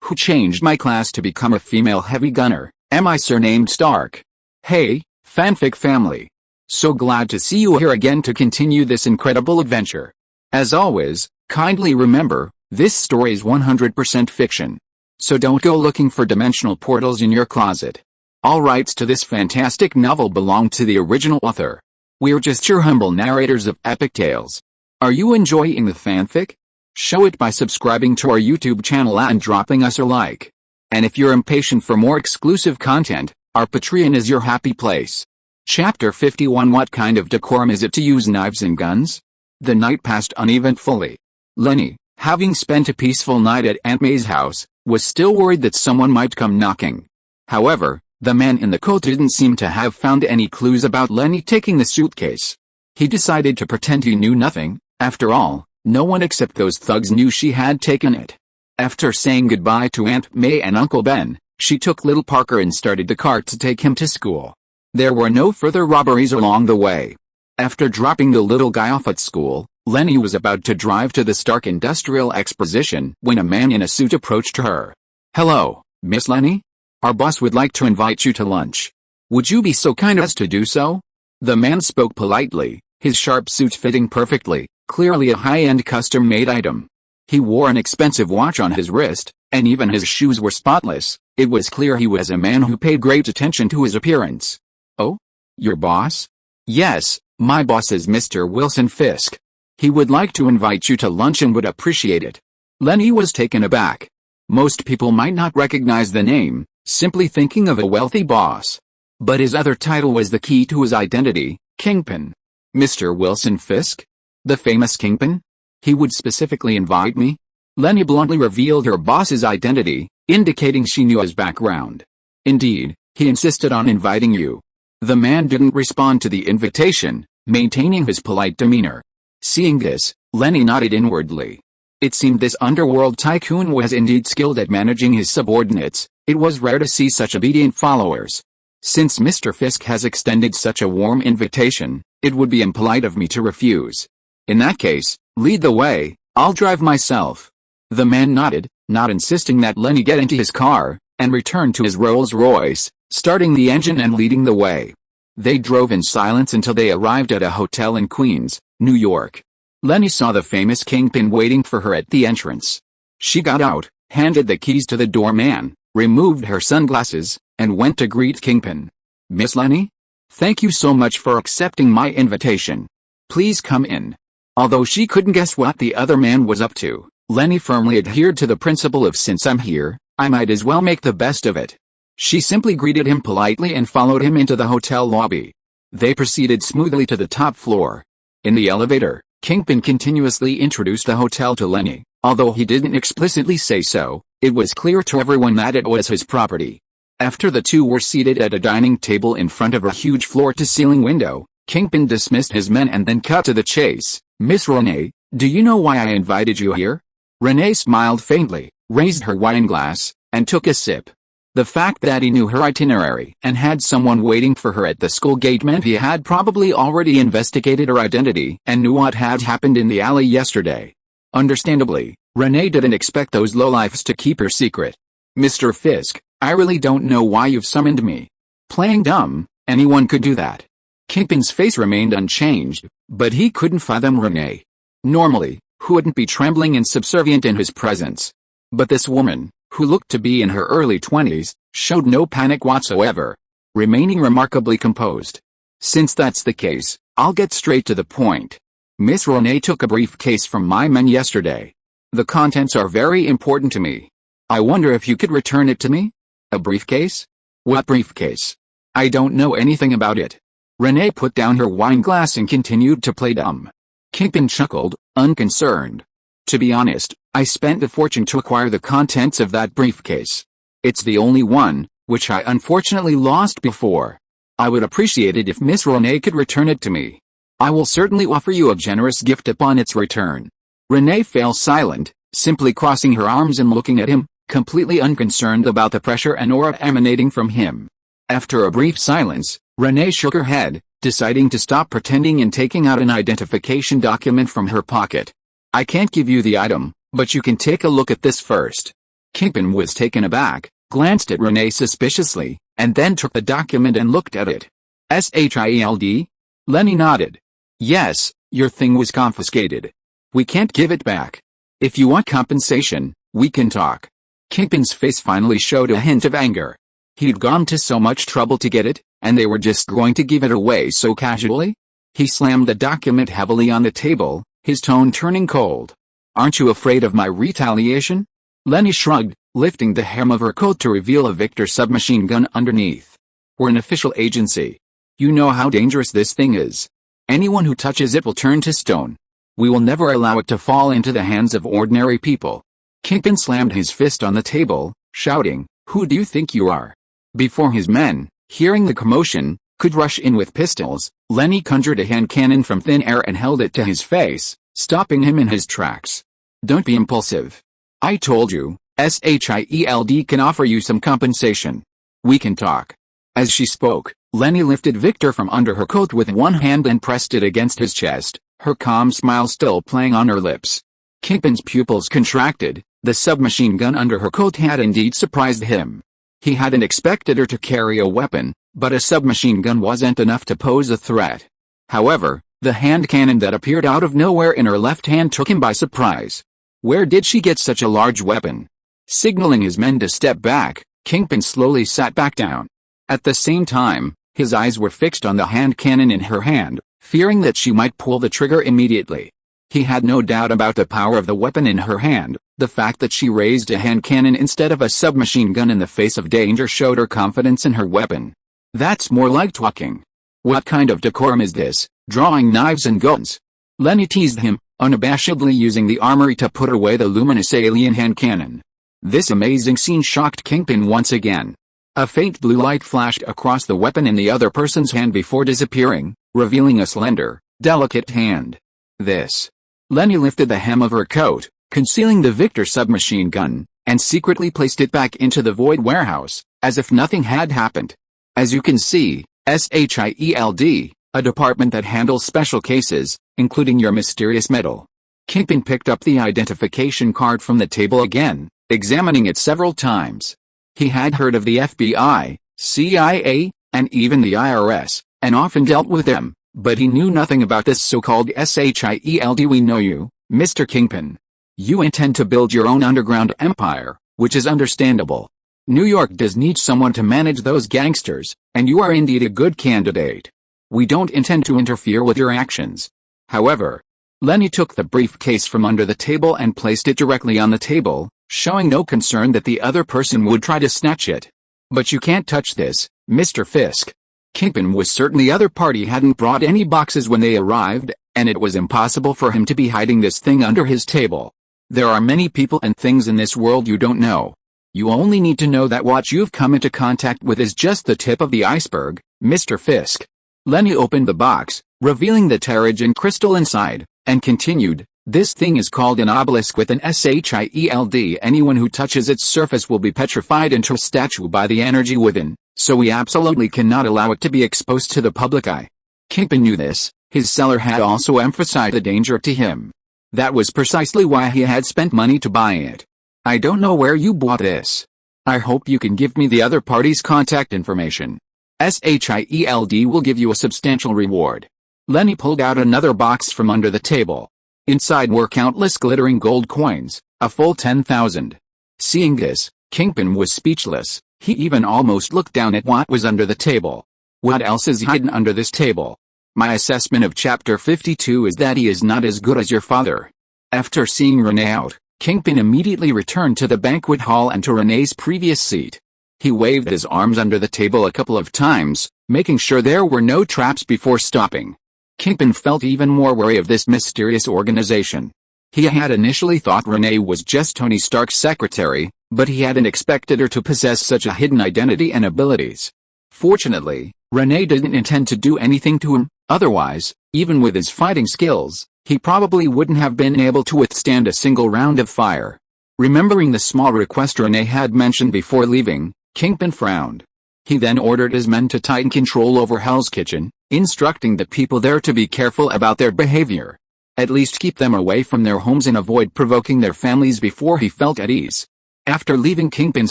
Who changed my class to become a female heavy gunner? Am I surnamed Stark? Hey, fanfic family. So glad to see you here again to continue this incredible adventure. As always, kindly remember, this story is 100% fiction. So don't go looking for dimensional portals in your closet. All rights to this fantastic novel belong to the original author. We're just your humble narrators of epic tales. Are you enjoying the fanfic? Show it by subscribing to our YouTube channel and dropping us a like. And if you're impatient for more exclusive content, our Patreon is your happy place. Chapter 51. What kind of decorum is it to use knives and guns? The night passed uneventfully. Leni, having spent a peaceful night at Aunt May's house, was still worried that someone might come knocking. However, the man in the coat didn't seem to have found any clues about Leni taking the suitcase. He decided to pretend he knew nothing. After all, no one except those thugs knew she had taken it. After saying goodbye to Aunt May and Uncle Ben, she took little Parker and started the cart to take him to school. There were no further robberies along the way. After dropping the little guy off at school, Leni was about to drive to the Stark Industrial Exposition when a man in a suit approached her. "Hello, Miss Leni? Our boss would like to invite you to lunch. Would you be so kind as to do so?" The man spoke politely, his sharp suit fitting perfectly, clearly a high-end custom-made item. He wore an expensive watch on his wrist, and even his shoes were spotless. It was clear he was a man who paid great attention to his appearance. "Oh? Your boss?" "Yes, my boss is Mr. Wilson Fisk. He would like to invite you to lunch and would appreciate it." Leni was taken aback. Most people might not recognize the name, simply thinking of a wealthy boss. But his other title was the key to his identity, Kingpin. "Mr. Wilson Fisk? The famous Kingpin? He would specifically invite me?" Leni bluntly revealed her boss's identity, indicating she knew his background. "Indeed, he insisted on inviting you." The man didn't respond to the invitation, maintaining his polite demeanor. Seeing this, Leni nodded inwardly. It seemed this underworld tycoon was indeed skilled at managing his subordinates. It was rare to see such obedient followers. Since Mr. Fisk has extended such a warm invitation, it would be impolite of me to refuse. "In that case, lead the way, I'll drive myself." The man nodded, not insisting that Leni get into his car, and returned to his Rolls-Royce, starting the engine and leading the way. They drove in silence until they arrived at a hotel in Queens, New York. Leni saw the famous Kingpin waiting for her at the entrance. She got out, handed the keys to the doorman, removed her sunglasses, and went to greet Kingpin. "Miss Leni? Thank you so much for accepting my invitation. Please come in." Although she couldn't guess what the other man was up to, Leni firmly adhered to the principle of "since I'm here, I might as well make the best of it." She simply greeted him politely and followed him into the hotel lobby. They proceeded smoothly to the top floor. In the elevator, Kingpin continuously introduced the hotel to Leni. Although he didn't explicitly say so, it was clear to everyone that it was his property. After the two were seated at a dining table in front of a huge floor-to-ceiling window, Kingpin dismissed his men and then cut to the chase. "Miss Renee, do you know why I invited you here?" Renee smiled faintly, raised her wine glass, and took a sip. The fact that he knew her itinerary and had someone waiting for her at the school gate meant he had probably already investigated her identity and knew what had happened in the alley yesterday. Understandably, Renee didn't expect those lowlifes to keep her secret. "Mr. Fisk, I really don't know why you've summoned me." Playing dumb, anyone could do that. Kingpin's face remained unchanged, but he couldn't fathom Renee. Normally, who wouldn't be trembling and subservient in his presence? But this woman, who looked to be in her early 20s, showed no panic whatsoever, remaining remarkably composed. "Since that's the case, I'll get straight to the point. Miss Renee took a briefcase from my men yesterday. The contents are very important to me. I wonder if you could return it to me?" "A briefcase? What briefcase? I don't know anything about it." Renee put down her wine glass and continued to play dumb. Kingpin chuckled, unconcerned. "To be honest, I spent a fortune to acquire the contents of that briefcase. It's the only one, which I unfortunately lost before. I would appreciate it if Miss Renee could return it to me. I will certainly offer you a generous gift upon its return." Renee fell silent, simply crossing her arms and looking at him, completely unconcerned about the pressure and aura emanating from him. After a brief silence, Renee shook her head, deciding to stop pretending and taking out an identification document from her pocket. "I can't give you the item, but you can take a look at this first." Kingpin was taken aback, glanced at Renee suspiciously, and then took the document and looked at it. S.H.I.E.L.D? Leni nodded. Yes, your thing was confiscated. We can't give it back. If you want compensation, we can talk. Kingpin's face finally showed a hint of anger. He'd gone to so much trouble to get it, and they were just going to give it away so casually? He slammed the document heavily on the table, his tone turning cold. Aren't you afraid of my retaliation? Leni shrugged, lifting the hem of her coat to reveal a Victor submachine gun underneath. We're an official agency. You know how dangerous this thing is. Anyone who touches it will turn to stone. We will never allow it to fall into the hands of ordinary people. Kingpin slammed his fist on the table, shouting, Who do you think you are? Before his men, hearing the commotion, could rush in with pistols, Leni conjured a hand cannon from thin air and held it to his face, stopping him in his tracks. Don't be impulsive. I told you, S.H.I.E.L.D can offer you some compensation. We can talk. As she spoke, Leni lifted Victor from under her coat with one hand and pressed it against his chest, her calm smile still playing on her lips. Kingpin's pupils contracted. The submachine gun under her coat had indeed surprised him. He hadn't expected her to carry a weapon, but a submachine gun wasn't enough to pose a threat. However, the hand cannon that appeared out of nowhere in her left hand took him by surprise. Where did she get such a large weapon? Signaling his men to step back, Kingpin slowly sat back down. At the same time, his eyes were fixed on the hand cannon in her hand, fearing that she might pull the trigger immediately. He had no doubt about the power of the weapon in her hand. The fact that she raised a hand cannon instead of a submachine gun in the face of danger showed her confidence in her weapon. That's more like talking. What kind of decorum is this, drawing knives and guns? Leni teased him, unabashedly using the armory to put away the luminous alien hand cannon. This amazing scene shocked Kingpin once again. A faint blue light flashed across the weapon in the other person's hand before disappearing, revealing a slender, delicate hand. This. Leni lifted the hem of her coat, concealing the Victor submachine gun, and secretly placed it back into the void warehouse, as if nothing had happened. As you can see, S.H.I.E.L.D, a department that handles special cases, including your mysterious medal. Kingpin picked up the identification card from the table again, examining it several times. He had heard of the FBI, CIA, and even the IRS, and often dealt with them, but he knew nothing about this so-called S.H.I.E.L.D. We know you, Mr. Kingpin. You intend to build your own underground empire, which is understandable. New York does need someone to manage those gangsters, and you are indeed a good candidate. We don't intend to interfere with your actions. However, Leni took the briefcase from under the table and placed it directly on the table, showing no concern that the other person would try to snatch it. But you can't touch this, Mr. Fisk. Kingpin was certain the other party hadn't brought any boxes when they arrived, and it was impossible for him to be hiding this thing under his table. There are many people and things in this world you don't know. You only need to know that what you've come into contact with is just the tip of the iceberg, Mr. Fisk. Leni opened the box, revealing the Terrigen crystal inside, and continued, this thing is called an obelisk with an S.H.I.E.L.D. Anyone who touches its surface will be petrified into a statue by the energy within, so we absolutely cannot allow it to be exposed to the public eye. Kingpin knew this. His seller had also emphasized the danger to him. That was precisely why he had spent money to buy it. I don't know where you bought this. I hope you can give me the other party's contact information. S.H.I.E.L.D. will give you a substantial reward. Leni pulled out another box from under the table. Inside were countless glittering gold coins, a full 10,000. Seeing this, Kingpin was speechless. He even almost looked down at what was under the table. What else is hidden under this table? My assessment of Chapter 52 is that he is not as good as your father. After seeing Renee out, Kingpin immediately returned to the banquet hall and to Renee's previous seat. He waved his arms under the table a couple of times, making sure there were no traps before stopping. Kingpin felt even more wary of this mysterious organization. He had initially thought Renee was just Tony Stark's secretary, but he hadn't expected her to possess such a hidden identity and abilities. Fortunately, Renee didn't intend to do anything to him, otherwise, even with his fighting skills, he probably wouldn't have been able to withstand a single round of fire. Remembering the small request Renee had mentioned before leaving, Kingpin frowned. He then ordered his men to tighten control over Hell's Kitchen, instructing the people there to be careful about their behavior. At least keep them away from their homes and avoid provoking their families before he felt at ease. After leaving Kingpin's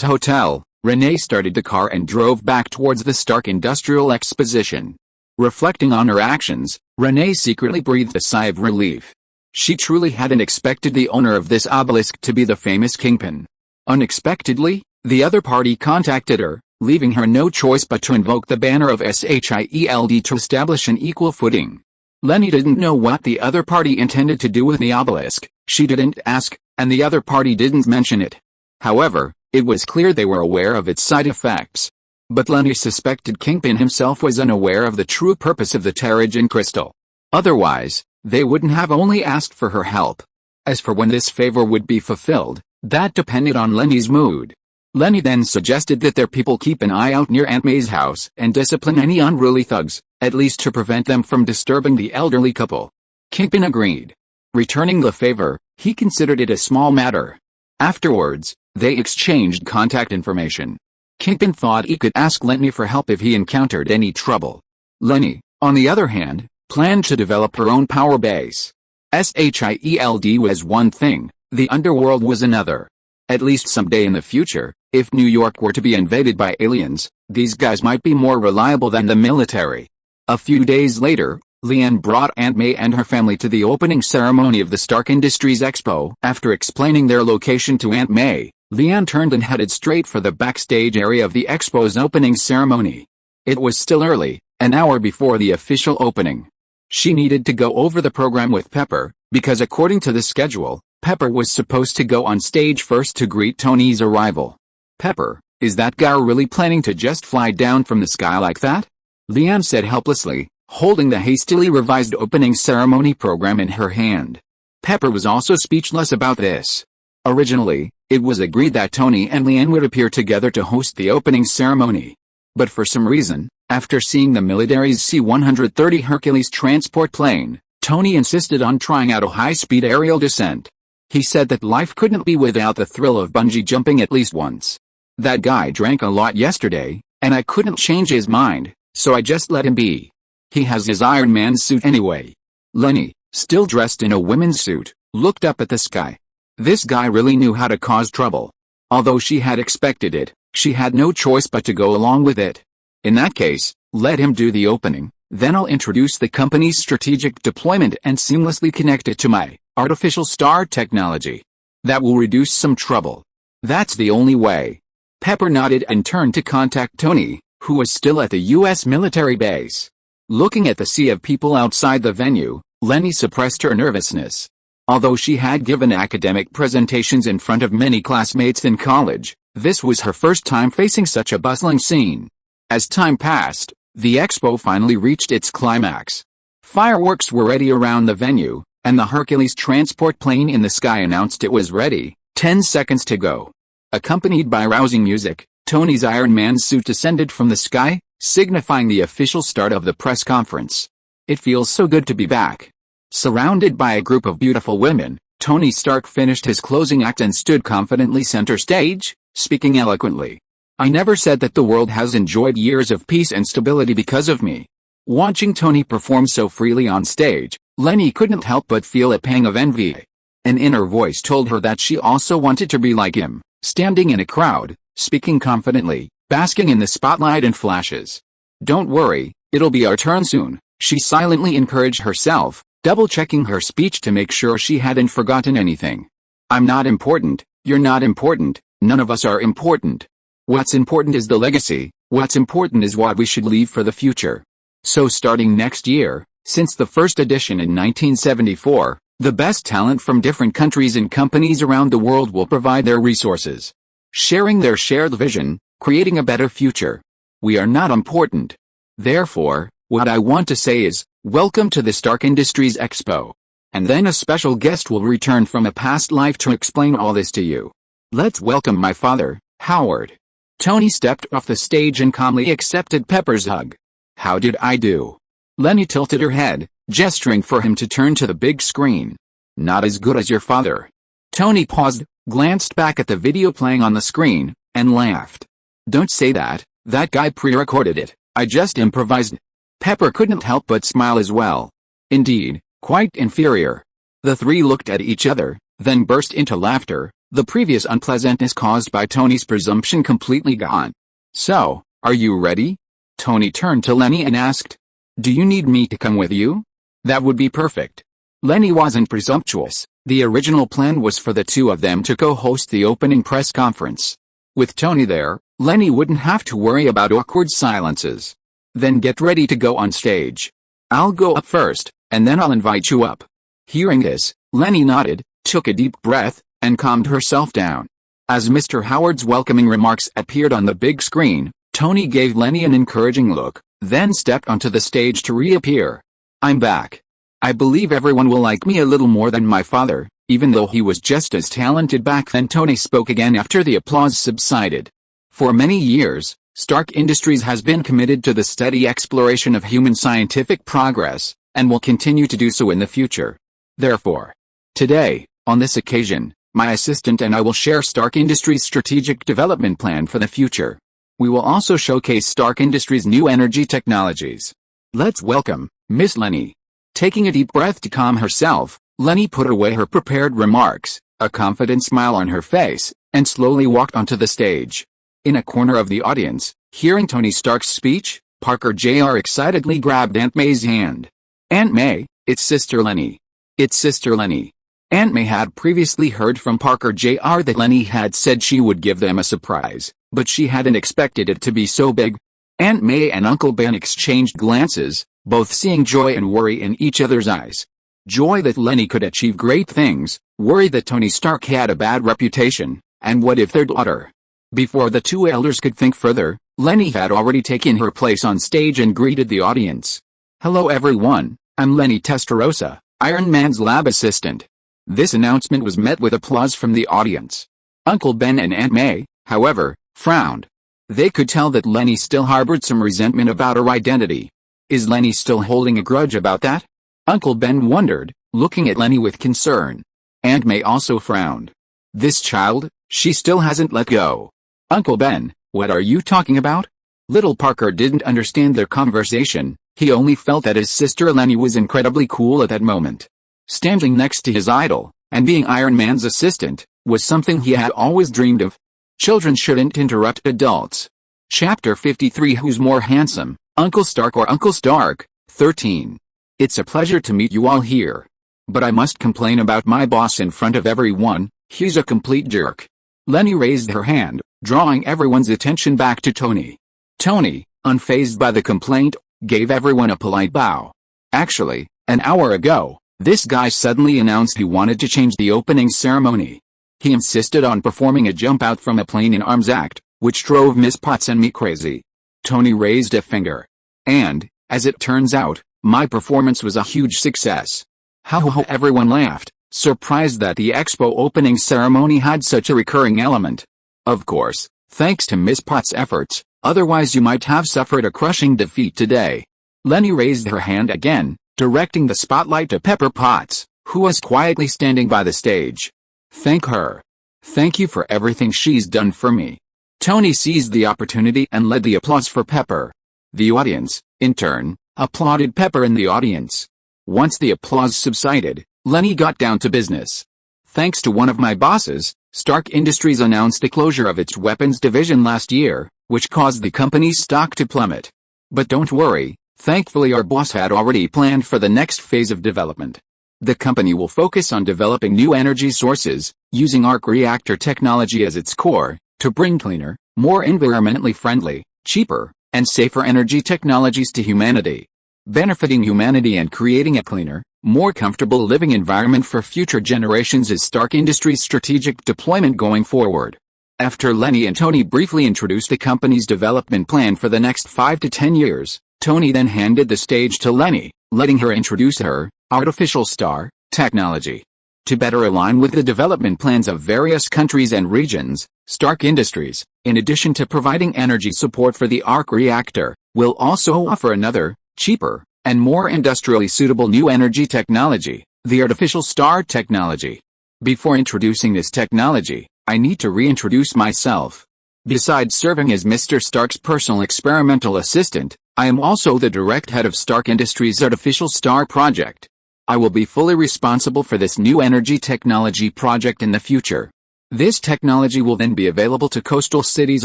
hotel, Renee started the car and drove back towards the Stark Industrial Exposition. Reflecting on her actions, Renee secretly breathed a sigh of relief. She truly hadn't expected the owner of this obelisk to be the famous Kingpin. Unexpectedly, the other party contacted her, leaving her no choice but to invoke the banner of S.H.I.E.L.D to establish an equal footing. Leni didn't know what the other party intended to do with the obelisk. She didn't ask, and the other party didn't mention it. However, it was clear they were aware of its side effects. But Leni suspected Kingpin himself was unaware of the true purpose of the Terrigen crystal. Otherwise, they wouldn't have only asked for her help. As for when this favor would be fulfilled, that depended on Leni's mood. Leni then suggested that their people keep an eye out near Aunt May's house and discipline any unruly thugs, at least to prevent them from disturbing the elderly couple. Kingpin agreed. Returning the favor, he considered it a small matter. Afterwards, they exchanged contact information. Kingpin thought he could ask Leni for help if he encountered any trouble. Leni, on the other hand, planned to develop her own power base. S.H.I.E.L.D was one thing, the underworld was another. At least someday in the future, if New York were to be invaded by aliens, these guys might be more reliable than the military. A few days later, Leanne brought Aunt May and her family to the opening ceremony of the Stark Industries Expo. After explaining their location to Aunt May, Leanne turned and headed straight for the backstage area of the Expo's opening ceremony. It was still early, an hour before the official opening. She needed to go over the program with Pepper, because according to the schedule, Pepper was supposed to go on stage first to greet Tony's arrival. Pepper, is that guy really planning to just fly down from the sky like that? Leanne said helplessly, holding the hastily revised opening ceremony program in her hand. Pepper was also speechless about this. Originally, it was agreed that Tony and Leanne would appear together to host the opening ceremony. But for some reason, after seeing the military's C-130 Hercules transport plane, Tony insisted on trying out a high-speed aerial descent. He said that life couldn't be without the thrill of bungee jumping at least once. That guy drank a lot yesterday, and I couldn't change his mind, so I just let him be. He has his Iron Man suit anyway. Leni, still dressed in a women's suit, looked up at the sky. This guy really knew how to cause trouble. Although she had expected it, she had no choice but to go along with it. In that case, let him do the opening, then I'll introduce the company's strategic deployment and seamlessly connect it to my artificial star technology. That will reduce some trouble. That's the only way. Pepper nodded and turned to contact Tony, who was still at the U.S. military base. Looking at the sea of people outside the venue, Leni suppressed her nervousness. Although she had given academic presentations in front of many classmates in college, this was her first time facing such a bustling scene. As time passed, the expo finally reached its climax. Fireworks were ready around the venue, and the Hercules transport plane in the sky announced it was ready. 10 seconds to go. Accompanied by rousing music, Tony's Iron Man suit descended from the sky, signifying the official start of the press conference. It feels so good to be back. Surrounded by a group of beautiful women, Tony Stark finished his closing act and stood confidently center stage, speaking eloquently. I never said that the world has enjoyed years of peace and stability because of me. Watching Tony perform so freely on stage, Leni couldn't help but feel a pang of envy. An inner voice told her that she also wanted to be like him, standing in a crowd, speaking confidently, basking in the spotlight and flashes. Don't worry, it'll be our turn soon, she silently encouraged herself, double-checking her speech to make sure she hadn't forgotten anything. I'm not important, you're not important, none of us are important. What's important is the legacy, what's important is what we should leave for the future. So starting next year, since the first edition in 1974, the best talent from different countries and companies around the world will provide their resources, sharing their shared vision, creating a better future. We are not important. Therefore, what I want to say is, welcome to the Stark Industries Expo. And then a special guest will return from a past life to explain all this to you. Let's welcome my father, Howard. Tony stepped off the stage and calmly accepted Pepper's hug. How did I do? Leni tilted her head, gesturing for him to turn to the big screen. Not as good as your father. Tony paused, glanced back at the video playing on the screen, and laughed. Don't say that, that guy pre-recorded it, I just improvised. Pepper couldn't help but smile as well. Indeed, quite inferior. The three looked at each other, then burst into laughter, The previous unpleasantness caused by Tony's presumption completely gone. So, are you ready? Tony turned to Leni and asked. Do you need me to come with you? That would be perfect. Leni wasn't presumptuous. The original plan was for the two of them to co-host the opening press conference. With Tony there, Leni wouldn't have to worry about awkward silences. Then get ready to go on stage. I'll go up first, and then I'll invite you up. Hearing this, Leni nodded, took a deep breath, and calmed herself down. As Mr. Howard's welcoming remarks appeared on the big screen, Tony gave Leni an encouraging look, then stepped onto the stage to reappear. I'm back. I believe everyone will like me a little more than my father, even though he was just as talented back then. Tony spoke again after the applause subsided. For many years, Stark Industries has been committed to the steady exploration of human scientific progress, and will continue to do so in the future. Therefore, today, on this occasion, my assistant and I will share Stark Industries' strategic development plan for the future. We will also showcase Stark Industries' new energy technologies. Let's welcome Miss Leni. Taking a deep breath to calm herself, Leni put away her prepared remarks, a confident smile on her face, and slowly walked onto the stage. In a corner of the audience, hearing Tony Stark's speech, Parker Jr. excitedly grabbed Aunt May's hand. Aunt May, it's Sister Leni. It's Sister Leni. Aunt May had previously heard from Parker Jr. that Leni had said she would give them a surprise, but she hadn't expected it to be so big. Aunt May and Uncle Ben exchanged glances, both seeing joy and worry in each other's eyes. Joy that Leni could achieve great things, worry that Tony Stark had a bad reputation, and what if their daughter? Before the two elders could think further, Leni had already taken her place on stage and greeted the audience. Hello everyone, I'm Leni Testarossa, Iron Man's lab assistant. This announcement was met with applause from the audience. Uncle Ben and Aunt May, however, frowned. They could tell that Leni still harbored some resentment about her identity. Is Leni still holding a grudge about that? Uncle Ben wondered, looking at Leni with concern. Aunt May also frowned. This child, she still hasn't let go. Uncle Ben, what are you talking about? Little Parker didn't understand their conversation, he only felt that his sister Leni was incredibly cool at that moment. Standing next to his idol, and being Iron Man's assistant, was something he had always dreamed of. Children shouldn't interrupt adults. Chapter 53 Who's more handsome, Uncle Stark or Uncle Stark? 13. It's a pleasure to meet you all here. But I must complain about my boss in front of everyone, he's a complete jerk. Leni raised her hand, drawing everyone's attention back to Tony. Tony, unfazed by the complaint, gave everyone a polite bow. Actually, an hour ago, this guy suddenly announced he wanted to change the opening ceremony. He insisted on performing a jump out from a plane in arms act, which drove Miss Potts and me crazy. Tony raised a finger. And, as it turns out, my performance was a huge success. How everyone laughed, surprised that the expo opening ceremony had such a recurring element. Of course, thanks to Miss Potts' efforts, otherwise you might have suffered a crushing defeat today. Leni raised her hand again, directing the spotlight to Pepper Potts, who was quietly standing by the stage. Thank her. Thank you for everything she's done for me. Tony seized the opportunity and led the applause for Pepper. The audience, in turn, applauded Pepper in the audience. Once the applause subsided, Leni got down to business. Thanks to one of my bosses, Stark Industries announced the closure of its weapons division last year, which caused the company's stock to plummet. But don't worry, thankfully our boss had already planned for the next phase of development. The company will focus on developing new energy sources, using arc reactor technology as its core, to bring cleaner, more environmentally friendly, cheaper, and safer energy technologies to humanity, benefiting humanity and creating a cleaner, more comfortable living environment for future generations is Stark Industries' strategic deployment going forward. After Leni and Tony briefly introduced the company's development plan for the next 5 to 10 years, Tony then handed the stage to Leni, letting her introduce her artificial star technology. To better align with the development plans of various countries and regions, Stark Industries, in addition to providing energy support for the arc reactor, will also offer another, cheaper, and more industrially suitable new energy technology, the artificial star technology. Before introducing this technology, I need to reintroduce myself. Besides serving as Mr. Stark's personal experimental assistant, I am also the direct head of Stark Industries' Artificial Star project. I will be fully responsible for this new energy technology project in the future. This technology will then be available to coastal cities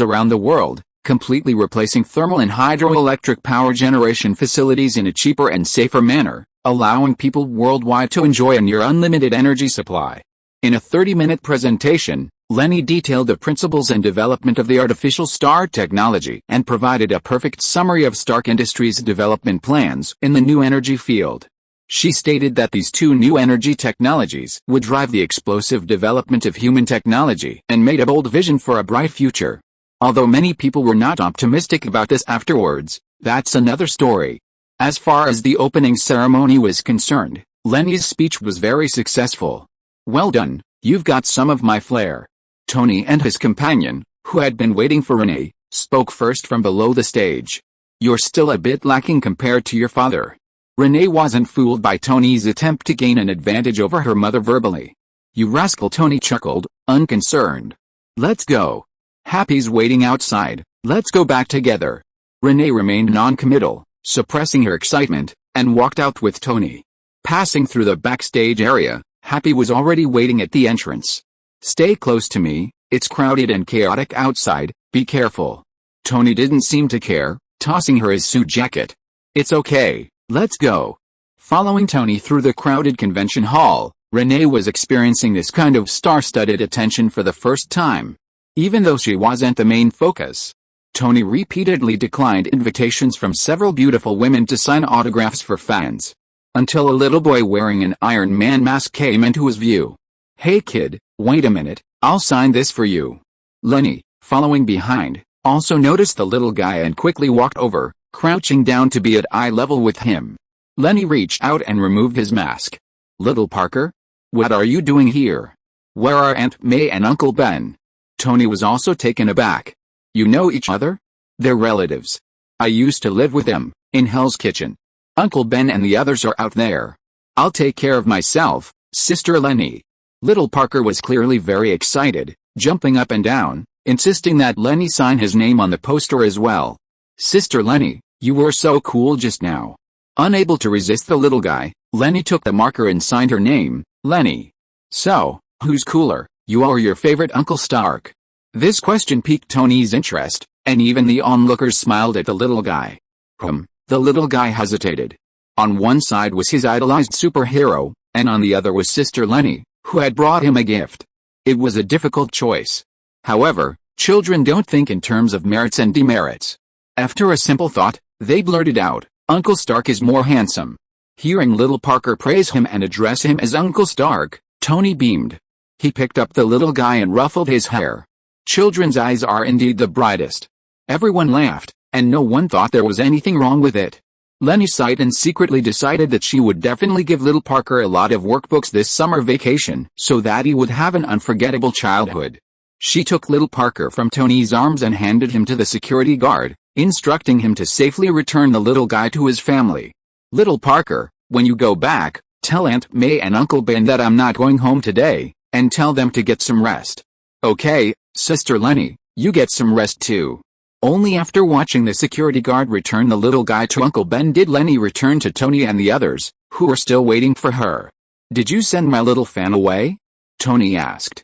around the world, completely replacing thermal and hydroelectric power generation facilities in a cheaper and safer manner, allowing people worldwide to enjoy a near unlimited energy supply. In a 30-minute presentation, Leni detailed the principles and development of the artificial star technology and provided a perfect summary of Stark Industries' development plans in the new energy field. She stated that these two new energy technologies would drive the explosive development of human technology and made a bold vision for a bright future. Although many people were not optimistic about this afterwards, that's another story. As far as the opening ceremony was concerned, Leni's speech was very successful. "Well done, you've got some of my flair." Tony and his companion, who had been waiting for Renee, spoke first from below the stage. "You're still a bit lacking compared to your father." Renee wasn't fooled by Tony's attempt to gain an advantage over her mother verbally. "You rascal," Tony chuckled, unconcerned. "Let's go. Happy's waiting outside, let's go back together." Renee remained non-committal, suppressing her excitement, and walked out with Tony. Passing through the backstage area, Happy was already waiting at the entrance. "Stay close to me, it's crowded and chaotic outside, be careful." Tony didn't seem to care, tossing her his suit jacket. "It's okay, let's go." Following Tony through the crowded convention hall, Renee was experiencing this kind of star-studded attention for the first time. Even though she wasn't the main focus, Tony repeatedly declined invitations from several beautiful women to sign autographs for fans. Until a little boy wearing an Iron Man mask came into his view. "Hey kid, wait a minute, I'll sign this for you." Leni, following behind, also noticed the little guy and quickly walked over, crouching down to be at eye level with him. Leni reached out and removed his mask. "Little Parker? What are you doing here? Where are Aunt May and Uncle Ben?" Tony was also taken aback. "You know each other?" "They're relatives. I used to live with them, in Hell's Kitchen. Uncle Ben and the others are out there. I'll take care of myself, Sister Leni." Little Parker was clearly very excited, jumping up and down, insisting that Leni sign his name on the poster as well. "Sister Leni, you were so cool just now." Unable to resist the little guy, Leni took the marker and signed her name, Leni. "So, who's cooler, you or your favorite Uncle Stark?" This question piqued Tony's interest, and even the onlookers smiled at the little guy. The little guy hesitated. On one side was his idolized superhero, and on the other was Sister Leni, who had brought him a gift. It was a difficult choice. However, children don't think in terms of merits and demerits. After a simple thought, they blurted out, "Uncle Stark is more handsome." Hearing little Parker praise him and address him as Uncle Stark, Tony beamed. He picked up the little guy and ruffled his hair. Children's eyes are indeed the brightest. Everyone laughed, and no one thought there was anything wrong with it. Leni sighed and secretly decided that she would definitely give little Parker a lot of workbooks this summer vacation so that he would have an unforgettable childhood. She took little Parker from Tony's arms and handed him to the security guard, instructing him to safely return the little guy to his family. "Little Parker, when you go back, tell Aunt May and Uncle Ben that I'm not going home today, and tell them to get some rest." "Okay, Sister Leni, you get some rest too." Only after watching the security guard return the little guy to Uncle Ben did Leni return to Tony and the others, who were still waiting for her. "Did you send my little fan away?" Tony asked.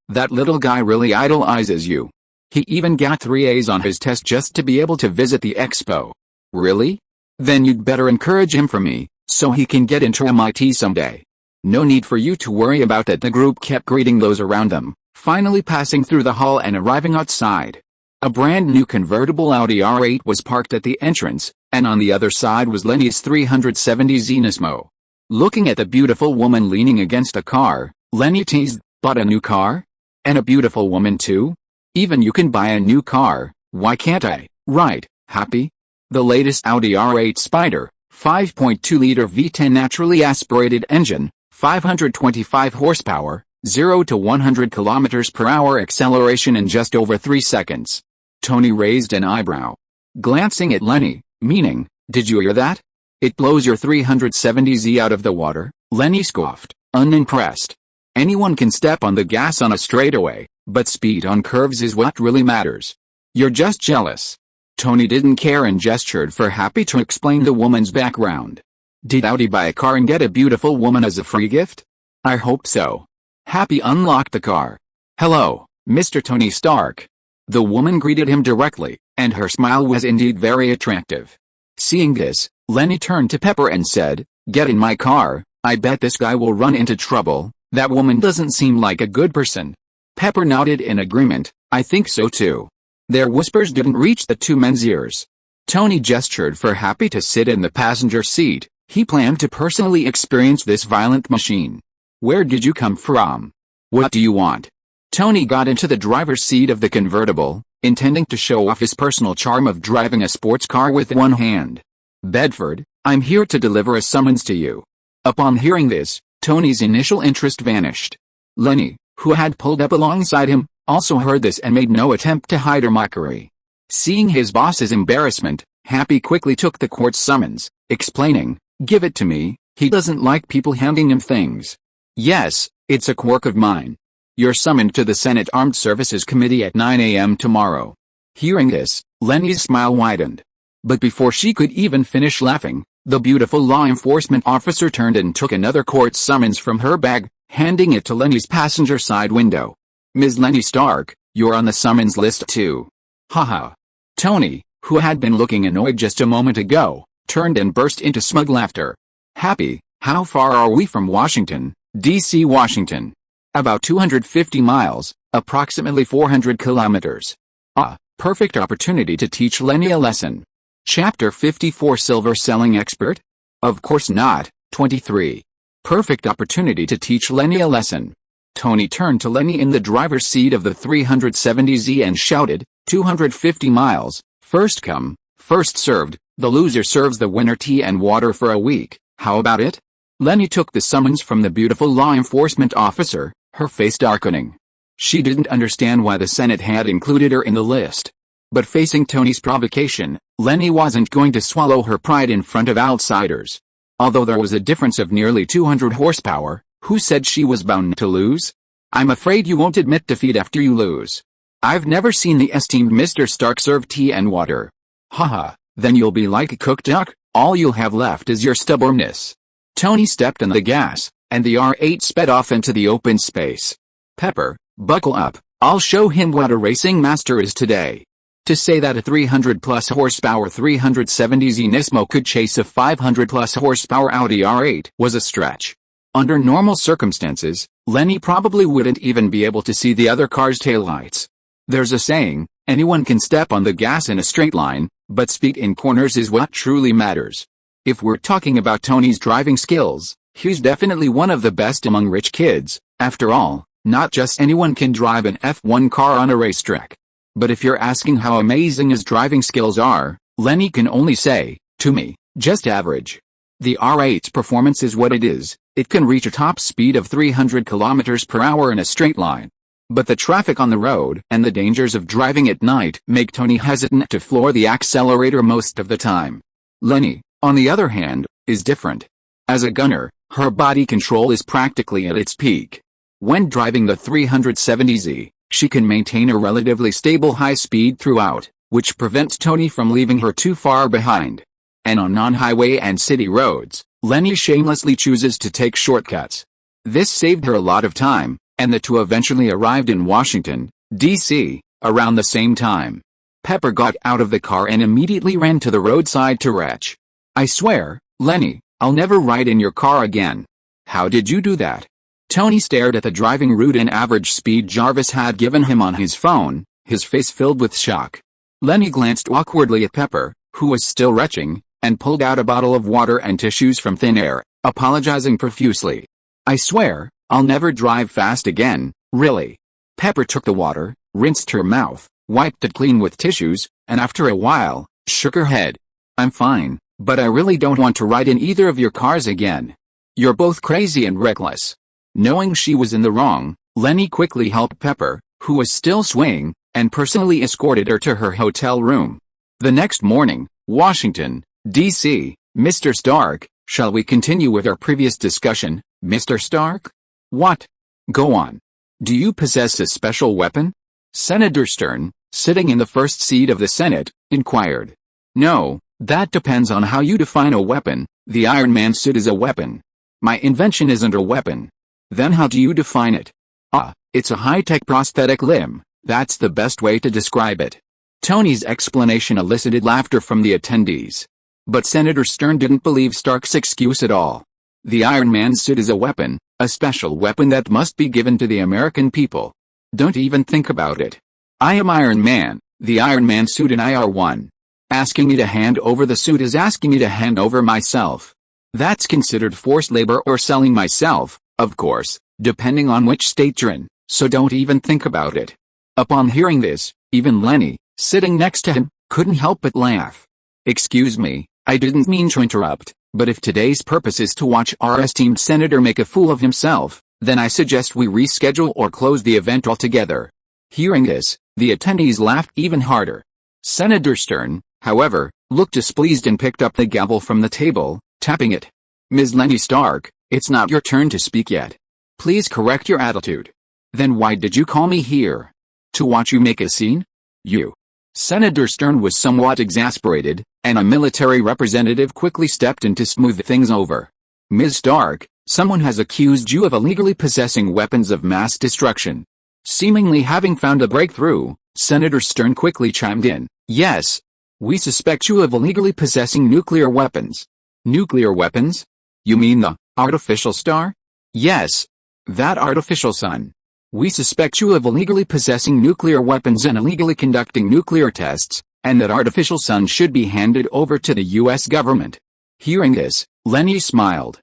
That little guy really idolizes you. He even got 3 A's on his test just to be able to visit the expo." "Really? Then you'd better encourage him for me, so he can get into MIT someday." "No need for you to worry about that." The group kept greeting those around them, finally passing through the hall and arriving outside. A brand new convertible Audi R8 was parked at the entrance, and on the other side was Leni's 370 Zenismo. Looking at the beautiful woman leaning against a car, Leni teased, "Bought a new car? And a beautiful woman too? Even you can buy a new car, why can't I, right, Happy?" The latest Audi R8 Spider, 5.2-liter V10 naturally aspirated engine, 525 horsepower, 0 to 100 km per hour acceleration in just over 3 seconds. Tony raised an eyebrow. Glancing at Leni, meaning, "Did you hear that? It blows your 370Z out of the water," Leni scoffed, unimpressed. "Anyone can step on the gas on a straightaway, but speed on curves is what really matters. You're just jealous." Tony didn't care and gestured for Happy to explain the woman's background. "Did Audi buy a car and get a beautiful woman as a free gift?" "I hope so." Happy unlocked the car. "Hello, Mr. Tony Stark." The woman greeted him directly, and her smile was indeed very attractive. Seeing this, Leni turned to Pepper and said, "Get in my car, I bet this guy will run into trouble. That woman doesn't seem like a good person." Pepper nodded in agreement. "I think so too." Their whispers didn't reach the two men's ears. Tony gestured for Happy to sit in the passenger seat. He planned to personally experience this violent machine. "Where did you come from? What do you want?" Tony got into the driver's seat of the convertible, intending to show off his personal charm of driving a sports car with one hand. "Bedford, I'm here to deliver a summons to you." Upon hearing this, Tony's initial interest vanished. Leni, who had pulled up alongside him, also heard this and made no attempt to hide her mockery. Seeing his boss's embarrassment, Happy quickly took the court summons, explaining, "Give it to me, he doesn't like people handing him things." "Yes, it's a quirk of mine. You're summoned to the Senate Armed Services Committee at 9 a.m. tomorrow." Hearing this, Leni's smile widened. But before she could even finish laughing, the beautiful law enforcement officer turned and took another court summons from her bag, handing it to Leni's passenger side window. "Ms. Leni Stark, you're on the summons list too." Haha. Tony, who had been looking annoyed just a moment ago, turned and burst into smug laughter. "Happy, how far are we from Washington, D.C.? "Washington. About 250 miles, approximately 400 kilometers. Ah, perfect opportunity to teach Leni a lesson." Chapter 54 Silver Selling Expert? Of course not. 23. Perfect opportunity to teach Leni a lesson. Tony turned to Leni in the driver's seat of the 370Z and shouted, 250 miles, first come, first served, the loser serves the winner tea and water for a week, how about it?" Leni took the summons from the beautiful law enforcement officer, her face darkening. She didn't understand why the Senate had included her in the list. But facing Tony's provocation, Leni wasn't going to swallow her pride in front of outsiders. Although there was a difference of nearly 200 horsepower, who said she was bound to lose? "I'm afraid you won't admit defeat after you lose. I've never seen the esteemed Mr. Stark serve tea and water." "Haha, then you'll be like a cooked duck, all you'll have left is your stubbornness." Tony stepped on the gas, and the R8 sped off into the open space. "Pepper, buckle up, I'll show him what a racing master is today." To say that a 300-plus horsepower 370Z Nismo could chase a 500-plus horsepower Audi R8 was a stretch. Under normal circumstances, Leni probably wouldn't even be able to see the other car's taillights. There's a saying, anyone can step on the gas in a straight line, but speed in corners is what truly matters. If we're talking about Tony's driving skills, he's definitely one of the best among rich kids. After all, not just anyone can drive an F1 car on a racetrack. But if you're asking how amazing his driving skills are, Leni can only say, to me, just average. The R8's performance is what it is. It can reach a top speed of 300 kilometers per hour in a straight line. But the traffic on the road and the dangers of driving at night make Tony hesitant to floor the accelerator most of the time. Leni, on the other hand, is different. As a gunner, her body control is practically at its peak. When driving the 370Z, she can maintain a relatively stable high speed throughout, which prevents Tony from leaving her too far behind. And on non-highway and city roads, Leni shamelessly chooses to take shortcuts. This saved her a lot of time, and the two eventually arrived in Washington, D.C., around the same time. Pepper got out of the car and immediately ran to the roadside to retch. "I swear, Leni, I'll never ride in your car again." "How did you do that?" Tony stared at the driving route and average speed Jarvis had given him on his phone, his face filled with shock. Leni glanced awkwardly at Pepper, who was still retching, and pulled out a bottle of water and tissues from thin air, apologizing profusely. "I swear, I'll never drive fast again, really." Pepper took the water, rinsed her mouth, wiped it clean with tissues, and after a while, shook her head. "I'm fine, but I really don't want to ride in either of your cars again. You're both crazy and reckless." Knowing she was in the wrong, Leni quickly helped Pepper, who was still swaying, and personally escorted her to her hotel room. The next morning, Washington, D.C., "Mr. Stark, shall we continue with our previous discussion, Mr. Stark?" "What? Go on. Do you possess a special weapon?" Senator Stern, sitting in the first seat of the Senate, inquired. "No, that depends on how you define a weapon. The Iron Man suit is a weapon. My invention isn't a weapon." "Then how do you define it?" "Ah, It's a high-tech prosthetic limb, that's the best way to describe it. Tony's explanation elicited laughter from the attendees. But Senator Stern didn't believe Stark's excuse at all. The Iron Man suit is a weapon, a special weapon that must be given to the American people. Don't even think about it. I am Iron Man, the Iron Man suit, and I are one. Asking me to hand over the suit is asking me to hand over myself. That's considered forced labor or selling myself, of course, depending on which state you're in, so don't even think about it. Upon hearing this, even Leni, sitting next to him, couldn't help but laugh. Excuse me, I didn't mean to interrupt, but if today's purpose is to watch our esteemed senator make a fool of himself, then I suggest we reschedule or close the event altogether. Hearing this, the attendees laughed even harder. Senator Stern, however, looked displeased and picked up the gavel from the table, tapping it. Ms. Leni Stark, it's not your turn to speak yet. Please correct your attitude. Then why did you call me here? To watch you make a scene? You. Senator Stern was somewhat exasperated, and a military representative quickly stepped in to smooth things over. Ms. Stark, someone has accused you of illegally possessing weapons of mass destruction. Seemingly having found a breakthrough, Senator Stern quickly chimed in. Yes. We suspect you of illegally possessing nuclear weapons. Nuclear weapons? You mean the artificial star? Yes. That artificial sun. We suspect you of illegally possessing nuclear weapons and illegally conducting nuclear tests, and that artificial sun should be handed over to the U.S. government. Hearing this, Leni smiled.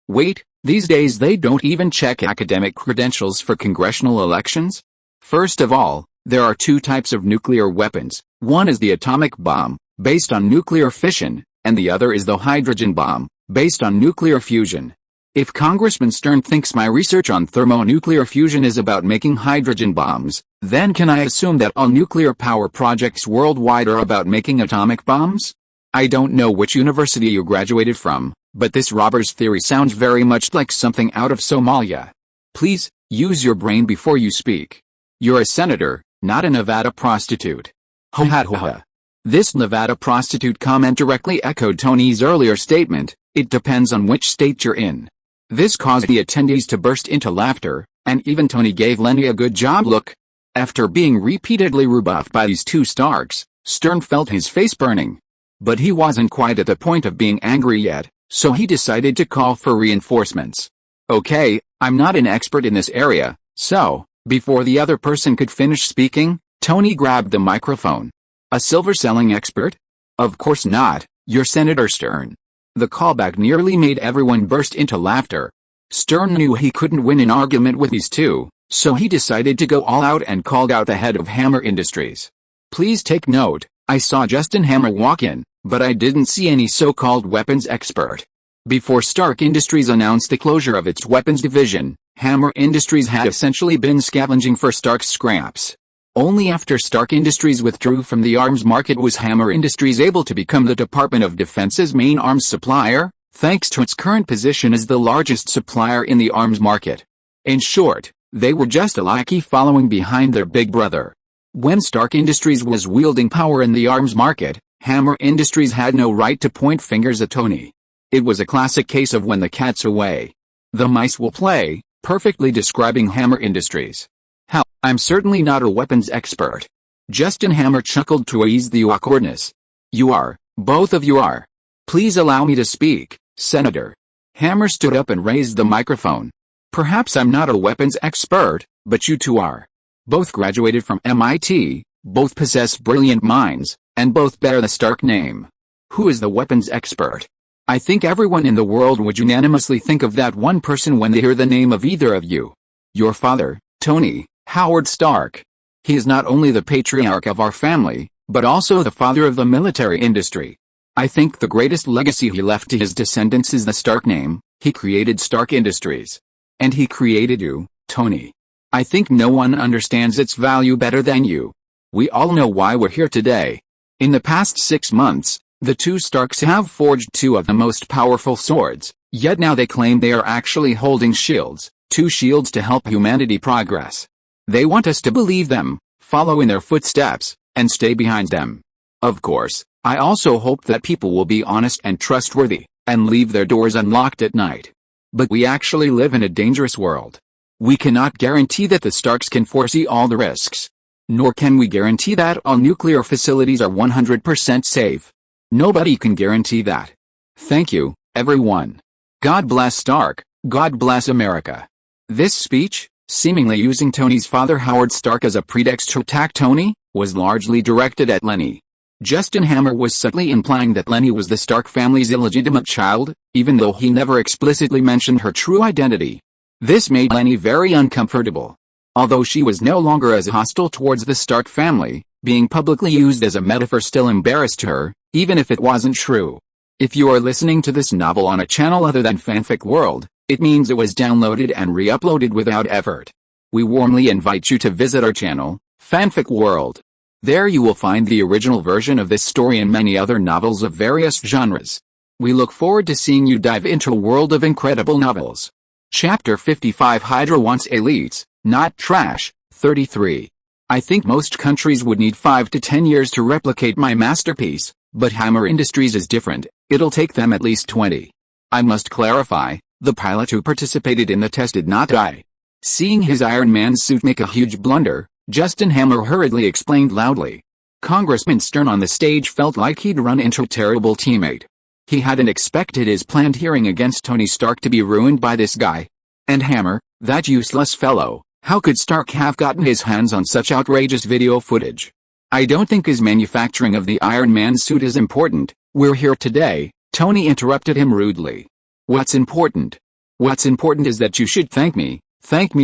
Wait, these days they don't even check academic credentials for congressional elections? First of all, there are two types of nuclear weapons. One is the atomic bomb, based on nuclear fission, and the other is the hydrogen bomb, based on nuclear fusion. If Congressman Stern thinks my research on thermonuclear fusion is about making hydrogen bombs, then can I assume that all nuclear power projects worldwide are about making atomic bombs? I don't know which university you graduated from, but this robber's theory sounds very much like something out of Somalia. Please, use your brain before you speak. You're a senator, not a Nevada prostitute. Ho ha ho ha. This Nevada prostitute comment directly echoed Tony's earlier statement, it depends on which state you're in. This caused the attendees to burst into laughter, and even Tony gave Leni a good job look. After being repeatedly rebuffed by these two Starks, Stern felt his face burning. But he wasn't quite at the point of being angry yet, so he decided to call for reinforcements. Okay, I'm not an expert in this area, so, before the other person could finish speaking, Tony grabbed the microphone. A silver selling expert? Of course not, you're Senator Stern. The callback nearly made everyone burst into laughter. Stern knew he couldn't win an argument with these two, so he decided to go all out and called out the head of Hammer Industries. Please take note, I saw Justin Hammer walk in, but I didn't see any so-called weapons expert. Before Stark Industries announced the closure of its weapons division, Hammer Industries had essentially been scavenging for Stark's scraps. Only after Stark Industries withdrew from the arms market was Hammer Industries able to become the Department of Defense's main arms supplier, thanks to its current position as the largest supplier in the arms market. In short, they were just a lackey following behind their big brother. When Stark Industries was wielding power in the arms market, Hammer Industries had no right to point fingers at Tony. It was a classic case of when the cat's away, the mice will play, perfectly describing Hammer Industries. Hell, I'm certainly not a weapons expert. Justin Hammer chuckled to ease the awkwardness. You are, both of you are. Please allow me to speak, Senator. Hammer stood up and raised the microphone. Perhaps I'm not a weapons expert, but you two are. Both graduated from MIT, both possess brilliant minds, and both bear the Stark name. Who is the weapons expert? I think everyone in the world would unanimously think of that one person when they hear the name of either of you. Your father, Tony Howard Stark. He is not only the patriarch of our family, but also the father of the military industry. I think the greatest legacy he left to his descendants is the Stark name. He created Stark Industries. And he created you, Tony. I think no one understands its value better than you. We all know why we're here today. In the past 6 months, the two Starks have forged two of the most powerful swords, yet now they claim they are actually holding shields, two shields to help humanity progress. They want us to believe them, follow in their footsteps, and stay behind them. Of course, I also hope that people will be honest and trustworthy, and leave their doors unlocked at night. But we actually live in a dangerous world. We cannot guarantee that the Starks can foresee all the risks. Nor can we guarantee that all nuclear facilities are 100% safe. Nobody can guarantee that. Thank you, everyone. God bless Stark, God bless America. This speech, seemingly using Tony's father Howard Stark as a pretext to attack Tony, was largely directed at Leni. Justin Hammer was subtly implying that Leni was the Stark family's illegitimate child, even though he never explicitly mentioned her true identity. This made Leni very uncomfortable. Although she was no longer as hostile towards the Stark family, being publicly used as a metaphor still embarrassed her, even if it wasn't true. If you are listening to this novel on a channel other than Fanfic World, it means it was downloaded and re-uploaded without effort. We warmly invite you to visit our channel, Fanfic World. There you will find the original version of this story and many other novels of various genres. We look forward to seeing you dive into a world of incredible novels. Chapter 55 Hydra wants elites, not trash. 33. I think most countries would need 5 to 10 years to replicate my masterpiece, but Hammer Industries is different, it'll take them at least 20. I must clarify, the pilot who participated in the test did not die. Seeing his Iron Man suit make a huge blunder, Justin Hammer hurriedly explained loudly. Congressman Stern on the stage felt like he'd run into a terrible teammate. He hadn't expected his planned hearing against Tony Stark to be ruined by this guy. And Hammer, that useless fellow, how could Stark have gotten his hands on such outrageous video footage? I don't think his manufacturing of the Iron Man suit is important, we're here today, Tony interrupted him rudely. What's important? What's important is that you should thank me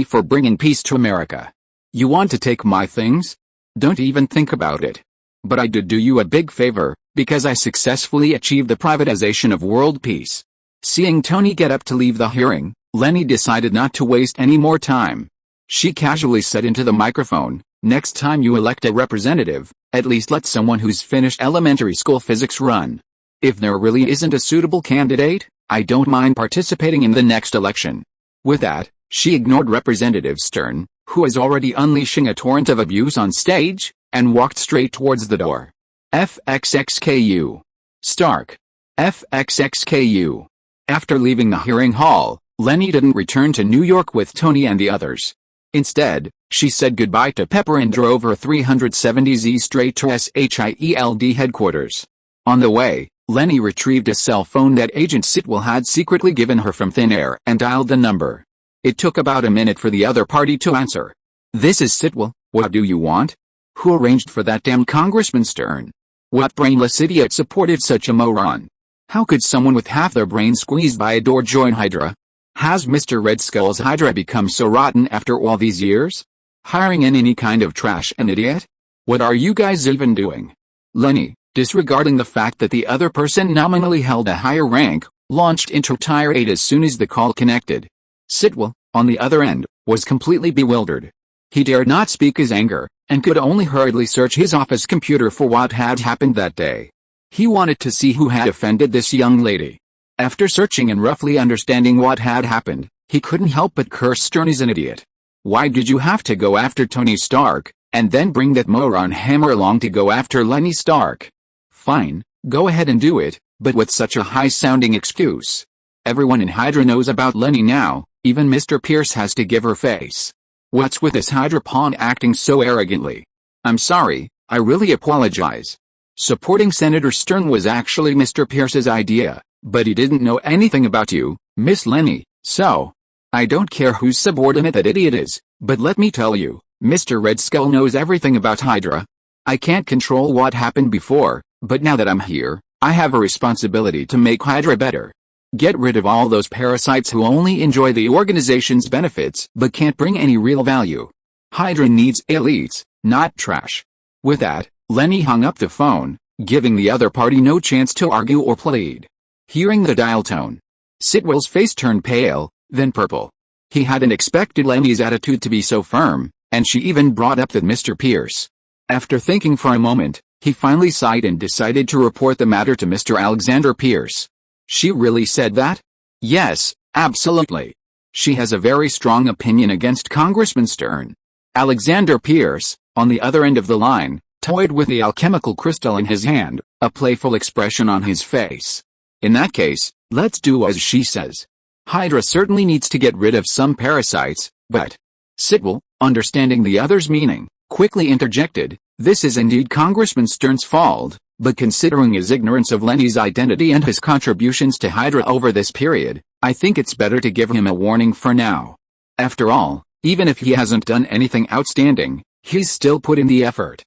for bringing peace to America. You want to take my things? Don't even think about it. But I did do you a big favor, because I successfully achieved the privatization of world peace. Seeing Tony get up to leave the hearing, Leni decided not to waste any more time. She casually said into the microphone, next time you elect a representative, at least let someone who's finished elementary school physics run. If there really isn't a suitable candidate, I don't mind participating in the next election. With that, she ignored Representative Stern, who was already unleashing a torrent of abuse on stage, and walked straight towards the door. FXXKU. Stark. FXXKU. After leaving the hearing hall, Leni didn't return to New York with Tony and the others. Instead, she said goodbye to Pepper and drove her 370Z straight to S.H.I.E.L.D. headquarters. On the way, Leni retrieved a cell phone that Agent Sitwell had secretly given her from thin air and dialed the number. It took about a minute for the other party to answer. This is Sitwell, what do you want? Who arranged for that damn Congressman Stern? What brainless idiot supported such a moron? How could someone with half their brain squeezed by a door join Hydra? Has Mr. Red Skull's Hydra become so rotten after all these years? Hiring in any kind of trash an idiot? What are you guys even doing? Leni, disregarding the fact that the other person nominally held a higher rank, launched into tirade as soon as the call connected. Sitwell, on the other end, was completely bewildered. He dared not speak his anger, and could only hurriedly search his office computer for what had happened that day. He wanted to see who had offended this young lady. After searching and roughly understanding what had happened, he couldn't help but curse Stern as an idiot. Why did you have to go after Tony Stark, and then bring that moron Hammer along to go after Leni Stark? Fine, go ahead and do it, but with such a high-sounding excuse. Everyone in Hydra knows about Leni now, even Mr. Pierce has to give her face. What's with this Hydra pawn acting so arrogantly? I'm sorry, I really apologize. Supporting Senator Stern was actually Mr. Pierce's idea, but he didn't know anything about you, Miss Leni, so. I don't care whose subordinate that idiot is, but let me tell you, Mr. Red Skull knows everything about Hydra. I can't control what happened before, but now that I'm here, I have a responsibility to make Hydra better. Get rid of all those parasites who only enjoy the organization's benefits but can't bring any real value. Hydra needs elites, not trash. With that, Leni hung up the phone, giving the other party no chance to argue or plead. Hearing the dial tone, Sitwell's face turned pale, then purple. He hadn't expected Leni's attitude to be so firm, and she even brought up that Mr. Pierce. After thinking for a moment, he finally sighed and decided to report the matter to Mr. Alexander Pierce. She really said that? Yes, absolutely. She has a very strong opinion against Congressman Stern. Alexander Pierce, on the other end of the line, toyed with the alchemical crystal in his hand, a playful expression on his face. In that case, let's do as she says. Hydra certainly needs to get rid of some parasites, but S.H.I.E.L.D, understanding the other's meaning, quickly interjected, "This is indeed Congressman Stern's fault, but considering his ignorance of Leni's identity and his contributions to Hydra over this period, I think it's better to give him a warning for now. After all, even if he hasn't done anything outstanding, he's still put in the effort."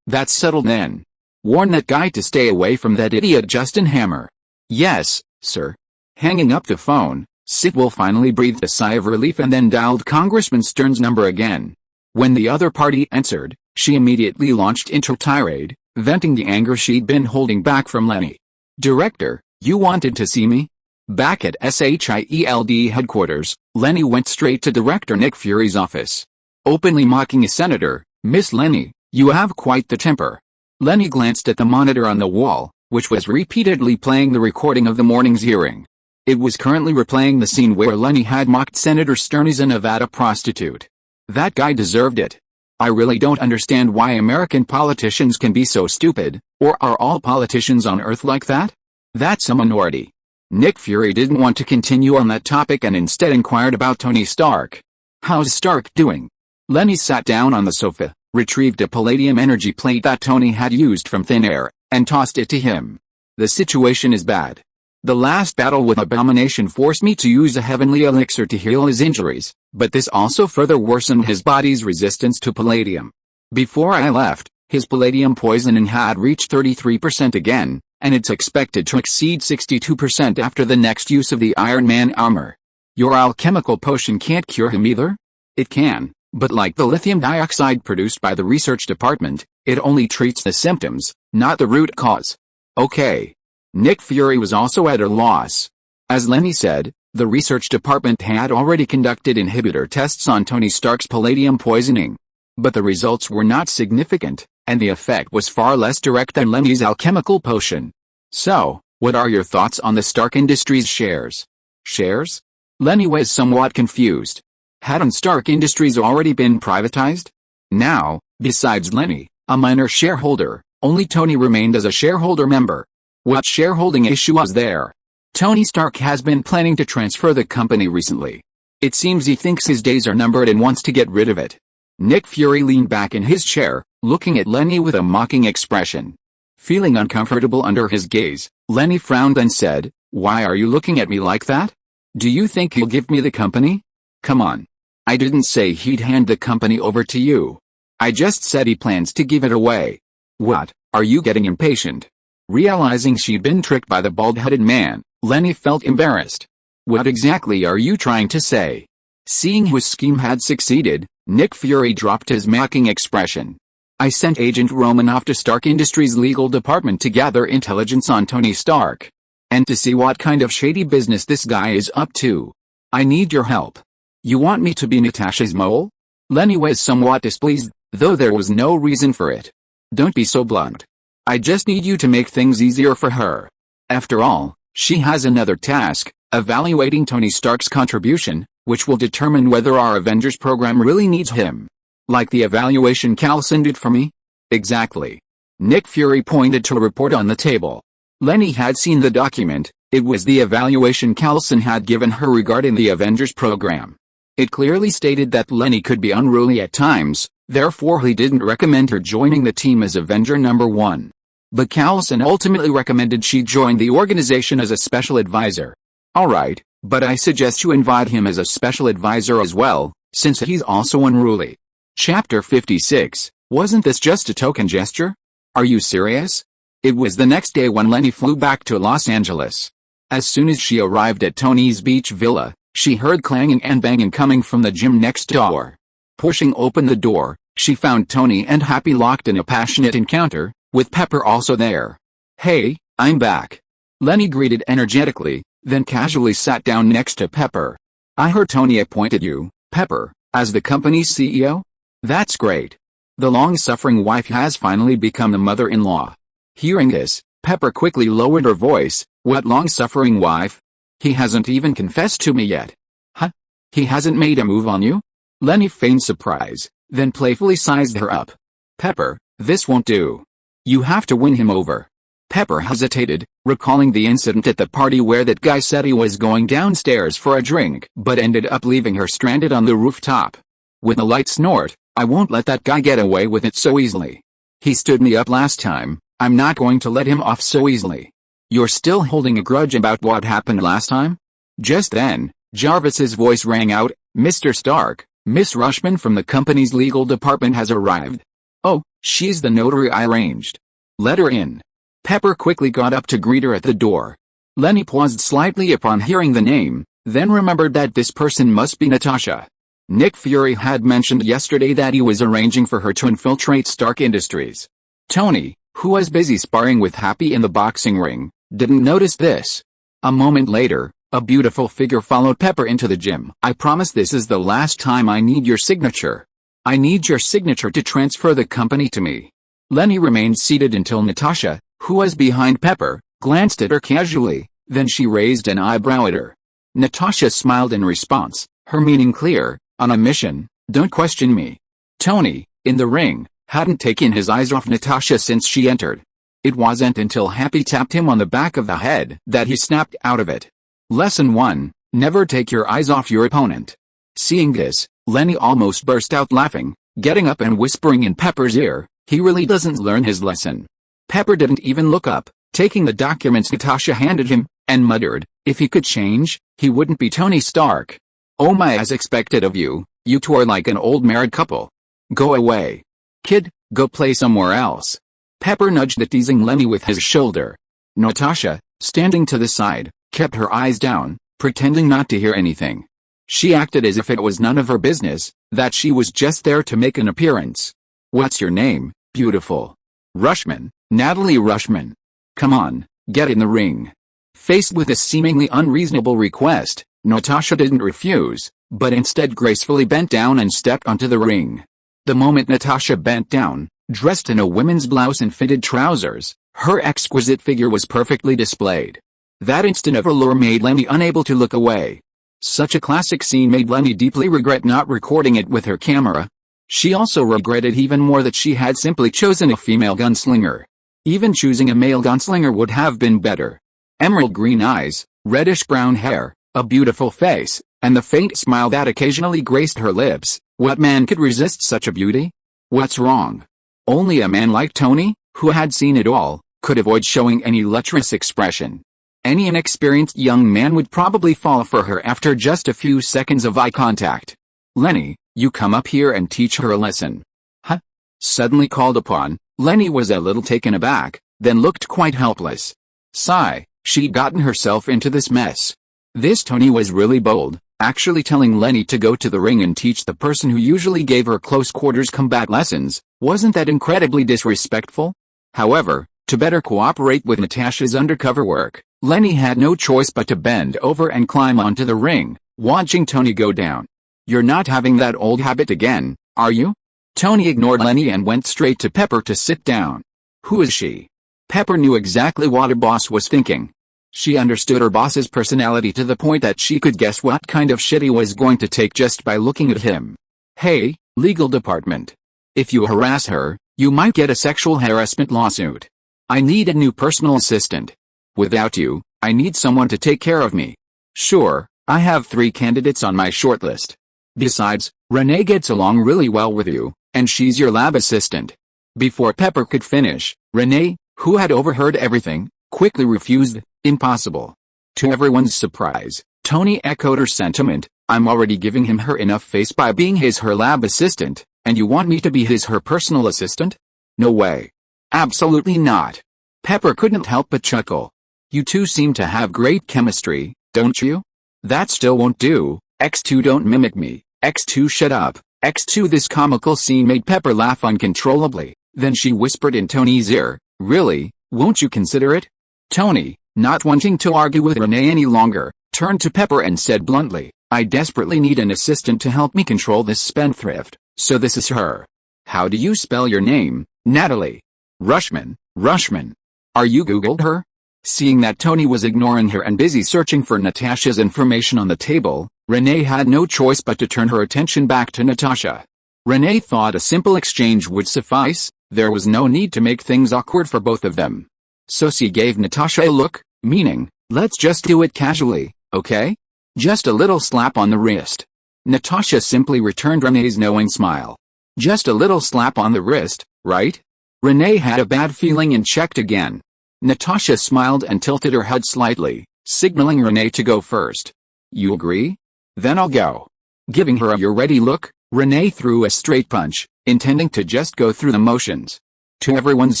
That's settled then. Warn that guy to stay away from that idiot Justin Hammer. Yes, sir. Hanging up the phone, S.H.I.E.L.D finally breathed a sigh of relief and then dialed Congressman Stern's number again. When the other party answered, she immediately launched into a tirade, venting the anger she'd been holding back from Leni. "Director, you wanted to see me?" Back at S.H.I.E.L.D headquarters, Leni went straight to Director Nick Fury's office. Openly mocking a senator, "Miss Leni, you have quite the temper." Leni glanced at the monitor on the wall, which was repeatedly playing the recording of the morning's hearing. It was currently replaying the scene where Leni had mocked Senator Stern as a Nevada prostitute. That guy deserved it. I really don't understand why American politicians can be so stupid, or are all politicians on Earth like that? That's a minority. Nick Fury didn't want to continue on that topic and instead inquired about Tony Stark. "How's Stark doing?" Leni sat down on the sofa, retrieved a palladium energy plate that Tony had used from thin air, and tossed it to him. "The situation is bad. The last battle with Abomination forced me to use a heavenly elixir to heal his injuries, but this also further worsened his body's resistance to palladium. Before I left, his palladium poisoning had reached 33% again, and it's expected to exceed 62% after the next use of the Iron Man armor. Your alchemical potion can't cure him either?" "It can, but like the lithium dioxide produced by the research department, it only treats the symptoms, not the root cause." "Okay." Nick Fury was also at a loss. As Leni said, the research department had already conducted inhibitor tests on Tony Stark's palladium poisoning. But the results were not significant, and the effect was far less direct than Leni's alchemical potion. "So, what are your thoughts on the Stark Industries shares?" "Shares?" Leni was somewhat confused. Hadn't Stark Industries already been privatized? Now, besides Leni, a minor shareholder, only Tony remained as a shareholder member. What shareholding issue was there? Tony Stark has been planning to transfer the company recently. It seems he thinks his days are numbered and wants to get rid of it. Nick Fury leaned back in his chair, looking at Leni with a mocking expression. Feeling uncomfortable under his gaze, Leni frowned and said, "Why are you looking at me like that? Do you think he'll give me the company? Come on. I didn't say he'd hand the company over to you. I just said he plans to give it away." "What, are you getting impatient?" Realizing she'd been tricked by the bald-headed man, Leni felt embarrassed. "What exactly are you trying to say?" Seeing his scheme had succeeded, Nick Fury dropped his mocking expression. "I sent Agent Romanoff to Stark Industries' legal department to gather intelligence on Tony Stark. And to see what kind of shady business this guy is up to. I need your help." "You want me to be Natasha's mole?" Leni was somewhat displeased, though there was no reason for it. "Don't be so blunt. I just need you to make things easier for her. After all, she has another task, evaluating Tony Stark's contribution, which will determine whether our Avengers program really needs him. Like the evaluation Coulson did for me?" "Exactly." Nick Fury pointed to a report on the table. Leni had seen the document. It was the evaluation Coulson had given her regarding the Avengers program. It clearly stated that Leni could be unruly at times, therefore he didn't recommend her joining the team as Avenger number 1. But Coulson ultimately recommended she join the organization as a special advisor. "Alright, but I suggest you invite him as a special advisor as well, since he's also unruly." Chapter 56, wasn't this just a token gesture? Are you serious? It was the next day when Leni flew back to Los Angeles. As soon as she arrived at Tony's beach villa, she heard clanging and banging coming from the gym next door. Pushing open the door, she found Tony and Happy locked in a passionate encounter, with Pepper also there. "Hey, I'm back." Leni greeted energetically, then casually sat down next to Pepper. "I heard Tony appointed you, Pepper, as the company's CEO? That's great. The long-suffering wife has finally become the mother-in-law." Hearing this, Pepper quickly lowered her voice. "What long-suffering wife? He hasn't even confessed to me yet." "Huh? He hasn't made a move on you?" Leni feigned surprise, then playfully sized her up. "Pepper, this won't do. You have to win him over. Pepper hesitated, recalling the incident at the party where that guy said he was going downstairs for a drink but ended up leaving her stranded on the rooftop. With a light snort, "I won't let that guy get away with it so easily. He stood me up last time, I'm not going to let him off so easily." "You're still holding a grudge about what happened last time?" Just then, Jarvis's voice rang out, "Mr. Stark, Miss Rushman from the company's legal department has arrived." "Oh, she's the notary I arranged. Let her in." Pepper quickly got up to greet her at the door. Leni paused slightly upon hearing the name, then remembered that this person must be Natasha. Nick Fury had mentioned yesterday that he was arranging for her to infiltrate Stark Industries. Tony, who was busy sparring with Happy in the boxing ring, didn't notice this. A moment later, a beautiful figure followed Pepper into the gym. "I promise this is the last time I need your signature. I need your signature to transfer the company to me." Leni remained seated until Natasha, who was behind Pepper, glanced at her casually, then she raised an eyebrow at her. Natasha smiled in response, her meaning clear, "On a mission, don't question me." Tony, in the ring, hadn't taken his eyes off Natasha since she entered. It wasn't until Happy tapped him on the back of the head that he snapped out of it. Lesson 1, never take your eyes off your opponent. Seeing this, Leni almost burst out laughing, getting up and whispering in Pepper's ear, "He really doesn't learn his lesson." Pepper didn't even look up, taking the documents Natasha handed him, and muttered, "If he could change, he wouldn't be Tony Stark." "Oh my, as expected of you, you two are like an old married couple. Go away. Kid, go play somewhere else." Pepper nudged the teasing Leni with his shoulder. Natasha, standing to the side, kept her eyes down, pretending not to hear anything. She acted as if it was none of her business, that she was just there to make an appearance. "What's your name, beautiful?" "Rushman, Natalie Rushman." "Come on, get in the ring." Faced with a seemingly unreasonable request, Natasha didn't refuse, but instead gracefully bent down and stepped onto the ring. The moment Natasha bent down, dressed in a women's blouse and fitted trousers, her exquisite figure was perfectly displayed. That instant of allure made Leni unable to look away. Such a classic scene made Leni deeply regret not recording it with her camera. She also regretted even more that she had simply chosen a female gunslinger. Even choosing a male gunslinger would have been better. Emerald green eyes, reddish-brown hair, a beautiful face, and the faint smile that occasionally graced her lips. What man could resist such a beauty? What's wrong? Only a man like Tony, who had seen it all, could avoid showing any lecherous expression. Any inexperienced young man would probably fall for her after just a few seconds of eye contact. "Leni, you come up here and teach her a lesson." "Huh?" Suddenly called upon, Leni was a little taken aback, then looked quite helpless. Sigh, she'd gotten herself into this mess. This Tony was really bold, actually telling Leni to go to the ring and teach the person who usually gave her close quarters combat lessons. Wasn't that incredibly disrespectful? However, to better cooperate with Natasha's undercover work, Leni had no choice but to bend over and climb onto the ring, watching Tony go down. "You're not having that old habit again, are you?" Tony ignored Leni and went straight to Pepper to sit down. Who is she? Pepper knew exactly what her boss was thinking. She understood her boss's personality to the point that she could guess what kind of shit he was going to take just by looking at him. "Hey, legal department. If you harass her, you might get a sexual harassment lawsuit. I need a new personal assistant. Without you, I need someone to take care of me. Sure, I have 3 candidates on my shortlist. Besides, Renee gets along really well with you, and she's your lab assistant." Before Pepper could finish, Renee, who had overheard everything, quickly refused. "Impossible." To everyone's surprise, Tony echoed her sentiment. "I'm already giving him her enough face by being her lab assistant, and you want me to be her personal assistant? No way. Absolutely not." Pepper couldn't help but chuckle. "You two seem to have great chemistry, don't you?" "That still won't do. X2 don't mimic me. X2 shut up. X2." This comical scene made Pepper laugh uncontrollably. Then she whispered in Tony's ear, "Really, won't you consider it?" Tony, not wanting to argue with Renee any longer, turned to Pepper and said bluntly, "I desperately need an assistant to help me control this spendthrift, so this is her. How do you spell your name, Natalie?" "Rushman, Rushman." "Are you Googled her?" Seeing that Tony was ignoring her and busy searching for Natasha's information on the table, Renee had no choice but to turn her attention back to Natasha. Renee thought a simple exchange would suffice. There was no need to make things awkward for both of them. So she gave Natasha a look, meaning, let's just do it casually, okay? Just a little slap on the wrist. Natasha simply returned Renee's knowing smile. Just a little slap on the wrist, right? Renee had a bad feeling and checked again. Natasha smiled and tilted her head slightly, signaling Renee to go first. You agree? Then I'll go. Giving her a "you're ready" look, Renee threw a straight punch, intending to just go through the motions. To everyone's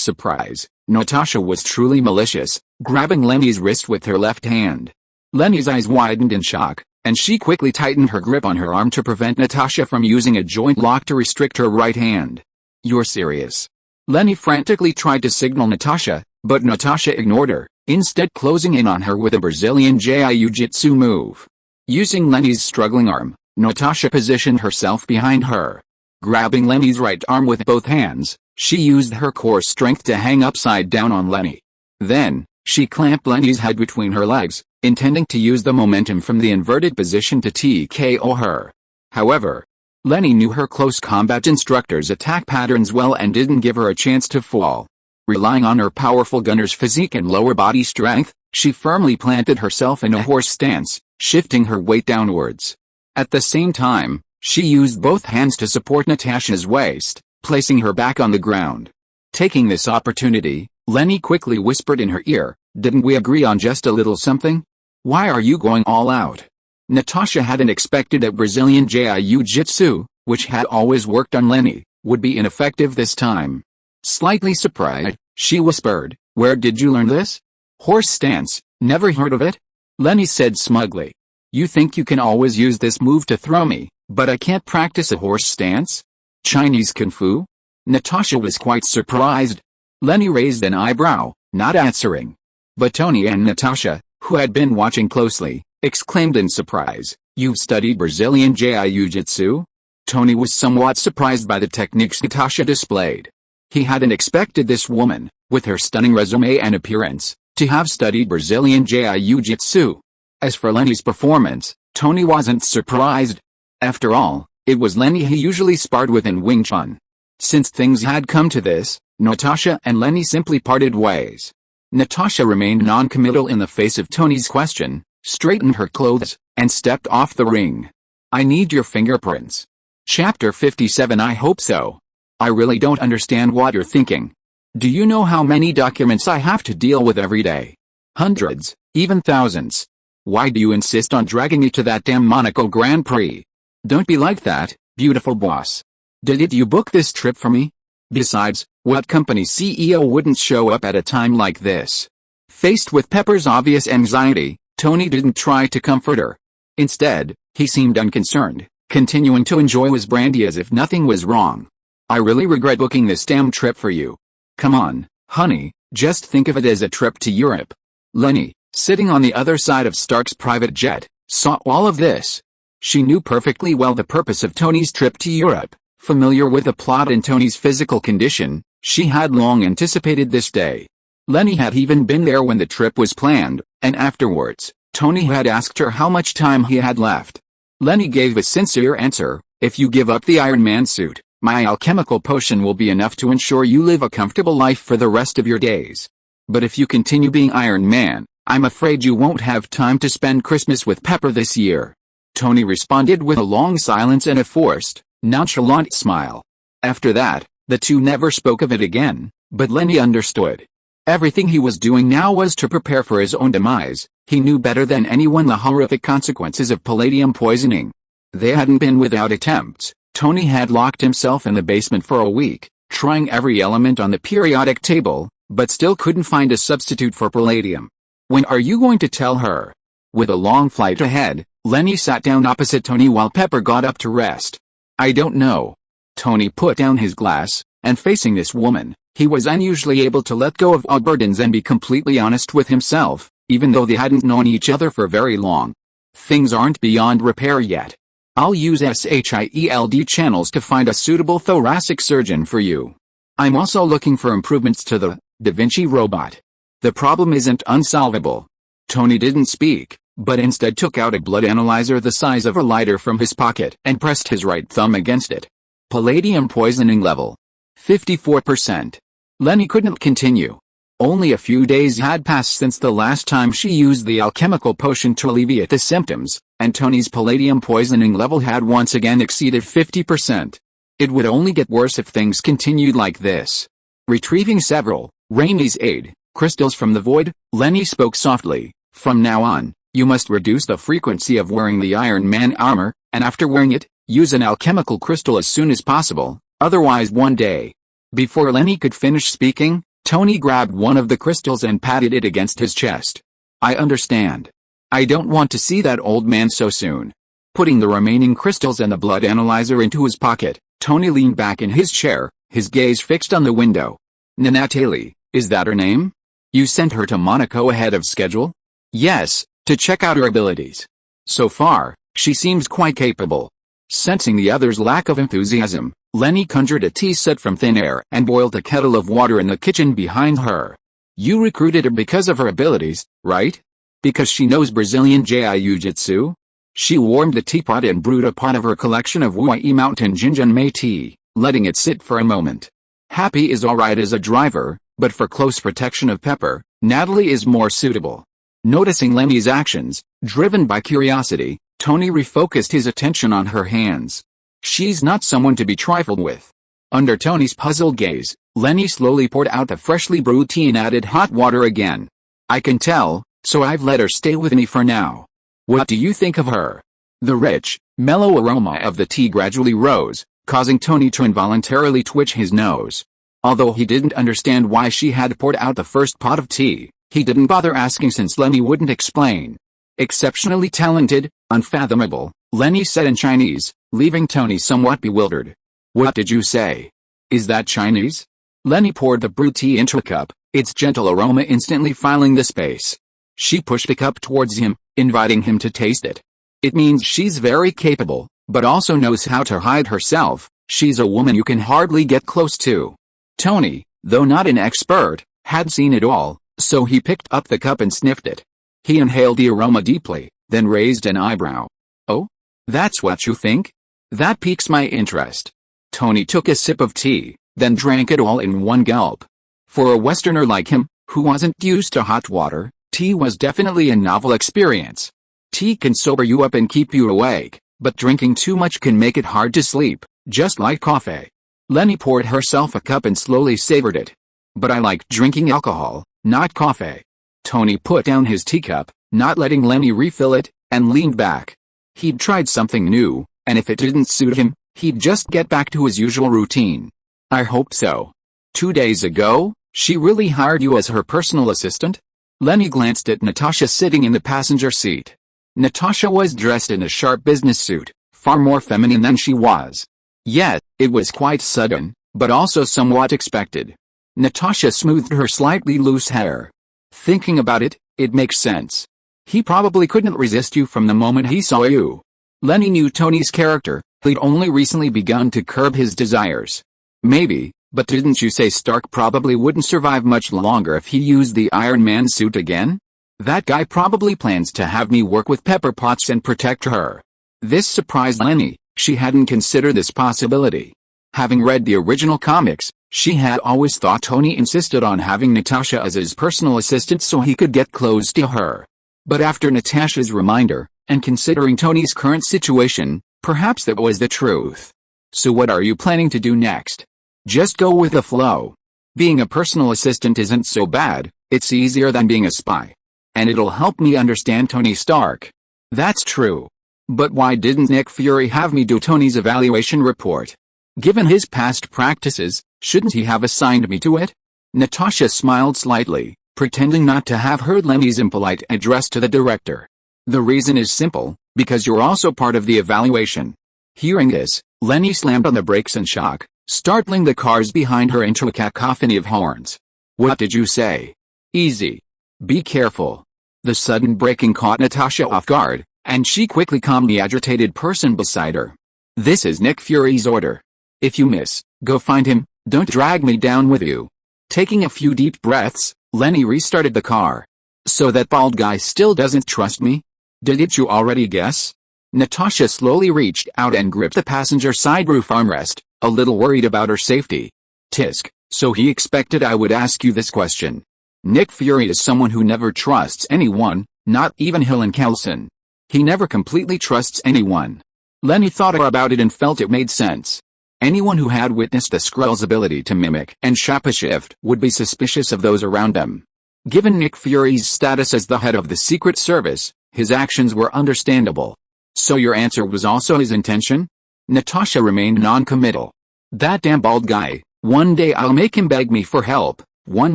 surprise, Natasha was truly malicious, grabbing Leni's wrist with her left hand. Leni's eyes widened in shock, and she quickly tightened her grip on her arm to prevent Natasha from using a joint lock to restrict her right hand. You're serious? Leni frantically tried to signal Natasha, but Natasha ignored her, instead closing in on her with a Brazilian Jiu-Jitsu move. Using Leni's struggling arm, Natasha positioned herself behind her. Grabbing Leni's right arm with both hands, she used her core strength to hang upside down on Leni. Then, she clamped Leni's head between her legs, intending to use the momentum from the inverted position to TKO her. However, Leni knew her close combat instructor's attack patterns well and didn't give her a chance to fall. Relying on her powerful gunner's physique and lower body strength, she firmly planted herself in a horse stance, shifting her weight downwards. At the same time, she used both hands to support Natasha's waist, placing her back on the ground. Taking this opportunity, Leni quickly whispered in her ear, "Didn't we agree on just a little something? Why are you going all out?" Natasha hadn't expected that Brazilian Jiu-Jitsu, which had always worked on Leni, would be ineffective this time. Slightly surprised, she whispered, "Where did you learn this?" "Horse stance, never heard of it?" Leni said smugly. "You think you can always use this move to throw me, but I can't practice a horse stance? Chinese Kung Fu?" Natasha was quite surprised. Leni raised an eyebrow, not answering. But Tony and Natasha, who had been watching closely, exclaimed in surprise, "You've studied Brazilian Jiu-Jitsu?" Tony was somewhat surprised by the techniques Natasha displayed. He hadn't expected this woman, with her stunning resume and appearance, to have studied Brazilian Jiu-Jitsu. As for Leni's performance, Tony wasn't surprised. After all, it was Leni he usually sparred with in Wing Chun. Since things had come to this, Natasha and Leni simply parted ways. Natasha remained non-committal in the face of Tony's question, straightened her clothes, and stepped off the ring. "I need your fingerprints." Chapter 57. I hope so. I really don't understand what you're thinking. Do you know how many documents I have to deal with every day? Hundreds, even thousands. Why do you insist on dragging me to that damn Monaco Grand Prix? Don't be like that, beautiful boss. Did you book this trip for me? Besides, what company CEO wouldn't show up at a time like this? Faced with Pepper's obvious anxiety, Tony didn't try to comfort her. Instead, he seemed unconcerned, continuing to enjoy his brandy as if nothing was wrong. "I really regret booking this damn trip for you. Come on, honey, just think of it as a trip to Europe." Leni, sitting on the other side of Stark's private jet, saw all of this. She knew perfectly well the purpose of Tony's trip to Europe. Familiar with the plot and Tony's physical condition, she had long anticipated this day. Leni had even been there when the trip was planned, and afterwards, Tony had asked her how much time he had left. Leni gave a sincere answer, "If you give up the Iron Man suit, my alchemical potion will be enough to ensure you live a comfortable life for the rest of your days. But if you continue being Iron Man, I'm afraid you won't have time to spend Christmas with Pepper this year." Tony responded with a long silence and a forced, nonchalant smile. After that, the two never spoke of it again, but Leni understood. Everything he was doing now was to prepare for his own demise. He knew better than anyone the horrific consequences of palladium poisoning. They hadn't been without attempts. Tony had locked himself in the basement for a week, trying every element on the periodic table, but still couldn't find a substitute for palladium. "When are you going to tell her?" With a long flight ahead, Leni sat down opposite Tony while Pepper got up to rest. "I don't know." Tony put down his glass, and facing this woman, he was unusually able to let go of all burdens and be completely honest with himself, even though they hadn't known each other for very long. "Things aren't beyond repair yet. I'll use S.H.I.E.L.D. channels to find a suitable thoracic surgeon for you. I'm also looking for improvements to the Da Vinci robot. The problem isn't unsolvable." Tony didn't speak, but instead took out a blood analyzer the size of a lighter from his pocket and pressed his right thumb against it. "Palladium poisoning level 54%. Leni couldn't continue. Only a few days had passed since the last time she used the alchemical potion to alleviate the symptoms, and Tony's palladium poisoning level had once again exceeded 50%. It would only get worse if things continued like this. Retrieving several Raimi's aid crystals from the void, Leni spoke softly. From now on, you must reduce the frequency of wearing the Iron Man armor, and after wearing it, use an alchemical crystal as soon as possible, otherwise one day. Before Leni could finish speaking, Tony grabbed one of the crystals and patted it against his chest. I understand. I don't want to see that old man so soon. Putting the remaining crystals and the blood analyzer into his pocket, Tony leaned back in his chair, his gaze fixed on the window. Natalie, is that her name? You sent her to Monaco ahead of schedule? Yes, to check out her abilities. So far, she seems quite capable. Sensing the other's lack of enthusiasm, Leni conjured a tea set from thin air and boiled a kettle of water in the kitchen behind her. You recruited her because of her abilities, right? Because she knows Brazilian jiu-jitsu? She warmed the teapot and brewed a pot of her collection of Hawaii Mountain Jinjin tea, letting it sit for a moment. Happy is alright as a driver, but for close protection of Pepper, Natalie is more suitable. Noticing Leni's actions, driven by curiosity, Tony refocused his attention on her hands. She's not someone to be trifled with. Under Tony's puzzled gaze, Leni slowly poured out the freshly brewed tea and added hot water again. I can tell, so I've let her stay with me for now. What do you think of her? The rich, mellow aroma of the tea gradually rose, causing Tony to involuntarily twitch his nose. Although he didn't understand why she had poured out the first pot of tea, he didn't bother asking since Leni wouldn't explain. Exceptionally talented, unfathomable, Leni said in Chinese, leaving Tony somewhat bewildered. What did you say? Is that Chinese? Leni poured the brewed tea into a cup, its gentle aroma instantly filling the space. She pushed the cup towards him, inviting him to taste it. It means she's very capable, but also knows how to hide herself. She's a woman you can hardly get close to. Tony, though not an expert, had seen it all, so he picked up the cup and sniffed it. He inhaled the aroma deeply, then raised an eyebrow. Oh? That's what you think? That piques my interest. Tony took a sip of tea, then drank it all in one gulp. For a Westerner like him, who wasn't used to hot water, tea was definitely a novel experience. Tea can sober you up and keep you awake, but drinking too much can make it hard to sleep, just like coffee. Leni poured herself a cup and slowly savored it. But I like drinking alcohol, not coffee. Tony put down his teacup, not letting Leni refill it, and leaned back. He'd tried something new, and if it didn't suit him, he'd just get back to his usual routine. I hope so. 2 days ago, she really hired you as her personal assistant? Leni glanced at Natasha sitting in the passenger seat. Natasha was dressed in a sharp business suit, far more feminine than she was. Yet, it was quite sudden, but also somewhat expected. Natasha smoothed her slightly loose hair. Thinking about it, it makes sense. He probably couldn't resist you from the moment he saw you. Leni knew Tony's character. He'd only recently begun to curb his desires. Maybe, but didn't you say Stark probably wouldn't survive much longer if he used the Iron Man suit again? That guy probably plans to have me work with Pepper Potts and protect her. This surprised Leni. She hadn't considered this possibility. Having read the original comics, she had always thought Tony insisted on having Natasha as his personal assistant so he could get close to her. But after Natasha's reminder, and considering Tony's current situation, perhaps that was the truth. So what are you planning to do next? Just go with the flow. Being a personal assistant isn't so bad, it's easier than being a spy. And it'll help me understand Tony Stark. That's true. But why didn't Nick Fury have me do Tony's evaluation report? Given his past practices, shouldn't he have assigned me to it? Natasha smiled slightly, pretending not to have heard Leni's impolite address to the director. The reason is simple, because you're also part of the evaluation. Hearing this, Leni slammed on the brakes in shock, startling the cars behind her into a cacophony of horns. What did you say? Easy. Be careful. The sudden braking caught Natasha off guard, and she quickly calmed the agitated person beside her. This is Nick Fury's order. If you miss, go find him, don't drag me down with you. Taking a few deep breaths, Leni restarted the car. So that bald guy still doesn't trust me? Didn't you already guess? Natasha slowly reached out and gripped the passenger side roof armrest, a little worried about her safety. Tisk, so he expected I would ask you this question. Nick Fury is someone who never trusts anyone, not even Hill and Kelson. He never completely trusts anyone. Leni thought about it and felt it made sense. Anyone who had witnessed the Skrull's ability to mimic and shapeshift would be suspicious of those around them. Given Nick Fury's status as the head of the Secret Service, his actions were understandable. So your answer was also his intention? Natasha remained non-committal. That damn bald guy, one day I'll make him beg me for help, one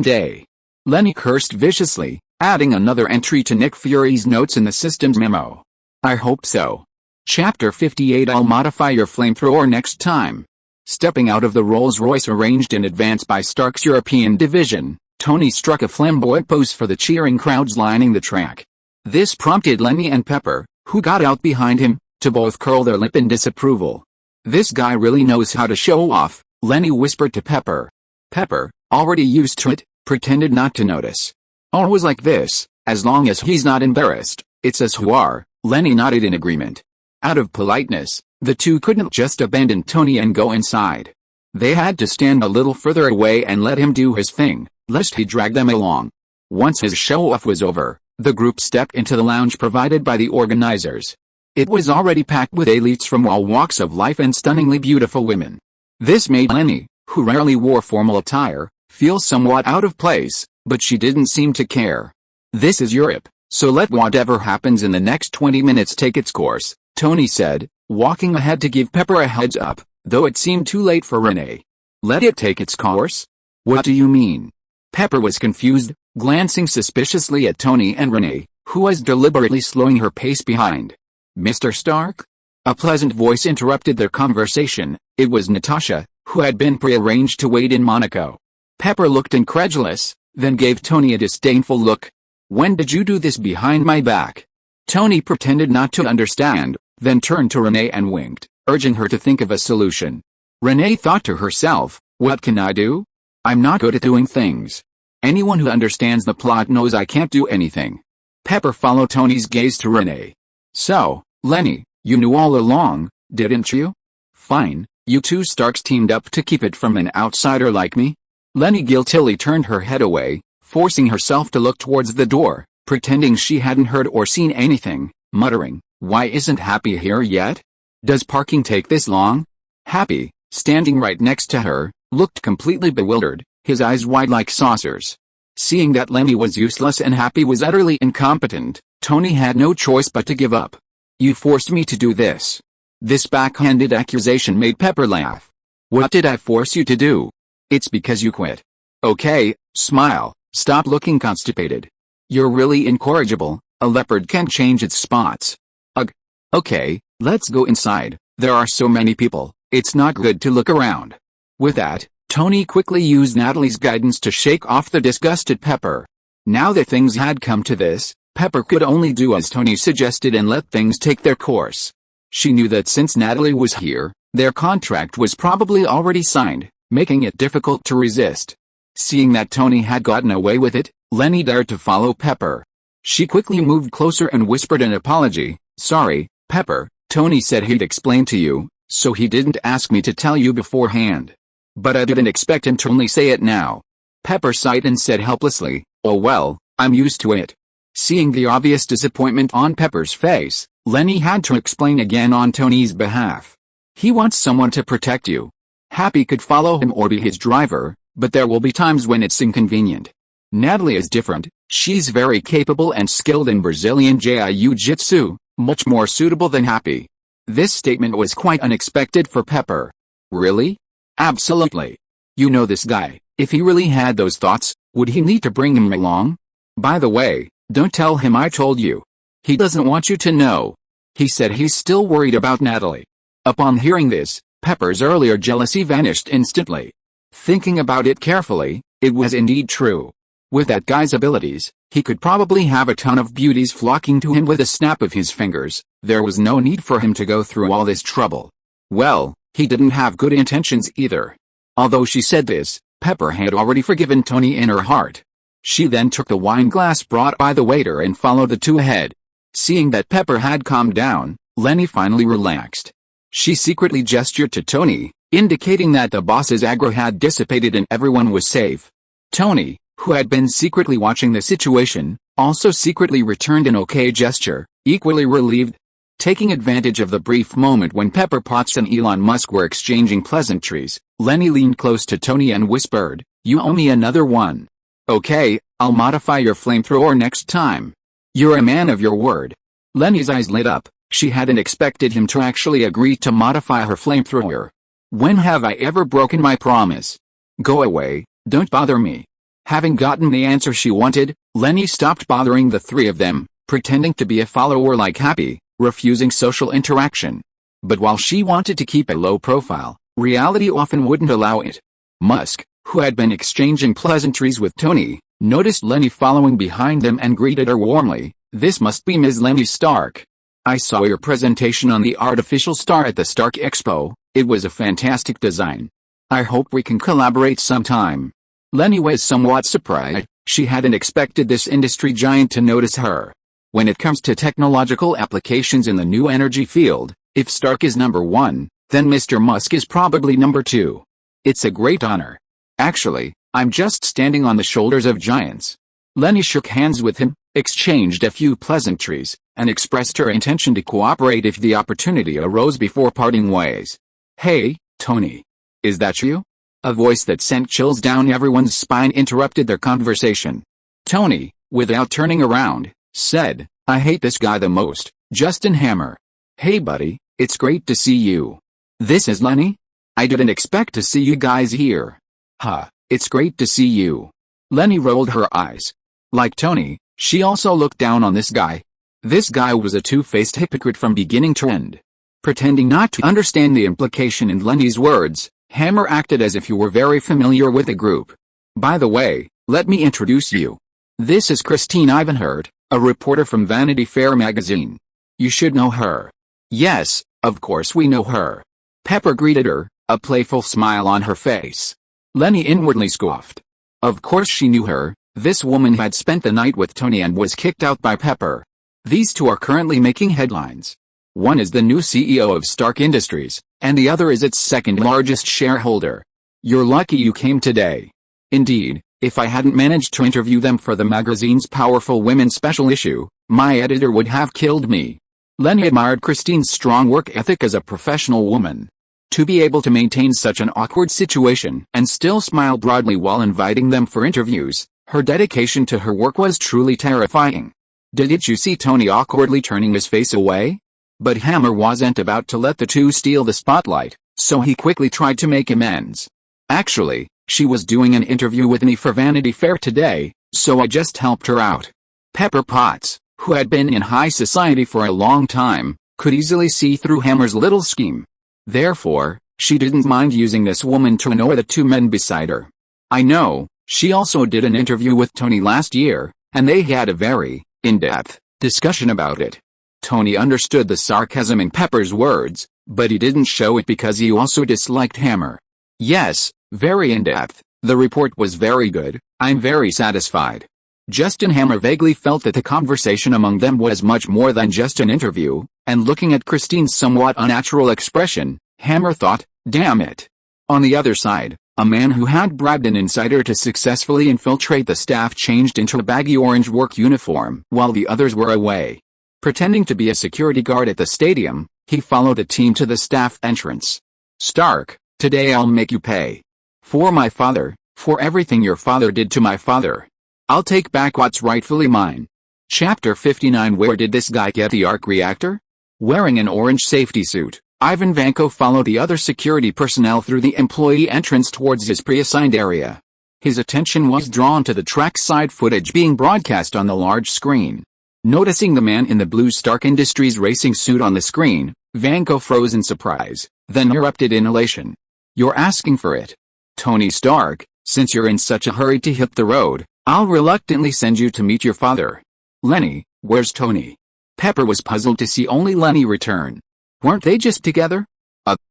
day. Leni cursed viciously, adding another entry to Nick Fury's notes in the system's memo. I hope so. Chapter 58 I'll modify your flamethrower next time. Stepping out of the Rolls-Royce arranged in advance by Stark's European division, Tony struck a flamboyant pose for the cheering crowds lining the track. This prompted Leni and Pepper, who got out behind him, to both curl their lip in disapproval. This guy really knows how to show off, Leni whispered to Pepper. Pepper, already used to it, pretended not to notice. Always like this, as long as he's not embarrassed, it's us who are, Leni nodded in agreement. Out of politeness, the two couldn't just abandon Tony and go inside. They had to stand a little further away and let him do his thing, lest he drag them along. Once his show-off was over, the group stepped into the lounge provided by the organizers. It was already packed with elites from all walks of life and stunningly beautiful women. This made Leni, who rarely wore formal attire, feel somewhat out of place, but she didn't seem to care. This is Europe, so let whatever happens in the next 20 minutes take its course, Tony said, walking ahead to give Pepper a heads up, though it seemed too late for Renee. Let it take its course? What do you mean? Pepper was confused, glancing suspiciously at Tony and Renee, who was deliberately slowing her pace behind. Mr. Stark? A pleasant voice interrupted their conversation. It was Natasha, who had been prearranged to wait in Monaco. Pepper looked incredulous, then gave Tony a disdainful look. When did you do this behind my back? Tony pretended not to understand, then turned to Renee and winked, urging her to think of a solution. Renee thought to herself, what can I do? I'm not good at doing things. Anyone who understands the plot knows I can't do anything. Pepper followed Tony's gaze to Renee. So, Leni, you knew all along, didn't you? Fine, you two Starks teamed up to keep it from an outsider like me? Leni guiltily turned her head away, forcing herself to look towards the door, pretending she hadn't heard or seen anything, muttering, why isn't Happy here yet? Does parking take this long? Happy, standing right next to her, looked completely bewildered, his eyes wide like saucers. Seeing that Leni was useless and Happy was utterly incompetent, Tony had no choice but to give up. You forced me to do this. This backhanded accusation made Pepper laugh. What did I force you to do? It's because you quit. Okay, smile, stop looking constipated. You're really incorrigible, a leopard can change its spots. Ugh. Okay, let's go inside, there are so many people, it's not good to look around. With that, Tony quickly used Natalie's guidance to shake off the disgusted Pepper. Now that things had come to this, Pepper could only do as Tony suggested and let things take their course. She knew that since Natalie was here, their contract was probably already signed, making it difficult to resist. Seeing that Tony had gotten away with it, Leni dared to follow Pepper. She quickly moved closer and whispered an apology. Sorry, Pepper, Tony said he'd explain to you, so he didn't ask me to tell you beforehand. But I didn't expect him to only say it now. Pepper sighed and said helplessly, oh well, I'm used to it. Seeing the obvious disappointment on Pepper's face, Leni had to explain again on Tony's behalf. He wants someone to protect you. Happy could follow him or be his driver, but there will be times when it's inconvenient. Natalie is different, she's very capable and skilled in Brazilian Jiu-Jitsu, much more suitable than Happy. This statement was quite unexpected for Pepper. Really? Absolutely. You know this guy, if he really had those thoughts, would he need to bring him along? By the way, don't tell him I told you. He doesn't want you to know. He said he's still worried about Natalie. Upon hearing this, Pepper's earlier jealousy vanished instantly. Thinking about it carefully, it was indeed true. With that guy's abilities, he could probably have a ton of beauties flocking to him with a snap of his fingers. There was no need for him to go through all this trouble. Well, he didn't have good intentions either. Although she said this, Pepper had already forgiven Tony in her heart. She then took the wine glass brought by the waiter and followed the two ahead. Seeing that Pepper had calmed down, Leni finally relaxed. She secretly gestured to Tony, indicating that the boss's aggro had dissipated and everyone was safe. Tony, who had been secretly watching the situation, also secretly returned an okay gesture, equally relieved. Taking advantage of the brief moment when Pepper Potts and Elon Musk were exchanging pleasantries, Leni leaned close to Tony and whispered, "You owe me another one. Okay, I'll modify your flamethrower next time. You're a man of your word." Leni's eyes lit up. She hadn't expected him to actually agree to modify her flamethrower. "When have I ever broken my promise? Go away, don't bother me." Having gotten the answer she wanted, Leni stopped bothering the three of them, pretending to be a follower like Happy, refusing social interaction. But while she wanted to keep a low profile, reality often wouldn't allow it. Musk, who had been exchanging pleasantries with Tony, noticed Leni following behind them and greeted her warmly. "This must be Ms. Leni Stark. I saw your presentation on the artificial star at the Stark Expo. It was a fantastic design. I hope we can collaborate sometime." Leni was somewhat surprised. She hadn't expected this industry giant to notice her. When it comes to technological applications in the new energy field, if Stark is number one, then Mr. Musk is probably number two. It's a great honor. Actually, I'm just standing on the shoulders of giants. Leni shook hands with him, exchanged a few pleasantries, and expressed her intention to cooperate if the opportunity arose before parting ways. "Hey, Tony. Is that you?" A voice that sent chills down everyone's spine interrupted their conversation. Tony, without turning around, said, "I hate this guy the most, Justin Hammer." "Hey buddy, it's great to see you. This is Leni. I didn't expect to see you guys here." "Huh, it's great to see you." Leni rolled her eyes. Like Tony, she also looked down on this guy. This guy was a two-faced hypocrite from beginning to end. Pretending not to understand the implication in Leni's words, Hammer acted as if he were very familiar with the group. "By the way, let me introduce you. This is Christine Ivanhoe, a reporter from Vanity Fair magazine. You should know her." "Yes, of course we know her." Pepper greeted her, a playful smile on her face. Leni inwardly scoffed. Of course she knew her. This woman had spent the night with Tony and was kicked out by Pepper. These two are currently making headlines. One is the new CEO of Stark Industries, and the other is its second largest shareholder. You're lucky you came today. Indeed, if I hadn't managed to interview them for the magazine's Powerful Women special issue, my editor would have killed me. Leni admired Christine's strong work ethic as a professional woman. To be able to maintain such an awkward situation and still smile broadly while inviting them for interviews, her dedication to her work was truly terrifying. Did you see Tony awkwardly turning his face away? But Hammer wasn't about to let the two steal the spotlight, so he quickly tried to make amends. "Actually, she was doing an interview with me for Vanity Fair today, so I just helped her out." Pepper Potts, who had been in high society for a long time, could easily see through Hammer's little scheme. Therefore, she didn't mind using this woman to annoy the two men beside her. "I know, she also did an interview with Tony last year, and they had a very in-depth discussion about it." Tony understood the sarcasm in Pepper's words, but he didn't show it because he also disliked Hammer. "Yes, very in-depth. The report was very good. I'm very satisfied." Justin Hammer vaguely felt that the conversation among them was much more than just an interview, and looking at Christine's somewhat unnatural expression, Hammer thought, "Damn it." On the other side, a man who had bribed an insider to successfully infiltrate the staff changed into a baggy orange work uniform while the others were away. Pretending to be a security guard at the stadium, he followed the team to the staff entrance. "Stark, today I'll make you pay. For my father, for everything your father did to my father. I'll take back what's rightfully mine." Chapter 59. Where did this guy get the arc reactor? Wearing an orange safety suit, Ivan Vanko followed the other security personnel through the employee entrance towards his pre-assigned area. His attention was drawn to the trackside footage being broadcast on the large screen. Noticing the man in the blue Stark Industries racing suit on the screen, Vanko froze in surprise, then erupted in elation. "You're asking for it. Tony Stark, since you're in such a hurry to hit the road, I'll reluctantly send you to meet your father." "Leni, where's Tony?" Pepper was puzzled to see only Leni return. Weren't they just together?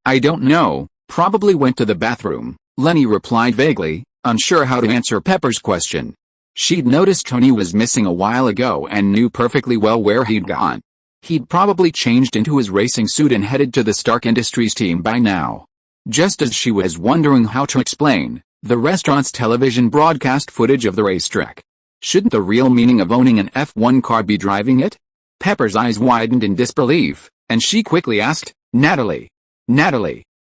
I don't know, probably went to the bathroom," Leni replied vaguely, unsure how to answer Pepper's question. She'd noticed Tony was missing a while ago and knew perfectly well where he'd gone. He'd probably changed into his racing suit and headed to the Stark Industries team by now. Just as she was wondering how to explain, The restaurant's television broadcast footage of the racetrack. Shouldn't the real meaning of owning an F1 car be driving it? Pepper's eyes widened in disbelief, and she quickly asked, Natalie,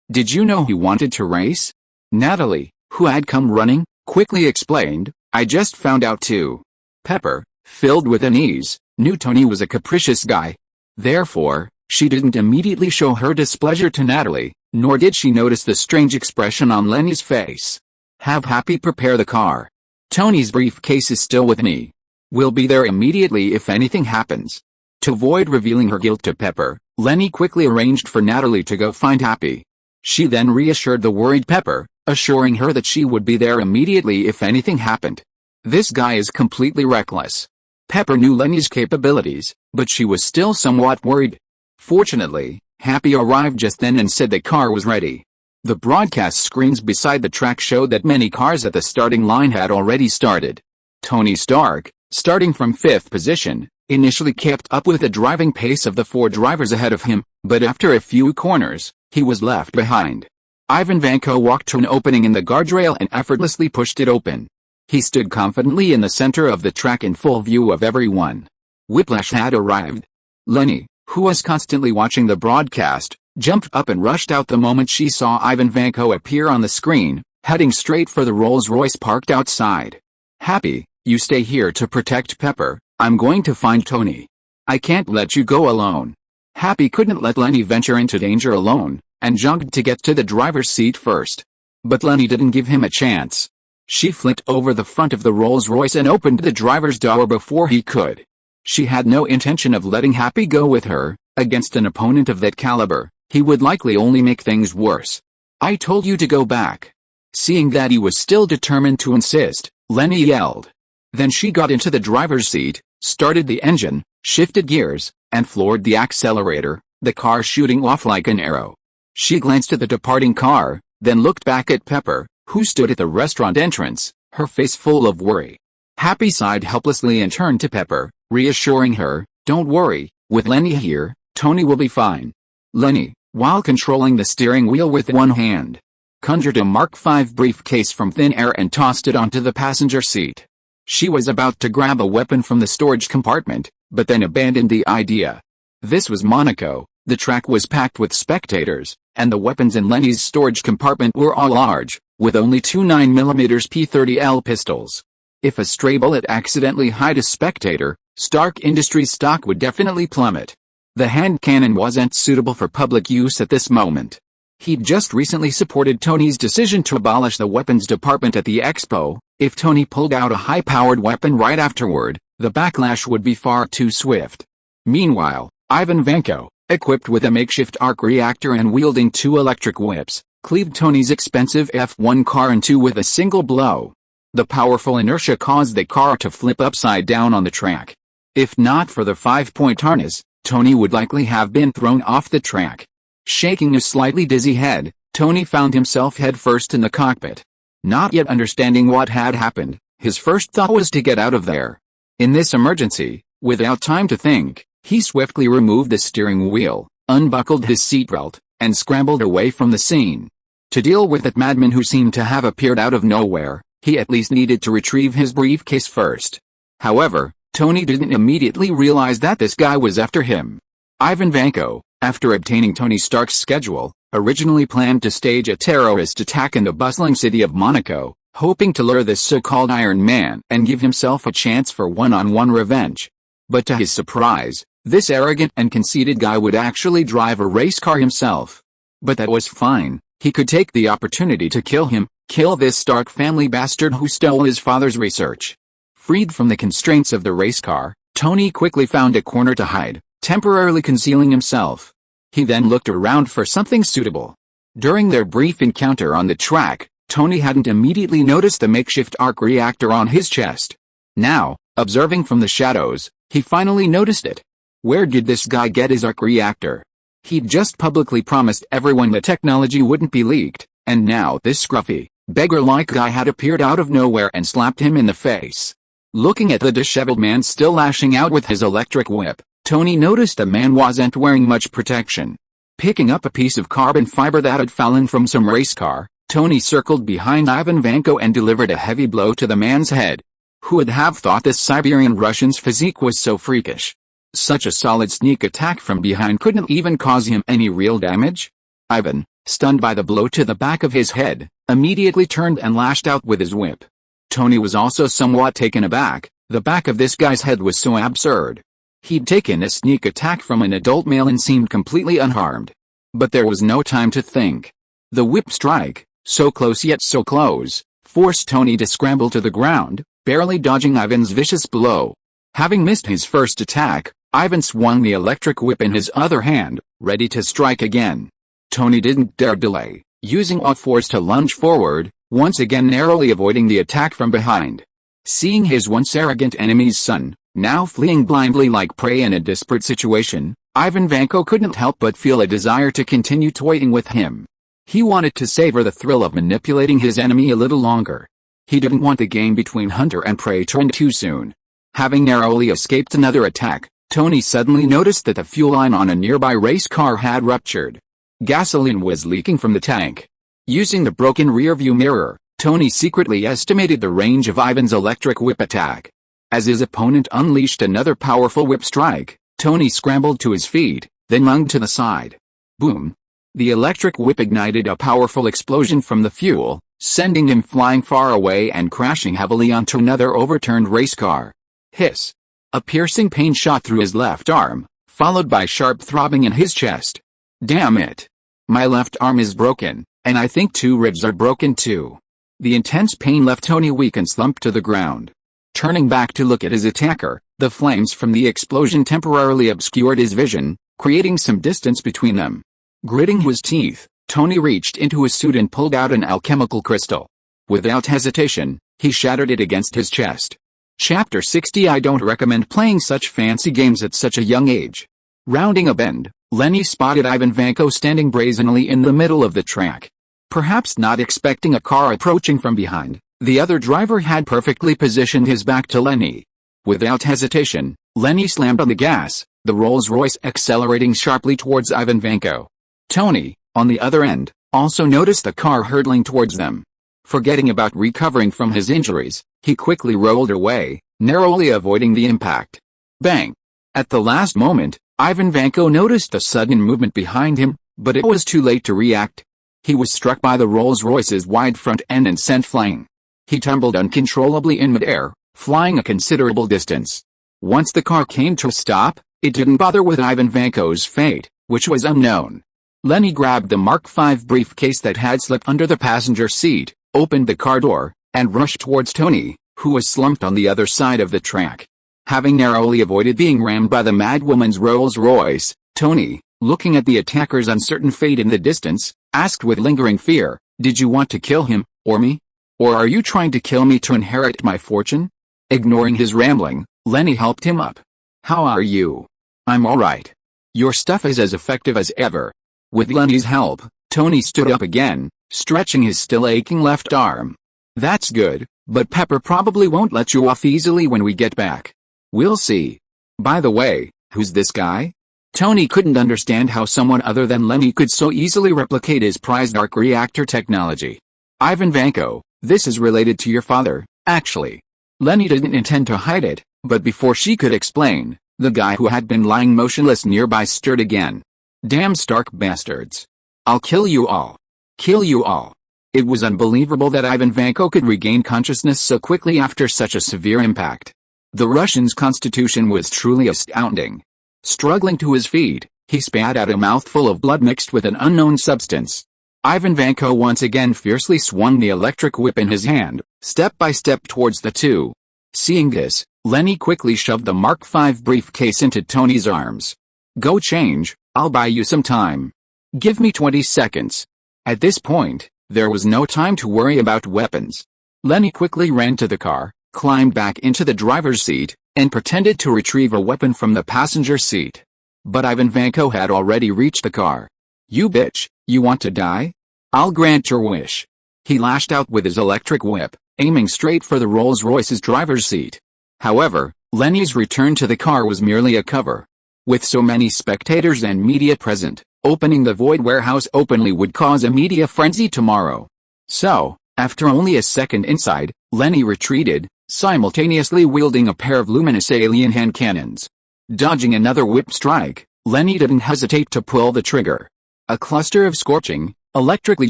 did you know he wanted to race? Natalie, who had come running, quickly explained, I just found out too. Pepper, filled with unease, knew Tony was a capricious guy. Therefore, she didn't immediately show her displeasure to Natalie, nor did she notice the strange expression on Leni's face. Have Happy prepare the car. Tony's briefcase is still with me. We'll be there immediately if anything happens. To avoid revealing her guilt to Pepper, Leni quickly arranged for Natalie to go find Happy. She then reassured the worried Pepper, assuring her that she would be there immediately if anything happened. This guy is completely reckless. Pepper knew Leni's capabilities, but she was still somewhat worried. Fortunately, Happy arrived just then and said the car was ready. The broadcast screens beside the track showed that many cars at the starting line had already started. Tony Stark, starting from 5th position, initially kept up with the driving pace of the 4 drivers ahead of him, but after a few corners, he was left behind. Ivan Vanko walked to an opening in the guardrail and effortlessly pushed it open. He stood confidently in the center of the track in full view of everyone. Whiplash had arrived. Leni, who was constantly watching the broadcast, jumped up and rushed out the moment she saw Ivan Vanko appear on the screen, heading straight for the Rolls-Royce parked outside. Happy, you stay here to protect Pepper, I'm going to find Tony. I can't let you go alone. Happy couldn't let Leni venture into danger alone, and jogged to get to the driver's seat first. But Leni didn't give him a chance. She flicked over the front of the Rolls-Royce and opened the driver's door before he could. She had no intention of letting Happy go with her. Against an opponent of that caliber, he would likely only make things worse. I told you to go back. Seeing that he was still determined to insist, Leni yelled. Then she got into the driver's seat, started the engine, shifted gears, and floored the accelerator, the car shooting off like an arrow. She glanced at the departing car, then looked back at Pepper, who stood at the restaurant entrance, her face full of worry. Happy sighed helplessly and turned to Pepper, reassuring her, don't worry, with Leni here, Tony will be fine. Leni, while controlling the steering wheel with one hand, conjured a Mark V briefcase from thin air and tossed it onto the passenger seat. She was about to grab a weapon from the storage compartment, but then abandoned the idea. This was Monaco, the track was packed with spectators, and the weapons in Leni's storage compartment were all large, with only 2 9mm P30L pistols. If a stray bullet accidentally hit a spectator, Stark Industries stock would definitely plummet. The hand cannon wasn't suitable for public use at this moment. He'd just recently supported Tony's decision to abolish the weapons department at the expo. If Tony pulled out a high-powered weapon right afterward, the backlash would be far too swift. Meanwhile, Ivan Vanko, equipped with a makeshift arc reactor and wielding 2 electric whips, cleaved Tony's expensive F1 car in 2 with a single blow. The powerful inertia caused the car to flip upside down on the track. If not for the 5-point harness, Tony would likely have been thrown off the track. Shaking a slightly dizzy head, Tony found himself headfirst in the cockpit. Not yet understanding what had happened, his first thought was to get out of there. In this emergency, without time to think, he swiftly removed the steering wheel, unbuckled his seatbelt, and scrambled away from the scene. To deal with that madman who seemed to have appeared out of nowhere, he at least needed to retrieve his briefcase first. However, Tony didn't immediately realize that this guy was after him. Ivan Vanko, after obtaining Tony Stark's schedule, originally planned to stage a terrorist attack in the bustling city of Monaco, hoping to lure this so-called Iron Man and give himself a chance for one-on-one revenge. But to his surprise, this arrogant and conceited guy would actually drive a race car himself. But that was fine, he could take the opportunity to kill him, kill this Stark family bastard who stole his father's research. Freed from the constraints of the race car, Tony quickly found a corner to hide, temporarily concealing himself. He then looked around for something suitable. During their brief encounter on the track, Tony hadn't immediately noticed the makeshift arc reactor on his chest. Now, observing from the shadows, he finally noticed it. Where did this guy get his arc reactor? He'd just publicly promised everyone the technology wouldn't be leaked, and now this scruffy, beggar-like guy had appeared out of nowhere and slapped him in the face. Looking at the disheveled man still lashing out with his electric whip, Tony noticed the man wasn't wearing much protection. Picking up a piece of carbon fiber that had fallen from some race car, Tony circled behind Ivan Vanko and delivered a heavy blow to the man's head. Who would have thought this Siberian Russian's physique was so freakish? Such a solid sneak attack from behind couldn't even cause him any real damage? Ivan, stunned by the blow to the back of his head, immediately turned and lashed out with his whip. Tony was also somewhat taken aback. The back of this guy's head was so absurd. He'd taken a sneak attack from an adult male and seemed completely unharmed. But there was no time to think. The whip strike, so close yet so close, forced Tony to scramble to the ground, barely dodging Ivan's vicious blow. Having missed his first attack, Ivan swung the electric whip in his other hand, ready to strike again. Tony didn't dare delay, using all force to lunge forward, once again narrowly avoiding the attack from behind. Seeing his once arrogant enemy's son, now fleeing blindly like prey in a desperate situation, Ivan Vanko couldn't help but feel a desire to continue toying with him. He wanted to savor the thrill of manipulating his enemy a little longer. He didn't want the game between hunter and prey to end too soon. Having narrowly escaped another attack, Tony suddenly noticed that the fuel line on a nearby race car had ruptured. Gasoline was leaking from the tank. Using the broken rearview mirror, Tony secretly estimated the range of Ivan's electric whip attack. As his opponent unleashed another powerful whip strike, Tony scrambled to his feet, then lunged to the side. Boom! The electric whip ignited a powerful explosion from the fuel, sending him flying far away and crashing heavily onto another overturned race car. Hiss! A piercing pain shot through his left arm, followed by sharp throbbing in his chest. Damn it! My left arm is broken, and I think 2 ribs are broken too. The intense pain left Tony weak and slumped to the ground. Turning back to look at his attacker, the flames from the explosion temporarily obscured his vision, creating some distance between them. Gritting his teeth, Tony reached into his suit and pulled out an alchemical crystal. Without hesitation, he shattered it against his chest. Chapter 60. I don't recommend playing such fancy games at such a young age. Rounding a bend, Leni spotted Ivan Vanko standing brazenly in the middle of the track. Perhaps not expecting a car approaching from behind, the other driver had perfectly positioned his back to Leni. Without hesitation, Leni slammed on the gas, the Rolls-Royce accelerating sharply towards Ivan Vanko. Tony, on the other end, also noticed the car hurtling towards them. Forgetting about recovering from his injuries, he quickly rolled away, narrowly avoiding the impact. Bang! At the last moment, Ivan Vanko noticed a sudden movement behind him, but it was too late to react. He was struck by the Rolls-Royce's wide front end and sent flying. He tumbled uncontrollably in midair, flying a considerable distance. Once the car came to a stop, it didn't bother with Ivan Vanko's fate, which was unknown. Leni grabbed the Mark V briefcase that had slipped under the passenger seat, opened the car door, and rushed towards Tony, who was slumped on the other side of the track. Having narrowly avoided being rammed by the madwoman's Rolls-Royce, Tony, looking at the attacker's uncertain fate in the distance, asked with lingering fear, "Did you want to kill him, or me? Or are you trying to kill me to inherit my fortune?" Ignoring his rambling, Leni helped him up. "How are you?" "I'm alright. Your stuff is as effective as ever." With Leni's help, Tony stood up again, stretching his still aching left arm. "That's good, but Pepper probably won't let you off easily when we get back. We'll see. By the way, who's this guy?" Tony couldn't understand how someone other than Leni could so easily replicate his prized arc reactor technology. "Ivan Vanko, this is related to your father, actually." Leni didn't intend to hide it, but before she could explain, the guy who had been lying motionless nearby stirred again. "Damn Stark bastards. I'll kill you all. Kill you all." It was unbelievable that Ivan Vanko could regain consciousness so quickly after such a severe impact. The Russian's constitution was truly astounding. Struggling to his feet, he spat out a mouthful of blood mixed with an unknown substance. Ivan Vanko once again fiercely swung the electric whip in his hand, step by step towards the two. Seeing this, Leni quickly shoved the Mark V briefcase into Tony's arms. "Go change, I'll buy you some time. Give me 20 seconds. At this point, there was no time to worry about weapons. Leni quickly ran to the car, climbed back into the driver's seat, and pretended to retrieve a weapon from the passenger seat. But Ivan Vanko had already reached the car. "You bitch, you want to die? I'll grant your wish." He lashed out with his electric whip, aiming straight for the Rolls-Royce's driver's seat. However, Leni's return to the car was merely a cover. With so many spectators and media present, opening the Void warehouse openly would cause a media frenzy tomorrow. So, after only a second inside, Leni retreated, simultaneously wielding a pair of luminous alien hand cannons. Dodging another whip strike, Leni didn't hesitate to pull the trigger. A cluster of scorching, electrically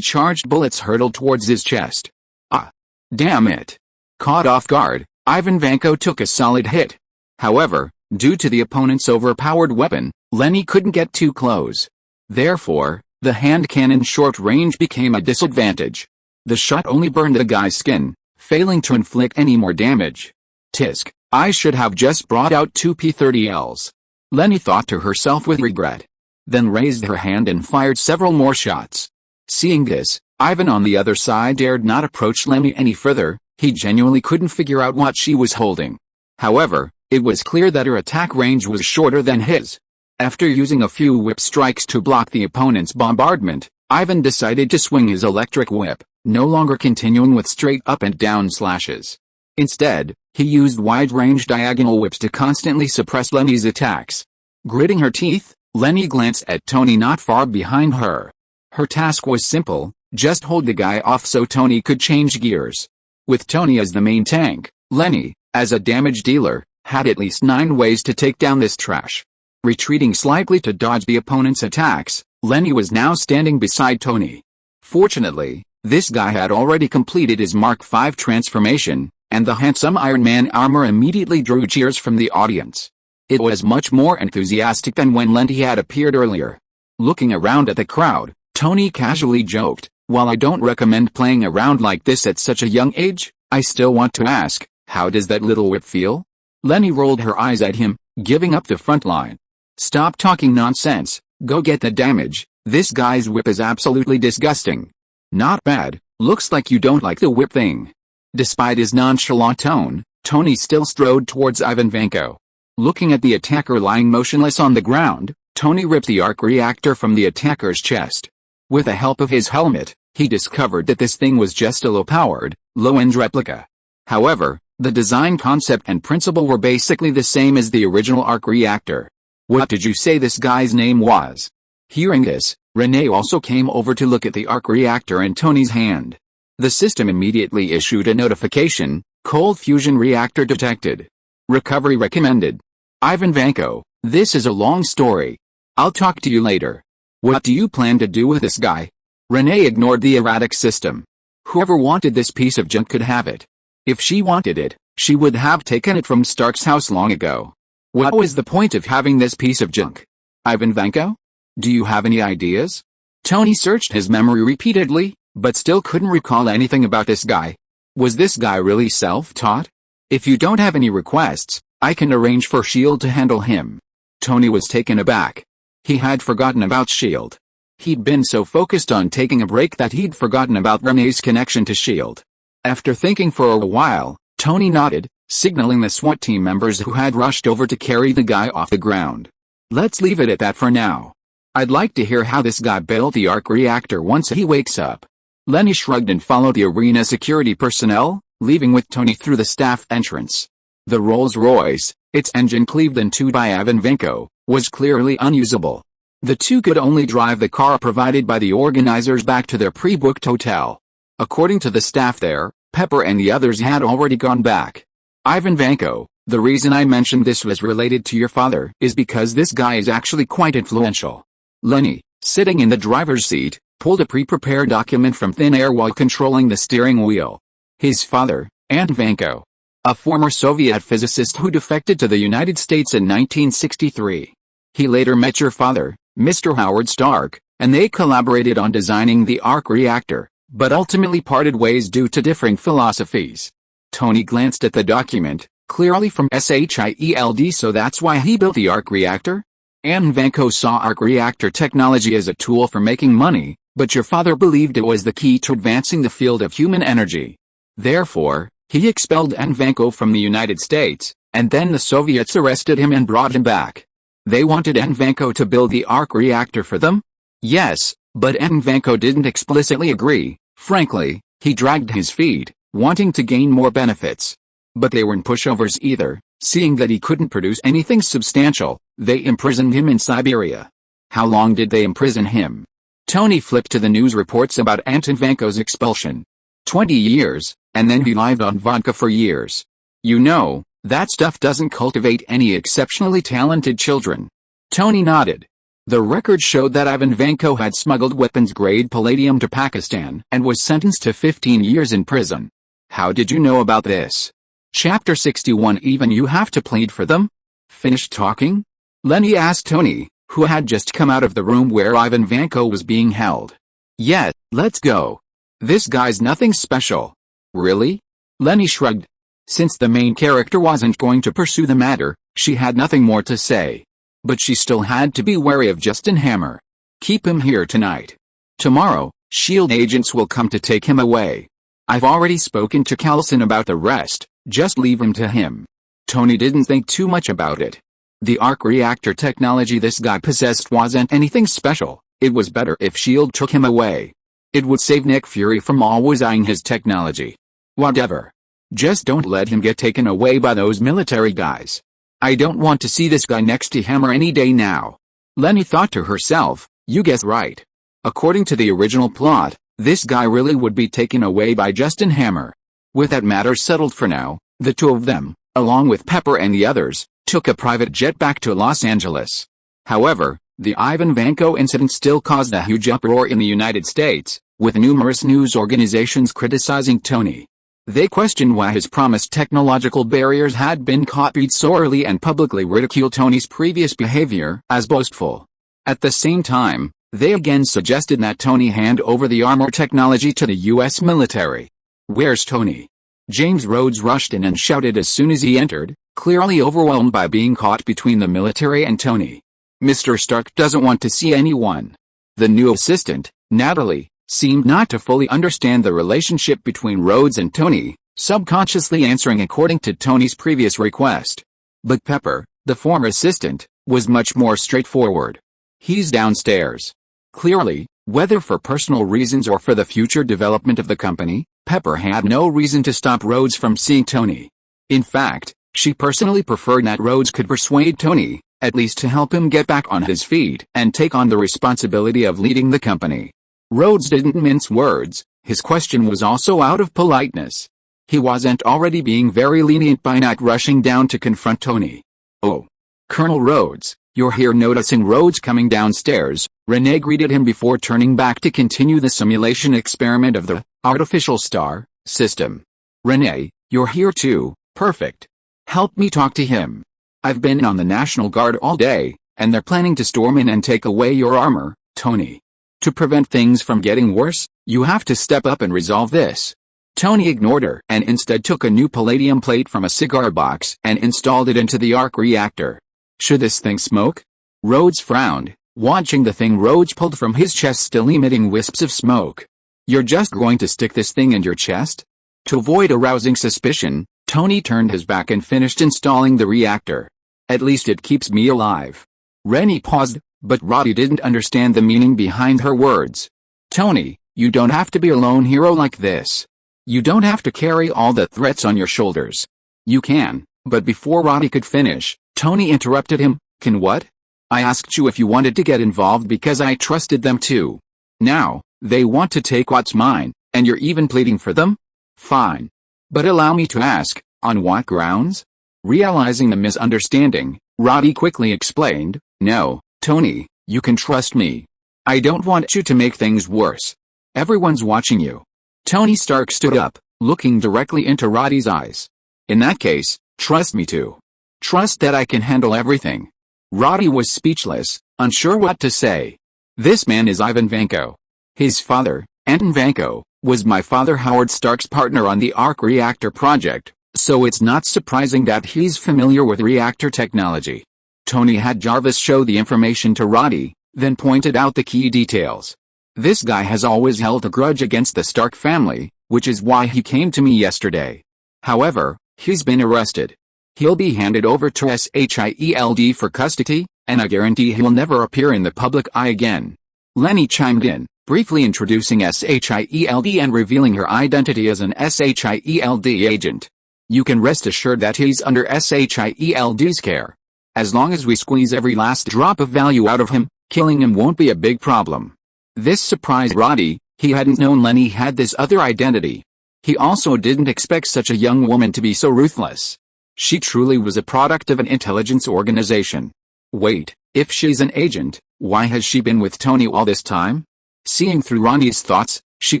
charged bullets hurtled towards his chest. Ah! Damn it! Caught off guard, Ivan Vanko took a solid hit. However, due to the opponent's overpowered weapon, Leni couldn't get too close. Therefore, the hand cannon's short range became a disadvantage. The shot only burned the guy's skin, failing to inflict any more damage. Tisk, I should have just brought out two P-30Ls. Leni thought to herself with regret. Then raised her hand and fired several more shots. Seeing this, Ivan on the other side dared not approach Leni any further. He genuinely couldn't figure out what she was holding. However, it was clear that her attack range was shorter than his. After using a few whip strikes to block the opponent's bombardment, Ivan decided to swing his electric whip, no longer continuing with straight up and down slashes. Instead, he used wide-range diagonal whips to constantly suppress Leni's attacks. Gritting her teeth, Leni glanced at Tony not far behind her. Her task was simple, just hold the guy off so Tony could change gears. With Tony as the main tank, Leni, as a damage dealer, had at least 9 ways to take down this trash. Retreating slightly to dodge the opponent's attacks, Leni was now standing beside Tony. Fortunately, this guy had already completed his Mark V transformation, and the handsome Iron Man armor immediately drew cheers from the audience. It was much more enthusiastic than when Leni had appeared earlier. Looking around at the crowd, Tony casually joked, "While I don't recommend playing around like this at such a young age, I still want to ask, how does that little whip feel?" Leni rolled her eyes at him, giving up the front line. "Stop talking nonsense, go get the damage, this guy's whip is absolutely disgusting." "Not bad, looks like you don't like the whip thing." Despite his nonchalant tone, Tony still strode towards Ivan Vanko. Looking at the attacker lying motionless on the ground, Tony ripped the arc reactor from the attacker's chest. With the help of his helmet, he discovered that this thing was just a low-powered, low-end replica. However, the design concept and principle were basically the same as the original arc reactor. "What did you say this guy's name was?" Hearing this, Renee also came over to look at the arc reactor in Tony's hand. The system immediately issued a notification, "Cold fusion reactor detected. Recovery recommended." "Ivan Vanko, this is a long story. I'll talk to you later. What do you plan to do with this guy?" Renee ignored the erratic system. Whoever wanted this piece of junk could have it. If she wanted it, she would have taken it from Stark's house long ago. What was the point of having this piece of junk? "Ivan Vanko? Do you have any ideas?" Tony searched his memory repeatedly, but still couldn't recall anything about this guy. Was this guy really self-taught? "If you don't have any requests, I can arrange for S.H.I.E.L.D. to handle him." Tony was taken aback. He had forgotten about S.H.I.E.L.D. He'd been so focused on taking a break that he'd forgotten about Renee's connection to S.H.I.E.L.D. After thinking for a while, Tony nodded, signaling the SWAT team members who had rushed over to carry the guy off the ground. "Let's leave it at that for now. I'd like to hear how this guy built the arc reactor once he wakes up." Leni shrugged and followed the arena security personnel, leaving with Tony through the staff entrance. The Rolls-Royce, its engine cleaved in two by Ivan Vanko, was clearly unusable. The two could only drive the car provided by the organizers back to their pre-booked hotel. According to the staff there, Pepper and the others had already gone back. "Ivan Vanko, the reason I mentioned this was related to your father is because this guy is actually quite influential." Leni, sitting in the driver's seat, pulled a pre-prepared document from thin air while controlling the steering wheel. His father, Ivan Vanko, a former Soviet physicist who defected to the United States in 1963. He later met your father, Mr. Howard Stark, and they collaborated on designing the arc reactor, but ultimately parted ways due to differing philosophies. Tony glanced at the document, clearly from S.H.I.E.L.D. So that's why he built the arc reactor? Ivan Vanko saw arc reactor technology as a tool for making money, but your father believed it was the key to advancing the field of human energy. Therefore, he expelled Ivan Vanko from the United States, and then the Soviets arrested him and brought him back. They wanted Ivan Vanko to build the arc reactor for them? Yes, but Ivan Vanko didn't explicitly agree. Frankly, he dragged his feet, wanting to gain more benefits. But they weren't pushovers either. Seeing that he couldn't produce anything substantial, they imprisoned him in Siberia. How long did they imprison him? Tony flipped to the news reports about Aunt Ivanko's expulsion. 20 years, and then he lived on vodka for years. You know, that stuff doesn't cultivate any exceptionally talented children. Tony nodded. The record showed that Ivan Vanko had smuggled weapons-grade palladium to Pakistan and was sentenced to 15 years in prison. How did you know about this? Chapter 61. Even you have to plead for them? Finished talking? Leni asked Tony, who had just come out of the room where Ivan Vanko was being held. Yeah, let's go. This guy's nothing special. Really? Leni shrugged. Since the main character wasn't going to pursue the matter, she had nothing more to say. But she still had to be wary of Justin Hammer. Keep him here tonight. Tomorrow, S.H.I.E.L.D. agents will come to take him away. I've already spoken to Callison about the rest, just leave him to him. Tony didn't think too much about it. The arc reactor technology this guy possessed wasn't anything special. It was better if S.H.I.E.L.D. took him away. It would save Nick Fury from always eyeing his technology. Whatever. Just don't let him get taken away by those military guys. I don't want to see this guy next to Hammer any day now. Leni thought to herself, you guessed right. According to the original plot, this guy really would be taken away by Justin Hammer. With that matter settled for now, the two of them, along with Pepper and the others, took a private jet back to Los Angeles. However, the Ivan Vanko incident still caused a huge uproar in the United States, with numerous news organizations criticizing Tony. They questioned why his promised technological barriers had been copied sorely and publicly ridiculed Tony's previous behavior as boastful. At the same time, they again suggested that Tony hand over the armor technology to the U.S. military. Where's Tony? James Rhodes rushed in and shouted as soon as he entered, clearly overwhelmed by being caught between the military and Tony. Mr. Stark doesn't want to see anyone. The new assistant, Natalie, seemed not to fully understand the relationship between Rhodes and Tony, subconsciously answering according to Tony's previous request. But Pepper, the former assistant, was much more straightforward. He's downstairs. Clearly, whether for personal reasons or for the future development of the company, Pepper had no reason to stop Rhodes from seeing Tony. In fact, she personally preferred that Rhodes could persuade Tony, at least to help him get back on his feet and take on the responsibility of leading the company. Rhodes didn't mince words. His question was also out of politeness. He wasn't already being very lenient by not rushing down to confront Tony. Oh. Colonel Rhodes, you're here. Noticing Rhodes coming downstairs, Renee greeted him before turning back to continue the simulation experiment of the artificial star system. Renee, you're here too, perfect. Help me talk to him. I've been on the National Guard all day, and they're planning to storm in and take away your armor, Tony. To prevent things from getting worse, you have to step up and resolve this. Tony ignored her and instead took a new palladium plate from a cigar box and installed it into the arc reactor. Should this thing smoke? Rhodes frowned, watching the thing Rhodes pulled from his chest still emitting wisps of smoke. You're just going to stick this thing in your chest? To avoid arousing suspicion, Tony turned his back and finished installing the reactor. At least it keeps me alive. Rennie paused, but Roddy didn't understand the meaning behind her words. Tony, you don't have to be a lone hero like this. You don't have to carry all the threats on your shoulders. You can, but before Roddy could finish, Tony interrupted him. Can what? I asked you if you wanted to get involved because I trusted them too. Now, they want to take what's mine, and you're even pleading for them? Fine. But allow me to ask, on what grounds? Realizing the misunderstanding, Roddy quickly explained, no, Tony, you can trust me. I don't want you to make things worse. Everyone's watching you. Tony Stark stood up, looking directly into Roddy's eyes. In that case, trust me too. Trust that I can handle everything. Roddy was speechless, unsure what to say. This man is Ivan Vanko. His father, Anton Vanko, was my father Howard Stark's partner on the arc reactor project, so it's not surprising that he's familiar with reactor technology. Tony had Jarvis show the information to Roddy, then pointed out the key details. This guy has always held a grudge against the Stark family, which is why he came to me yesterday. However, he's been arrested. He'll be handed over to S.H.I.E.L.D. for custody, and I guarantee he'll never appear in the public eye again. Leni chimed in, briefly introducing S.H.I.E.L.D. and revealing her identity as an S.H.I.E.L.D. agent. You can rest assured that he's under S.H.I.E.L.D.'s care. As long as we squeeze every last drop of value out of him, killing him won't be a big problem. This surprised Roddy. He hadn't known Leni had this other identity. He also didn't expect such a young woman to be so ruthless. She truly was a product of an intelligence organization. Wait, if she's an agent, why has she been with Tony all this time? Seeing through Ronnie's thoughts, she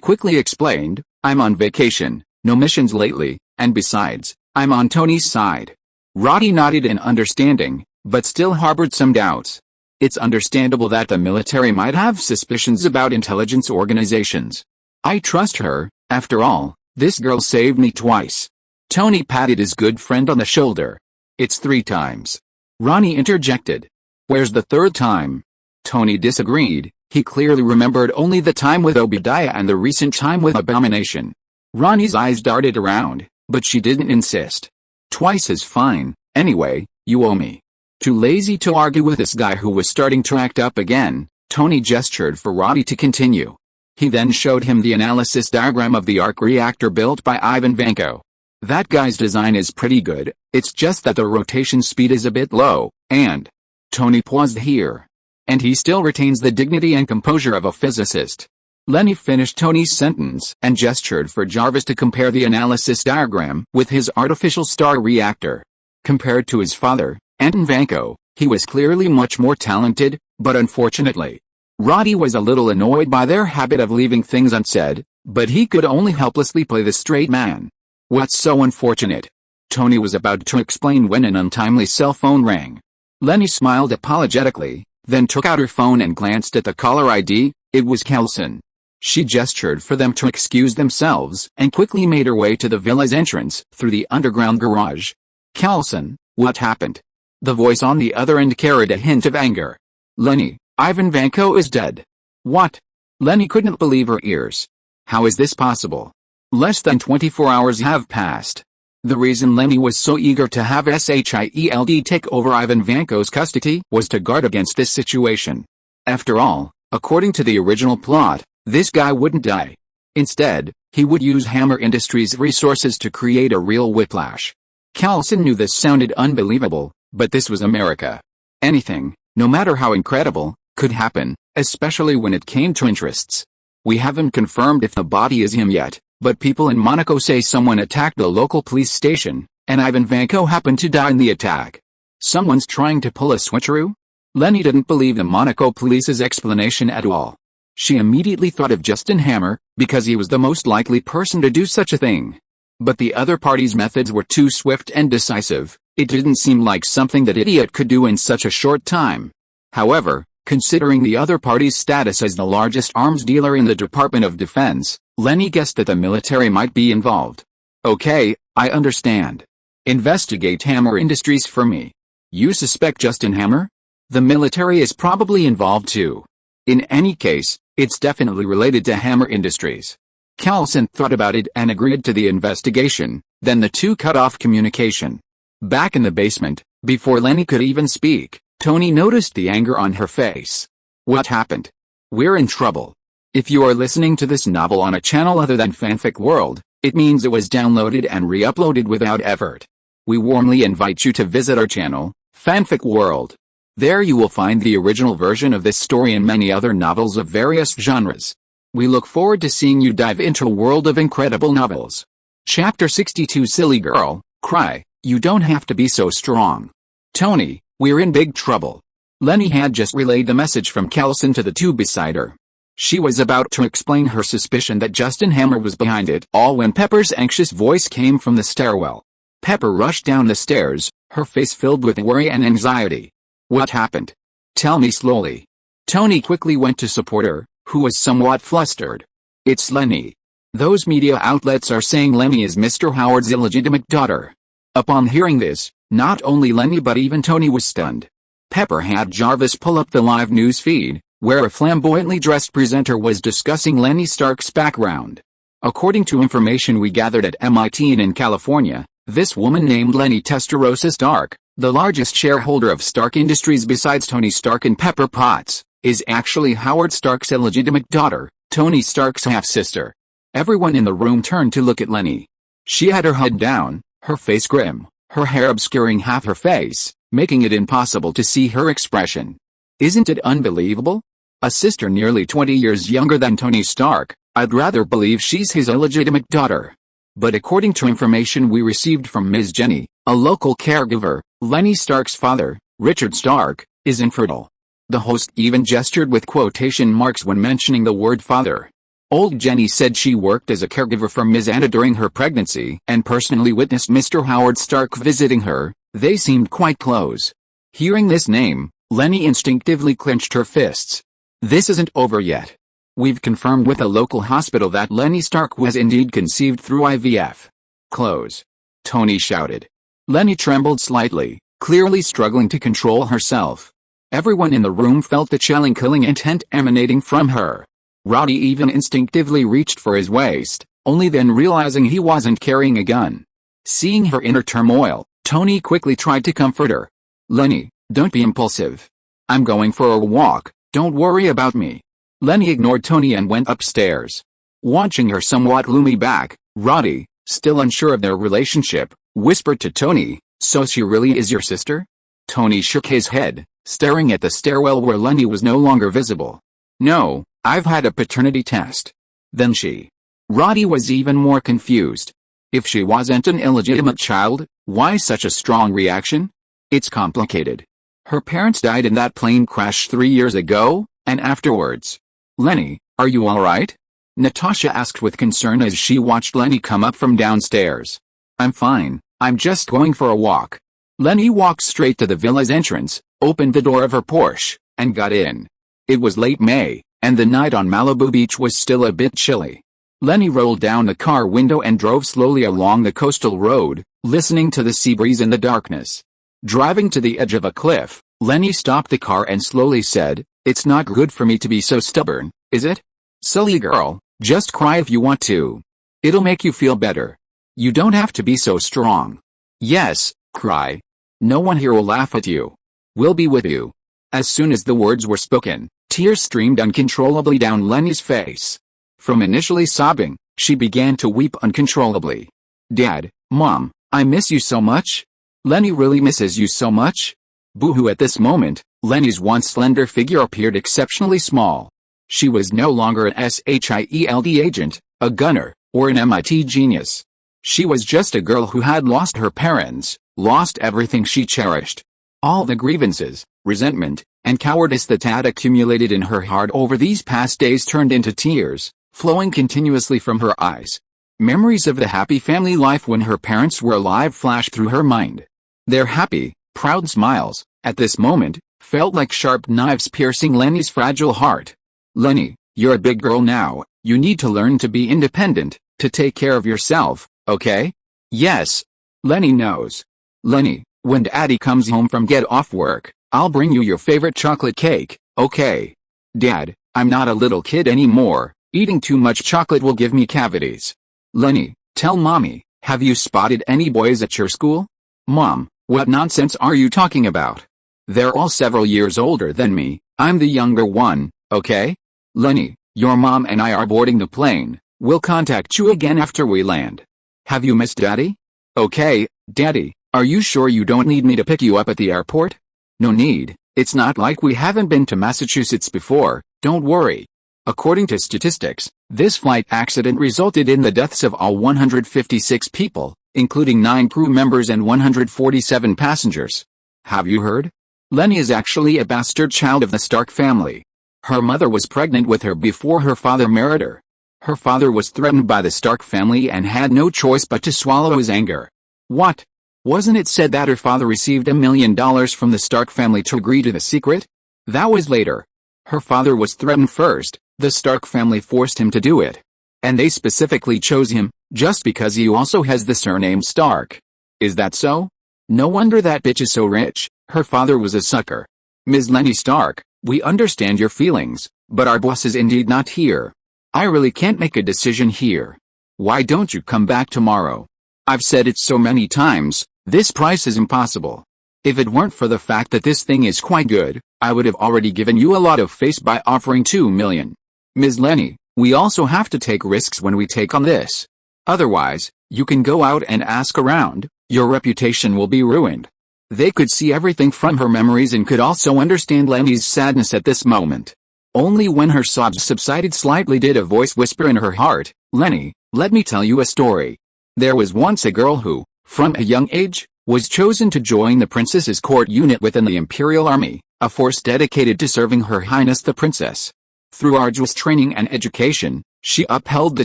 quickly explained, I'm on vacation, no missions lately, and besides, I'm on Tony's side. Roddy nodded in understanding, but still harbored some doubts. It's understandable that the military might have suspicions about intelligence organizations. I trust her, after all, this girl saved me twice. Tony patted his good friend on the shoulder. It's 3 times. Ronnie interjected. Where's the 3rd time? Tony disagreed. He clearly remembered only the time with Obadiah and the recent time with Abomination. Ronnie's eyes darted around, but she didn't insist. Twice is fine, anyway, you owe me. Too lazy to argue with this guy who was starting to act up again, Tony gestured for Roddy to continue. He then showed him the analysis diagram of the arc reactor built by Ivan Vanko. That guy's design is pretty good, it's just that the rotation speed is a bit low, and... Tony paused here. And he still retains the dignity and composure of a physicist. Leni finished Tony's sentence and gestured for Jarvis to compare the analysis diagram with his artificial star reactor. Compared to his father, Anton Vanko, he was clearly much more talented, but unfortunately, Roddy was a little annoyed by their habit of leaving things unsaid, but he could only helplessly play the straight man. What's so unfortunate? Tony was about to explain when an untimely cell phone rang. Leni smiled apologetically, then took out her phone and glanced at the caller ID. It was Kelson. She gestured for them to excuse themselves and quickly made her way to the villa's entrance through the underground garage. Kelson, what happened? The voice on the other end carried a hint of anger. Leni, Ivan Vanko is dead. What? Leni couldn't believe her ears. How is this possible? Less than 24 hours have passed. The reason Leni was so eager to have S.H.I.E.L.D. take over Ivan Vanko's custody was to guard against this situation. After all, according to the original plot, this guy wouldn't die. Instead, he would use Hammer Industries' resources to create a real whiplash. Kelson knew this sounded unbelievable, but this was America. Anything, no matter how incredible, could happen, especially when it came to interests. We haven't confirmed if the body is him yet, but people in Monaco say someone attacked the local police station, and Ivan Vanko happened to die in the attack. Someone's trying to pull a switcheroo? Leni didn't believe the Monaco police's explanation at all. She immediately thought of Justin Hammer, because he was the most likely person to do such a thing. But the other party's methods were too swift and decisive. It didn't seem like something that idiot could do in such a short time. However, considering the other party's status as the largest arms dealer in the Department of Defense, Leni guessed that the military might be involved. Okay, I understand. Investigate Hammer Industries for me. You suspect Justin Hammer? The military is probably involved too. In any case, it's definitely related to Hammer Industries. Kelson thought about it and agreed to the investigation, then the two cut off communication. Back in the basement, before Leni could even speak, Tony noticed the anger on her face. What happened? We're in trouble. If you are listening to this novel on a channel other than Fanfic World, it means it was downloaded and re-uploaded without effort. We warmly invite you to visit our channel, Fanfic World. There you will find the original version of this story and many other novels of various genres. We look forward to seeing you dive into a world of incredible novels. Chapter 62 Silly Girl, Cry, You Don't Have to Be So Strong. Tony, we're in big trouble. Leni had just relayed the message from Kelson to the two beside her. She was about to explain her suspicion that Justin Hammer was behind it all when Pepper's anxious voice came from the stairwell. Pepper rushed down the stairs, her face filled with worry and anxiety. What happened? Tell me slowly. Tony quickly went to support her, who was somewhat flustered. It's Leni. Those media outlets are saying Leni is Mr. Howard's illegitimate daughter. Upon hearing this, not only Leni but even Tony was stunned. Pepper had Jarvis pull up the live news feed, where a flamboyantly dressed presenter was discussing Leni Stark's background. According to information we gathered at MIT and in California, this woman named Leni Testarossa Stark, the largest shareholder of Stark Industries besides Tony Stark and Pepper Potts, is actually Howard Stark's illegitimate daughter, Tony Stark's half-sister. Everyone in the room turned to look at Leni. She had her head down, her face grim, her hair obscuring half her face, making it impossible to see her expression. Isn't it unbelievable? A sister nearly 20 years younger than Tony Stark. I'd rather believe she's his illegitimate daughter. But according to information we received from Ms. Jenny, a local caregiver, Leni Stark's father, Richard Stark, is infertile. The host even gestured with quotation marks when mentioning the word father. Old Jenny said she worked as a caregiver for Ms. Anna during her pregnancy and personally witnessed Mr. Howard Stark visiting her. They seemed quite close. Hearing this name, Leni instinctively clenched her fists. This isn't over yet. We've confirmed with a local hospital that Leni Stark was indeed conceived through IVF. Close. Tony shouted. Leni trembled slightly, clearly struggling to control herself. Everyone in the room felt the chilling killing intent emanating from her. Roddy even instinctively reached for his waist, only then realizing he wasn't carrying a gun. Seeing her inner turmoil, Tony quickly tried to comfort her. Leni, don't be impulsive. I'm going for a walk, don't worry about me. Leni ignored Tony and went upstairs. Watching her somewhat gloomy back, Roddy, still unsure of their relationship, whispered to Tony, "So she really is your sister?" Tony shook his head, staring at the stairwell where Leni was no longer visible. "No, I've had a paternity test." "Then she?" Roddy was even more confused. If she wasn't an illegitimate child, why such a strong reaction? It's complicated. Her parents died in that plane crash 3 years ago, and afterwards. "Leni, are you alright?" Natasha asked with concern as she watched Leni come up from downstairs. "I'm fine, I'm just going for a walk." Leni walked straight to the villa's entrance, opened the door of her Porsche, and got in. It was late May, and the night on Malibu Beach was still a bit chilly. Leni rolled down the car window and drove slowly along the coastal road, listening to the sea breeze in the darkness. Driving to the edge of a cliff, Leni stopped the car and slowly said, "It's not good for me to be so stubborn, is it? Silly girl, just cry if you want to. It'll make you feel better. You don't have to be so strong. Yes, cry. No one here will laugh at you. We'll be with you." As soon as the words were spoken, tears streamed uncontrollably down Leni's face. From initially sobbing, she began to weep uncontrollably. "Dad, Mom, I miss you so much. Leni really misses you so much." Boo-hoo. At this moment, Leni's once slender figure appeared exceptionally small. She was no longer an S.H.I.E.L.D. agent, a gunner, or an MIT genius. She was just a girl who had lost her parents, lost everything she cherished. All the grievances, resentment, and cowardice that had accumulated in her heart over these past days turned into tears, flowing continuously from her eyes. Memories of the happy family life when her parents were alive flashed through her mind. Their happy, proud smiles, at this moment, felt like sharp knives piercing Leni's fragile heart. "Leni, you're a big girl now, you need to learn to be independent, to take care of yourself, okay?" "Yes. Leni knows." "Leni, when Daddy comes home from get off work, I'll bring you your favorite chocolate cake, okay?" "Dad, I'm not a little kid anymore, eating too much chocolate will give me cavities." "Leni, tell Mommy, have you spotted any boys at your school?" "Mom, what nonsense are you talking about? They're all several years older than me, I'm the younger one, okay?" "Leni, your mom and I are boarding the plane, we'll contact you again after we land." "Have you missed Daddy?" "Okay, Daddy, are you sure you don't need me to pick you up at the airport?" "No need, it's not like we haven't been to Massachusetts before, don't worry." According to statistics, this flight accident resulted in the deaths of all 156 people, including 9 crew members and 147 passengers. Have you heard? Leni is actually a bastard child of the Stark family. Her mother was pregnant with her before her father married her. Her father was threatened by the Stark family and had no choice but to swallow his anger. What? Wasn't it said that her father received $1 million from the Stark family to agree to the secret? That was later. Her father was threatened first, the Stark family forced him to do it. And they specifically chose him, just because he also has the surname Stark. Is that so? No wonder that bitch is so rich, her father was a sucker. Ms. Leni Stark, we understand your feelings, but our boss is indeed not here. I really can't make a decision here. Why don't you come back tomorrow? I've said it so many times, this price is impossible. If it weren't for the fact that this thing is quite good, I would have already given you a lot of face by offering $2 million. Ms. Leni, we also have to take risks when we take on this. Otherwise, you can go out and ask around, your reputation will be ruined. They could see everything from her memories and could also understand Leni's sadness at this moment. Only when her sobs subsided slightly did a voice whisper in her heart, "Leni, let me tell you a story. There was once a girl who, from a young age, was chosen to join the princess's court unit within the Imperial Army, a force dedicated to serving Her Highness the Princess. Through arduous training and education, she upheld the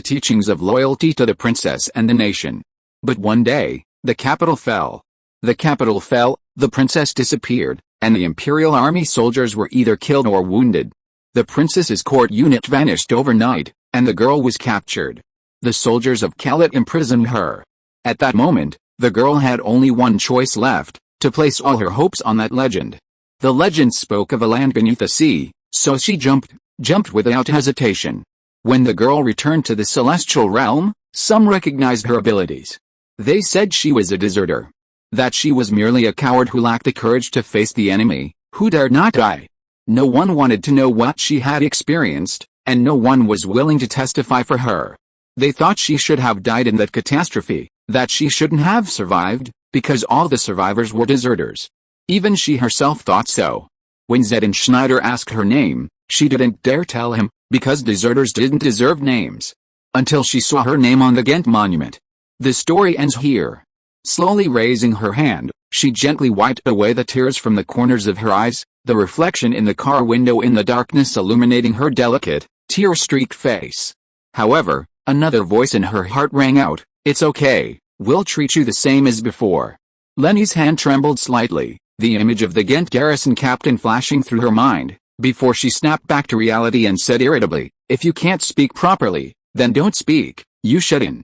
teachings of loyalty to the princess and the nation. But one day, the capital fell. The princess disappeared, and the Imperial Army soldiers were either killed or wounded. The princess's court unit vanished overnight, and the girl was captured. The soldiers of S.H.I.E.L.D imprisoned her. At that moment, the girl had only one choice left, to place all her hopes on that legend. The legend spoke of a land beneath the sea, so she jumped without hesitation. When the girl returned to the celestial realm, some recognized her abilities. They said she was a deserter. That she was merely a coward who lacked the courage to face the enemy, who dared not die. No one wanted to know what she had experienced, and no one was willing to testify for her. They thought she should have died in that catastrophe, that she shouldn't have survived, because all the survivors were deserters. Even she herself thought so. When Zed and Schneider asked her name, she didn't dare tell him, because deserters didn't deserve names. Until she saw her name on the Ghent monument. The story ends here. Slowly raising her hand, she gently wiped away the tears from the corners of her eyes, the reflection in the car window in the darkness illuminating her delicate, tear-streaked face. However, another voice in her heart rang out, "It's okay, we'll treat you the same as before." Leni's hand trembled slightly, the image of the Ghent garrison captain flashing through her mind, before she snapped back to reality and said irritably, "If you can't speak properly, then don't speak, you shouldn't."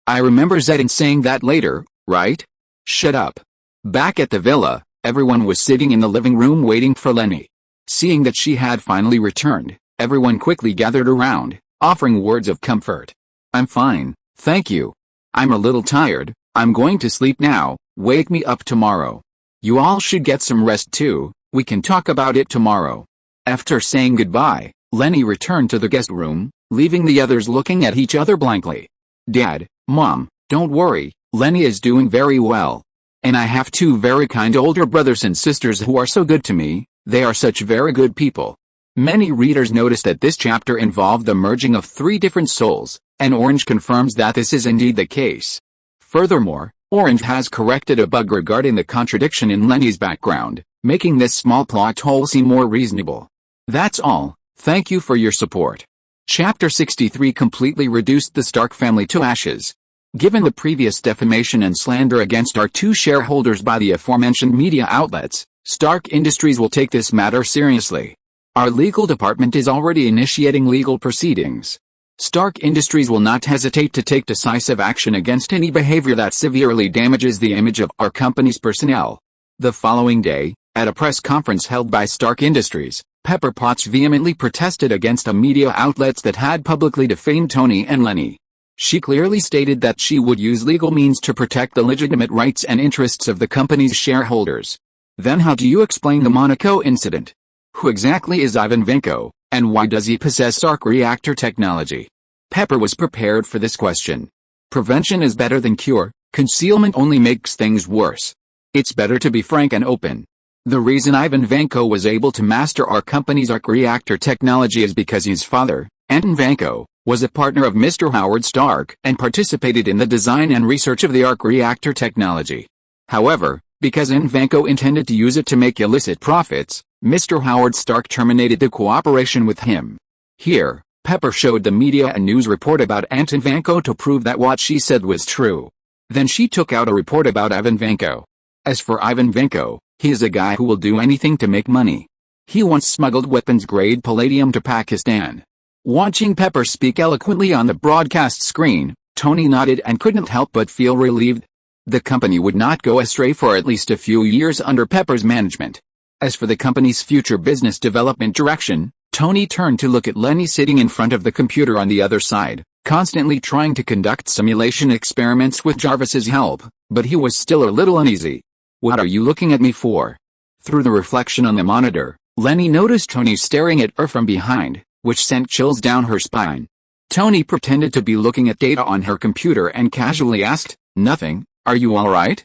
I remember Zedin saying that later, right? Shut up. Back at the villa, everyone was sitting in the living room waiting for Leni. Seeing that she had finally returned, everyone quickly gathered around, offering words of comfort. "I'm fine, thank you. I'm a little tired, I'm going to sleep now, wake me up tomorrow. You all should get some rest too, we can talk about it tomorrow." After saying goodbye, Leni returned to the guest room, leaving the others looking at each other blankly. "Dad, Mom, don't worry, Leni is doing very well. And I have two very kind older brothers and sisters who are so good to me, they are such very good people." Many readers noticed that this chapter involved the merging of three different souls, and Orange confirms that this is indeed the case. Furthermore, Orange has corrected a bug regarding the contradiction in Leni's background, making this small plot hole seem more reasonable. That's all, thank you for your support. Chapter 63 completely reduced the Stark family to ashes. Given the previous defamation and slander against our two shareholders by the aforementioned media outlets, Stark Industries will take this matter seriously. Our legal department is already initiating legal proceedings. Stark Industries will not hesitate to take decisive action against any behavior that severely damages the image of our company's personnel. The following day, at a press conference held by Stark Industries, Pepper Potts vehemently protested against the media outlets that had publicly defamed Tony and Leni. She clearly stated that she would use legal means to protect the legitimate rights and interests of the company's shareholders. Then how do you explain the Monaco incident? Who exactly is Ivan Vanko, and why does he possess arc reactor technology? Pepper was prepared for this question. Prevention is better than cure, concealment only makes things worse. It's better to be frank and open. The reason Ivan Vanko was able to master our company's arc reactor technology is because his father, Anton Vanko, was a partner of Mr. Howard Stark and participated in the design and research of the arc reactor technology. However, because Anton Vanko intended to use it to make illicit profits, Mr. Howard Stark terminated the cooperation with him. Here, Pepper showed the media a news report about Anton Vanko to prove that what she said was true. Then she took out a report about Ivan Vanko. As for Ivan Vanko, he is a guy who will do anything to make money. He once smuggled weapons-grade palladium to Pakistan. Watching Pepper speak eloquently on the broadcast screen, Tony nodded and couldn't help but feel relieved. The company would not go astray for at least a few years under Pepper's management. As for the company's future business development direction, Tony turned to look at Leni sitting in front of the computer on the other side, constantly trying to conduct simulation experiments with Jarvis's help, but he was still a little uneasy. "What are you looking at me for?" Through the reflection on the monitor, Leni noticed Tony staring at her from behind, which sent chills down her spine. Tony pretended to be looking at data on her computer and casually asked, "Nothing, are you alright?"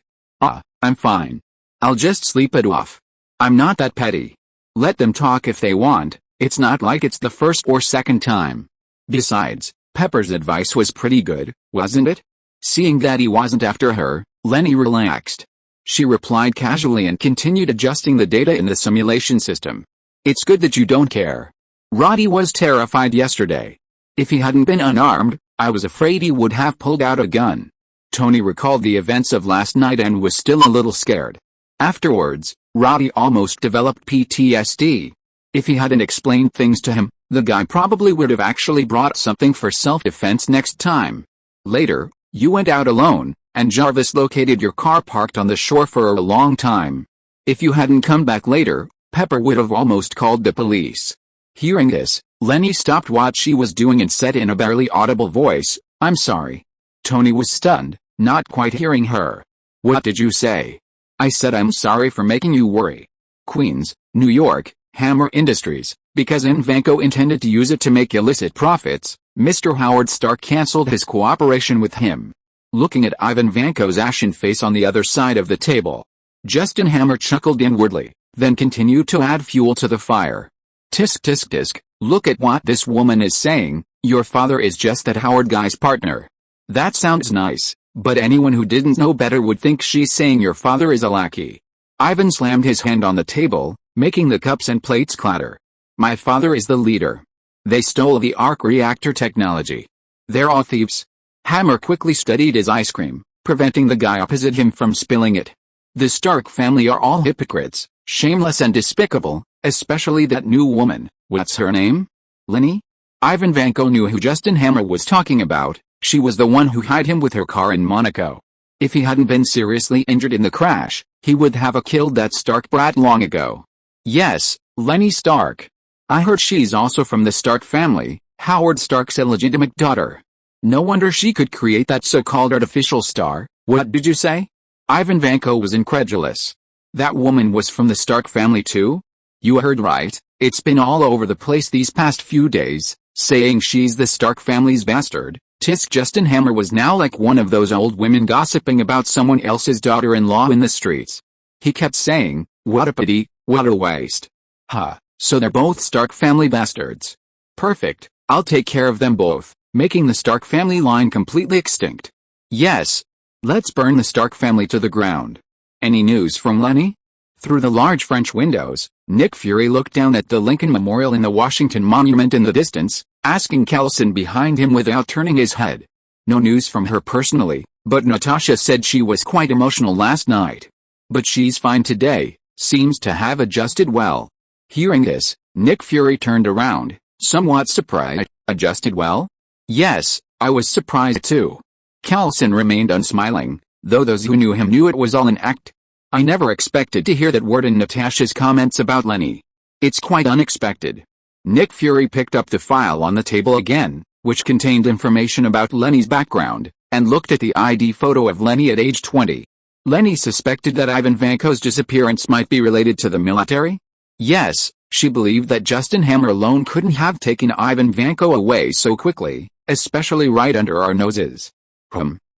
I'm fine. I'll just sleep it off. I'm not that petty. Let them talk if they want, It's not like it's the first or second time. Besides, Pepper's advice was pretty good, wasn't it? Seeing that he wasn't after her, Leni relaxed. She replied casually and continued adjusting the data in the simulation system. It's good that you don't care. Roddy was terrified yesterday. If he hadn't been unarmed, I was afraid he would have pulled out a gun. Tony recalled the events of last night and was still a little scared. Afterwards, Roddy almost developed PTSD. If he hadn't explained things to him, the guy probably would have actually brought something for self-defense next time. Later, you went out alone, and Jarvis located your car parked on the shore for a long time. If you hadn't come back later, Pepper would have almost called the police. Hearing this, Leni stopped what she was doing and said in a barely audible voice, "I'm sorry." Tony was stunned, not quite hearing her. "What did you say?" "I said I'm sorry for making you worry." Queens, New York, Hammer Industries. Because Vanko intended to use it to make illicit profits, Mr. Howard Stark canceled his cooperation with him. Looking at Ivan Vanko's ashen face on the other side of the table, Justin Hammer chuckled inwardly, then continued to add fuel to the fire. "Tisk tisk tisk, look at what this woman is saying. Your father is just that Howard guy's partner." That sounds nice, but anyone who didn't know better would think she's saying your father is a lackey. Ivan slammed his hand on the table, making the cups and plates clatter. "My father is the leader. They stole the arc reactor technology. They're all thieves." Hammer quickly studied his ice cream, preventing the guy opposite him from spilling it. "The Stark family are all hypocrites, shameless and despicable, especially that new woman. What's her name? Leni?" Ivan Vanko knew who Justin Hammer was talking about. She was the one who hid him with her car in Monaco. If he hadn't been seriously injured in the crash, he would have killed that Stark brat long ago. "Yes, Leni Stark. I heard she's also from the Stark family, Howard Stark's illegitimate daughter. No wonder she could create that so-called artificial star." "What did you say?" Ivan Vanko was incredulous. "That woman was from the Stark family too?" "You heard right, it's been all over the place these past few days, saying she's the Stark family's bastard." Tisk Justin Hammer was now like one of those old women gossiping about someone else's daughter-in-law in the streets. He kept saying, "What a pity, what a waste." "Huh, so they're both Stark family bastards. Perfect, I'll take care of them both, making the Stark family line completely extinct." "Yes. Let's burn the Stark family to the ground." "Any news from Leni?" Through the large French windows, Nick Fury looked down at the Lincoln Memorial in the Washington Monument in the distance, asking Callison behind him without turning his head. "No news from her personally, but Natasha said she was quite emotional last night. But she's fine today, seems to have adjusted well." Hearing this, Nick Fury turned around, somewhat surprised. "Adjusted well?" "Yes, I was surprised too." Callison remained unsmiling, though those who knew him knew it was all an act. "I never expected to hear that word in Natasha's comments about Leni. It's quite unexpected." Nick Fury picked up the file on the table again, which contained information about Leni's background, and looked at the ID photo of Leni at age 20. Leni suspected that Ivan Vanko's disappearance might be related to the military? Yes, she believed that Justin Hammer alone couldn't have taken Ivan Vanko away so quickly, especially right under our noses.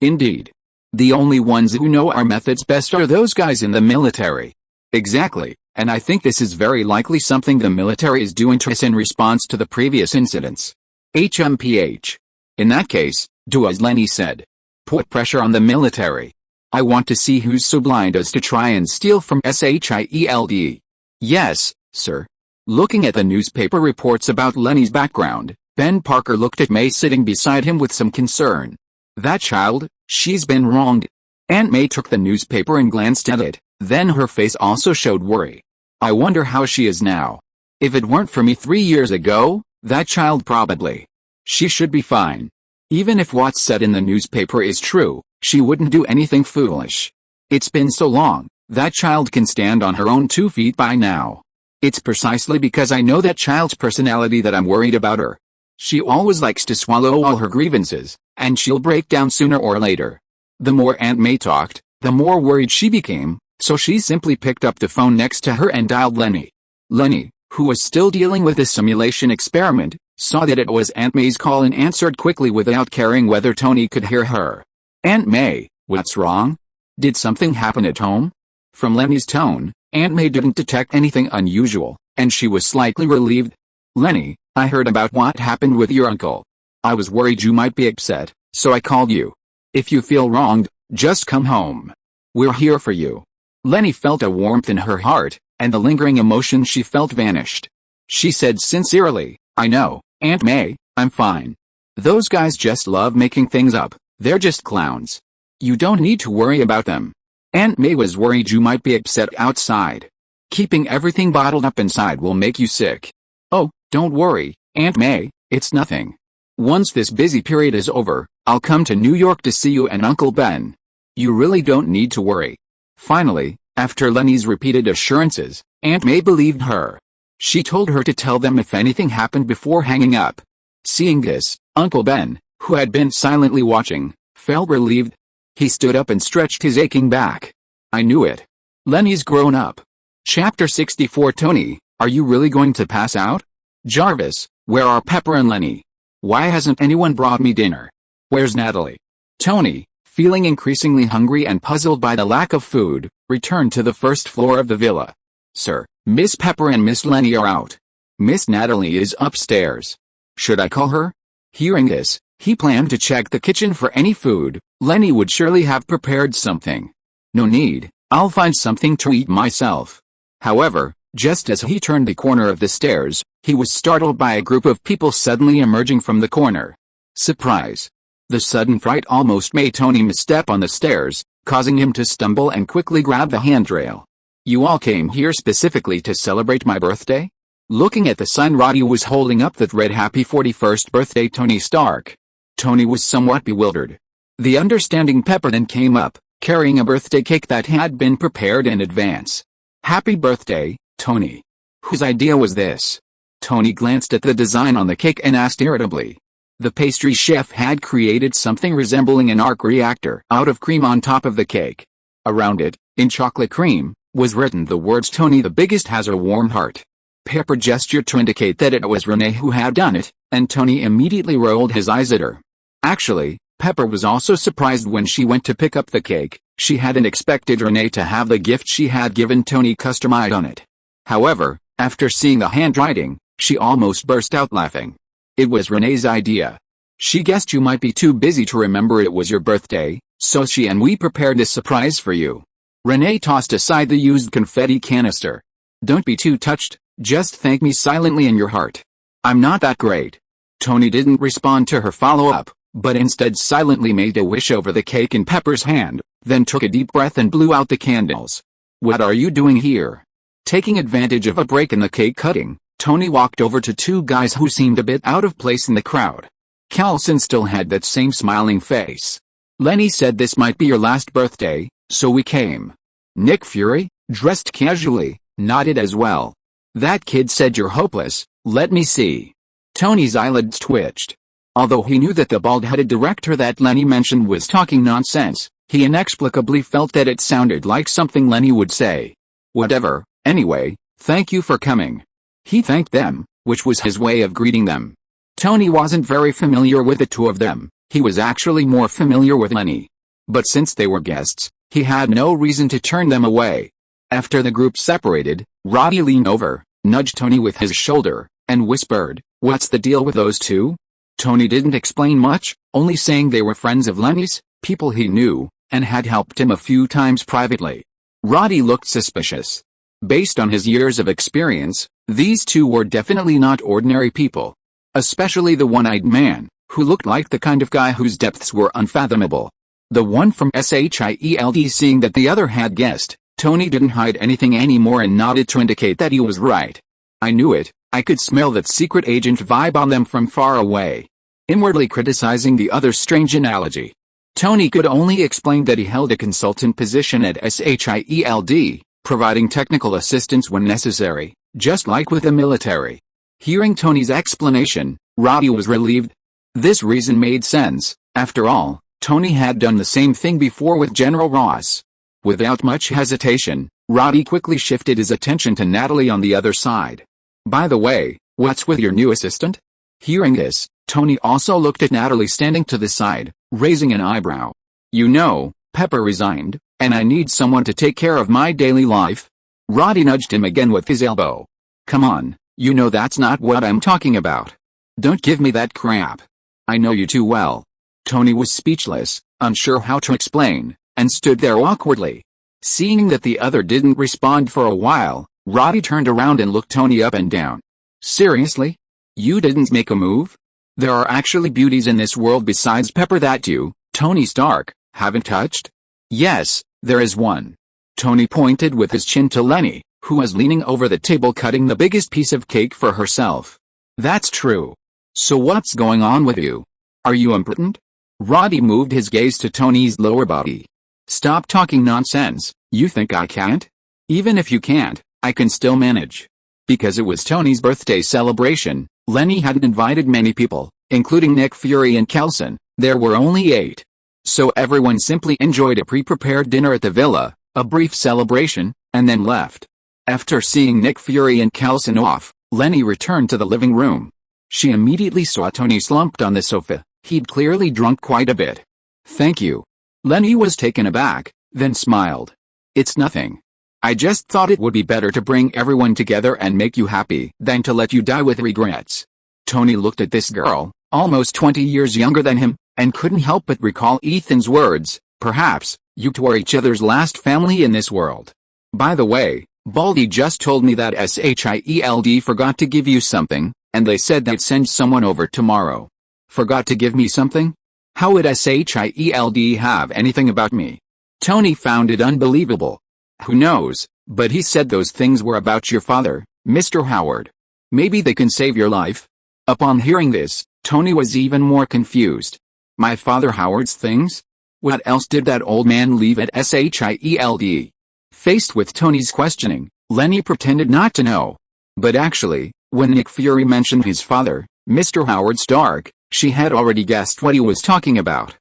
Indeed. The only ones who know our methods best are those guys in the military. Exactly, and I think this is very likely something the military is doing to us in response to the previous incidents. HMPH. In that case, do as Leni said. Put pressure on the military. I want to see who's so blind as to try and steal from S.H.I.E.L.D. Yes, sir. Looking at the newspaper reports about Leni's background, Ben Parker looked at May sitting beside him with some concern. That child, she's been wronged. Aunt May took the newspaper and glanced at it, then her face also showed worry. I wonder how she is now. If it weren't for me 3 years ago, that child probably. She should be fine. Even if what's said in the newspaper is true, she wouldn't do anything foolish. It's been so long, that child can stand on her own 2 feet by now. It's precisely because I know that child's personality that I'm worried about her. She always likes to swallow all her grievances, and she'll break down sooner or later. The more Aunt May talked, the more worried she became, so she simply picked up the phone next to her and dialed Leni. Leni, who was still dealing with the simulation experiment, saw that it was Aunt May's call and answered quickly without caring whether Tony could hear her. Aunt May, what's wrong? Did something happen at home? From Leni's tone, Aunt May didn't detect anything unusual, and she was slightly relieved. Leni, I heard about what happened with your uncle. I was worried you might be upset, so I called you. If you feel wronged, just come home. We're here for you. Leni felt a warmth in her heart, and the lingering emotion she felt vanished. She said sincerely, I know, Aunt May, I'm fine. Those guys just love making things up, they're just clowns. You don't need to worry about them. Aunt May was worried you might be upset outside. Keeping everything bottled up inside will make you sick. Oh, don't worry, Aunt May, it's nothing. Once this busy period is over, I'll come to New York to see you and Uncle Ben. You really don't need to worry. Finally, after Leni's repeated assurances, Aunt May believed her. She told her to tell them if anything happened before hanging up. Seeing this, Uncle Ben, who had been silently watching, felt relieved. He stood up and stretched his aching back. I knew it. Leni's grown up. Chapter 64. Tony, are you really going to pass out? Jarvis, where are Pepper and Leni? Why hasn't anyone brought me dinner? Where's Natalie? Tony, feeling increasingly hungry and puzzled by the lack of food, returned to the first floor of the villa. Sir, Miss Pepper and Miss Leni are out. Miss Natalie is upstairs. Should I call her? Hearing this, he planned to check the kitchen for any food. Leni would surely have prepared something. No need, I'll find something to eat myself. However, just as he turned the corner of the stairs, he was startled by a group of people suddenly emerging from the corner. Surprise! The sudden fright almost made Tony misstep on the stairs, causing him to stumble and quickly grab the handrail. You all came here specifically to celebrate my birthday? Looking at the sign Roddy was holding up that read Happy 41st Birthday Tony Stark. Tony was somewhat bewildered. The understanding Pepper then came up, carrying a birthday cake that had been prepared in advance. Happy birthday, Tony. Whose idea was this? Tony glanced at the design on the cake and asked irritably. The pastry chef had created something resembling an arc reactor out of cream on top of the cake. Around it, in chocolate cream, was written the words Tony the biggest has a warm heart. Pepper gestured to indicate that it was Renee who had done it, and Tony immediately rolled his eyes at her. Actually, Pepper was also surprised when she went to pick up the cake. She hadn't expected Renee to have the gift she had given Tony customized on it. However, after seeing the handwriting, she almost burst out laughing. It was Renee's idea. She guessed you might be too busy to remember it was your birthday, so she and we prepared this surprise for you. Renee tossed aside the used confetti canister. Don't be too touched, just thank me silently in your heart. I'm not that great. Tony didn't respond to her follow-up, but instead silently made a wish over the cake in Pepper's hand, then took a deep breath and blew out the candles. What are you doing here? Taking advantage of a break in the cake cutting, Tony walked over to two guys who seemed a bit out of place in the crowd. Carlson still had that same smiling face. Leni said this might be your last birthday, so we came. Nick Fury, dressed casually, nodded as well. That kid said you're hopeless, let me see. Tony's eyelids twitched. Although he knew that the bald-headed director that Leni mentioned was talking nonsense, he inexplicably felt that it sounded like something Leni would say. Whatever, anyway, thank you for coming. He thanked them, which was his way of greeting them. Tony wasn't very familiar with the two of them, he was actually more familiar with Leni. But since they were guests, he had no reason to turn them away. After the group separated, Roddy leaned over, nudged Tony with his shoulder, and whispered, "What's the deal with those two?" Tony didn't explain much, only saying they were friends of Leni's, people he knew, and had helped him a few times privately. Roddy looked suspicious. Based on his years of experience, these two were definitely not ordinary people. Especially the one-eyed man, who looked like the kind of guy whose depths were unfathomable. The one from S.H.I.E.L.D. Seeing that the other had guessed, Tony didn't hide anything anymore and nodded to indicate that he was right. I knew it, I could smell that secret agent vibe on them from far away. Inwardly criticizing the other's strange analogy, Tony could only explain that he held a consultant position at S.H.I.E.L.D., providing technical assistance when necessary, just like with the military. Hearing Tony's explanation, Roddy was relieved. This reason made sense. After all, Tony had done the same thing before with General Ross. Without much hesitation, Roddy quickly shifted his attention to Natalie on the other side. By the way, what's with your new assistant? Hearing this, Tony also looked at Natalie standing to the side, raising an eyebrow. You know, Pepper resigned, and I need someone to take care of my daily life. Roddy nudged him again with his elbow. Come on, You know that's not what I'm talking about. Don't give me that crap. I know you too well. Tony was speechless, unsure how to explain, and stood there awkwardly. Seeing that the other didn't respond for a while, Roddy turned around and looked Tony up and down. Seriously? You didn't make a move? There are actually beauties in this world besides Pepper that you, Tony Stark, haven't touched? Yes, there is one. Tony pointed with his chin to Leni, who was leaning over the table cutting the biggest piece of cake for herself. That's true. So what's going on with you? Are you impotent? Roddy moved his gaze to Tony's lower body. Stop talking nonsense, you think I can't? Even if you can't, I can still manage. Because it was Tony's birthday celebration, Leni hadn't invited many people, including Nick Fury and Kelson. There were only 8. So everyone simply enjoyed a pre-prepared dinner at the villa, a brief celebration, and then left. After seeing Nick Fury and Kelson off, Leni returned to the living room. She immediately saw Tony slumped on the sofa. He'd clearly drunk quite a bit. Thank you. Leni was taken aback, then smiled. It's nothing. I just thought it would be better to bring everyone together and make you happy than to let you die with regrets. Tony looked at this girl, almost 20 years younger than him, and couldn't help but recall Ethan's words, perhaps, you two are each other's last family in this world. By the way, Baldy just told me that S.H.I.E.L.D forgot to give you something, and they said they'd send someone over tomorrow. Forgot to give me something? How would S.H.I.E.L.D have anything about me? Tony found it unbelievable. Who knows, but he said those things were about your father, Mr. Howard. Maybe they can save your life? Upon hearing this, Tony was even more confused. My father Howard's things? What else did that old man leave at S.H.I.E.L.D? Faced with Tony's questioning, Leni pretended not to know. But actually, when Nick Fury mentioned his father, Mr. Howard Stark, she had already guessed what he was talking about.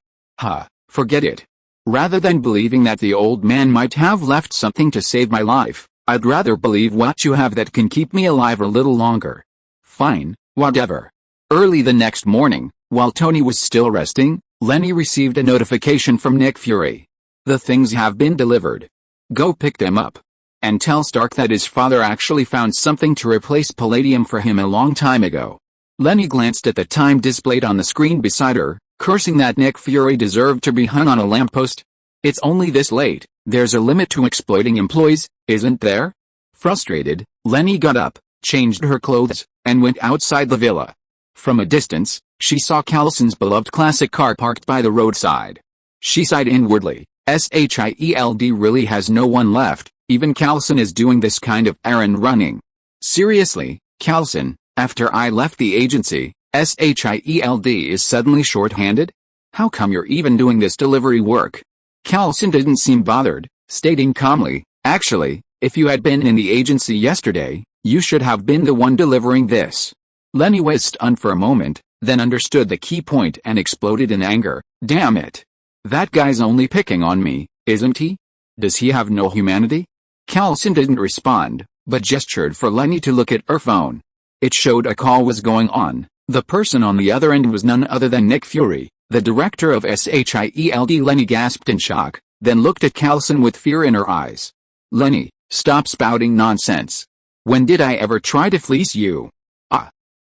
Forget it. Rather than believing that the old man might have left something to save my life, I'd rather believe what you have that can keep me alive a little longer. Fine, whatever. Early the next morning, while Tony was still resting, Leni received a notification from Nick Fury. The things have been delivered. Go pick them up. And tell Stark that his father actually found something to replace palladium for him a long time ago. Leni glanced at the time displayed on the screen beside her, cursing that Nick Fury deserved to be hung on a lamppost. It's only this late, there's a limit to exploiting employees, isn't there? Frustrated, Leni got up, changed her clothes, and went outside the villa. From a distance, she saw Callson's beloved classic car parked by the roadside. She sighed inwardly. S.H.I.E.L.D really has no one left, even Callson is doing this kind of errand running. Seriously, Callson, after I left the agency, S.H.I.E.L.D is suddenly short-handed? How come you're even doing this delivery work? Callson didn't seem bothered, stating calmly, actually, if you had been in the agency yesterday, you should have been the one delivering this. Leni was stunned for a moment, then understood the key point and exploded in anger. Damn it. That guy's only picking on me, isn't he? Does he have no humanity? Callson didn't respond, but gestured for Leni to look at her phone. It showed a call was going on. The person on the other end was none other than Nick Fury, the director of S.H.I.E.L.D. Leni gasped in shock, then looked at Callson with fear in her eyes. Leni, stop spouting nonsense. When did I ever try to fleece you?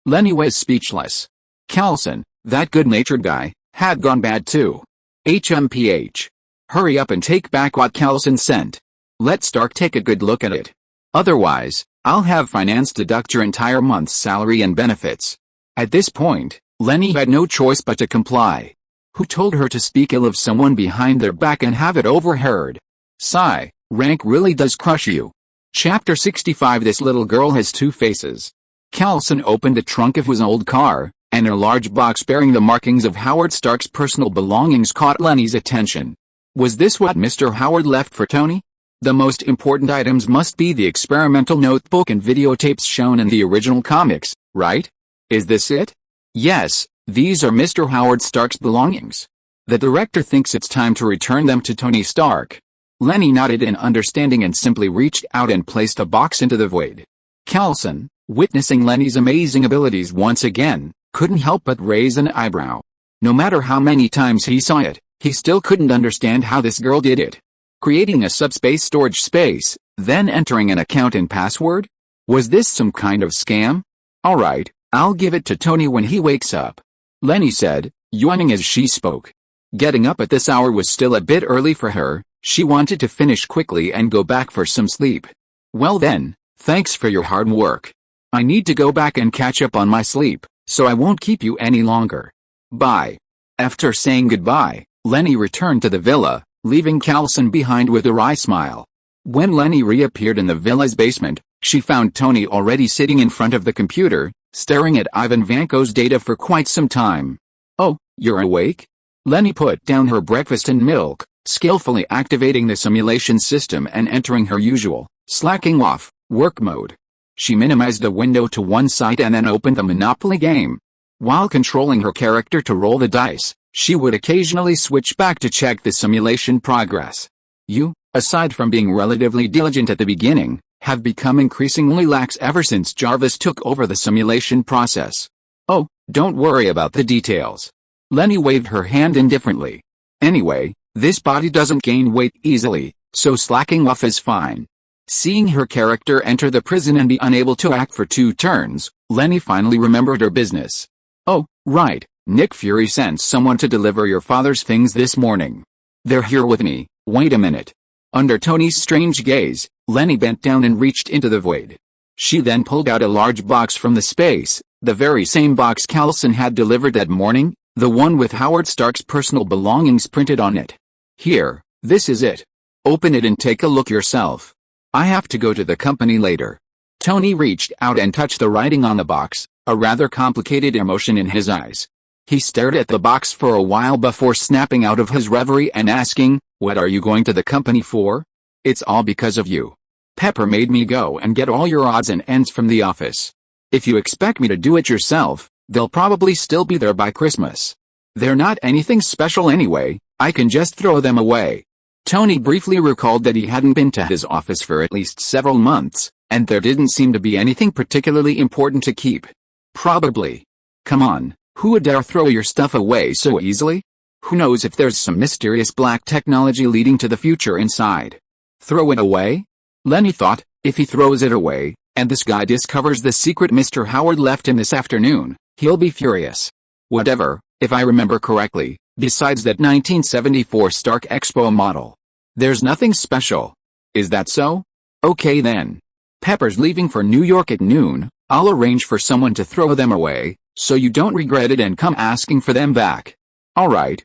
Leni was speechless. Callson, that good-natured guy, had gone bad too. HMPH. Hurry up and take back what Callson sent. Let Stark take a good look at it. Otherwise, I'll have finance deduct your entire month's salary and benefits. At this point, Leni had no choice but to comply. Who told her to speak ill of someone behind their back and have it overheard? Sigh, rank really does crush you. Chapter 65. This little girl has two faces. Callson opened the trunk of his old car, and a large box bearing the markings of Howard Stark's personal belongings caught Leni's attention. Was this what Mr. Howard left for Tony? The most important items must be the experimental notebook and videotapes shown in the original comics, right? Is this it? Yes, these are Mr. Howard Stark's belongings. The director thinks it's time to return them to Tony Stark. Leni nodded in understanding and simply reached out and placed a box into the void. Callson, witnessing Leni's amazing abilities once again, couldn't help but raise an eyebrow. No matter how many times he saw it, he still couldn't understand how this girl did it. Creating a subspace storage space, then entering an account and password? Was this some kind of scam? Alright, I'll give it to Tony when he wakes up, Leni said, yawning as she spoke. Getting up at this hour was still a bit early for her. She wanted to finish quickly and go back for some sleep. Well then, thanks for your hard work. I need to go back and catch up on my sleep, so I won't keep you any longer. Bye. After saying goodbye, Leni returned to the villa, leaving Callison behind with a wry smile. When Leni reappeared in the villa's basement, she found Tony already sitting in front of the computer, staring at Ivan Vanko's data for quite some time. Oh, you're awake? Leni put down her breakfast and milk, skillfully activating the simulation system and entering her usual, slacking off, work mode. She minimized the window to one side and then opened the Monopoly game. While controlling her character to roll the dice, she would occasionally switch back to check the simulation progress. You, aside from being relatively diligent at the beginning, have become increasingly lax ever since Jarvis took over the simulation process. Oh, don't worry about the details. Leni waved her hand indifferently. Anyway, this body doesn't gain weight easily, so slacking off is fine. Seeing her character enter the prison and be unable to act for 2 turns, Leni finally remembered her business. Oh, right, Nick Fury sent someone to deliver your father's things this morning. They're here with me, wait a minute. Under Tony's strange gaze, Leni bent down and reached into the void. She then pulled out a large box from the space, the very same box Callison had delivered that morning, the one with Howard Stark's personal belongings printed on it. Here, this is it. Open it and take a look yourself. I have to go to the company later. Tony reached out and touched the writing on the box, a rather complicated emotion in his eyes. He stared at the box for a while before snapping out of his reverie and asking, "What are you going to the company for?" "It's all because of you. Pepper made me go and get all your odds and ends from the office. If you expect me to do it yourself, they'll probably still be there by Christmas. They're not anything special anyway, I can just throw them away." Tony briefly recalled that he hadn't been to his office for at least several months, and there didn't seem to be anything particularly important to keep. Probably. Come on, who would dare throw your stuff away so easily? Who knows if there's some mysterious black technology leading to the future inside. Throw it away? Leni thought, if he throws it away, and this guy discovers the secret Mr. Howard left him this afternoon, he'll be furious. Whatever, if I remember correctly, besides that 1974 Stark Expo model. There's nothing special. Is that so? Okay then. Pepper's leaving for New York at noon, I'll arrange for someone to throw them away, so you don't regret it and come asking for them back. Alright,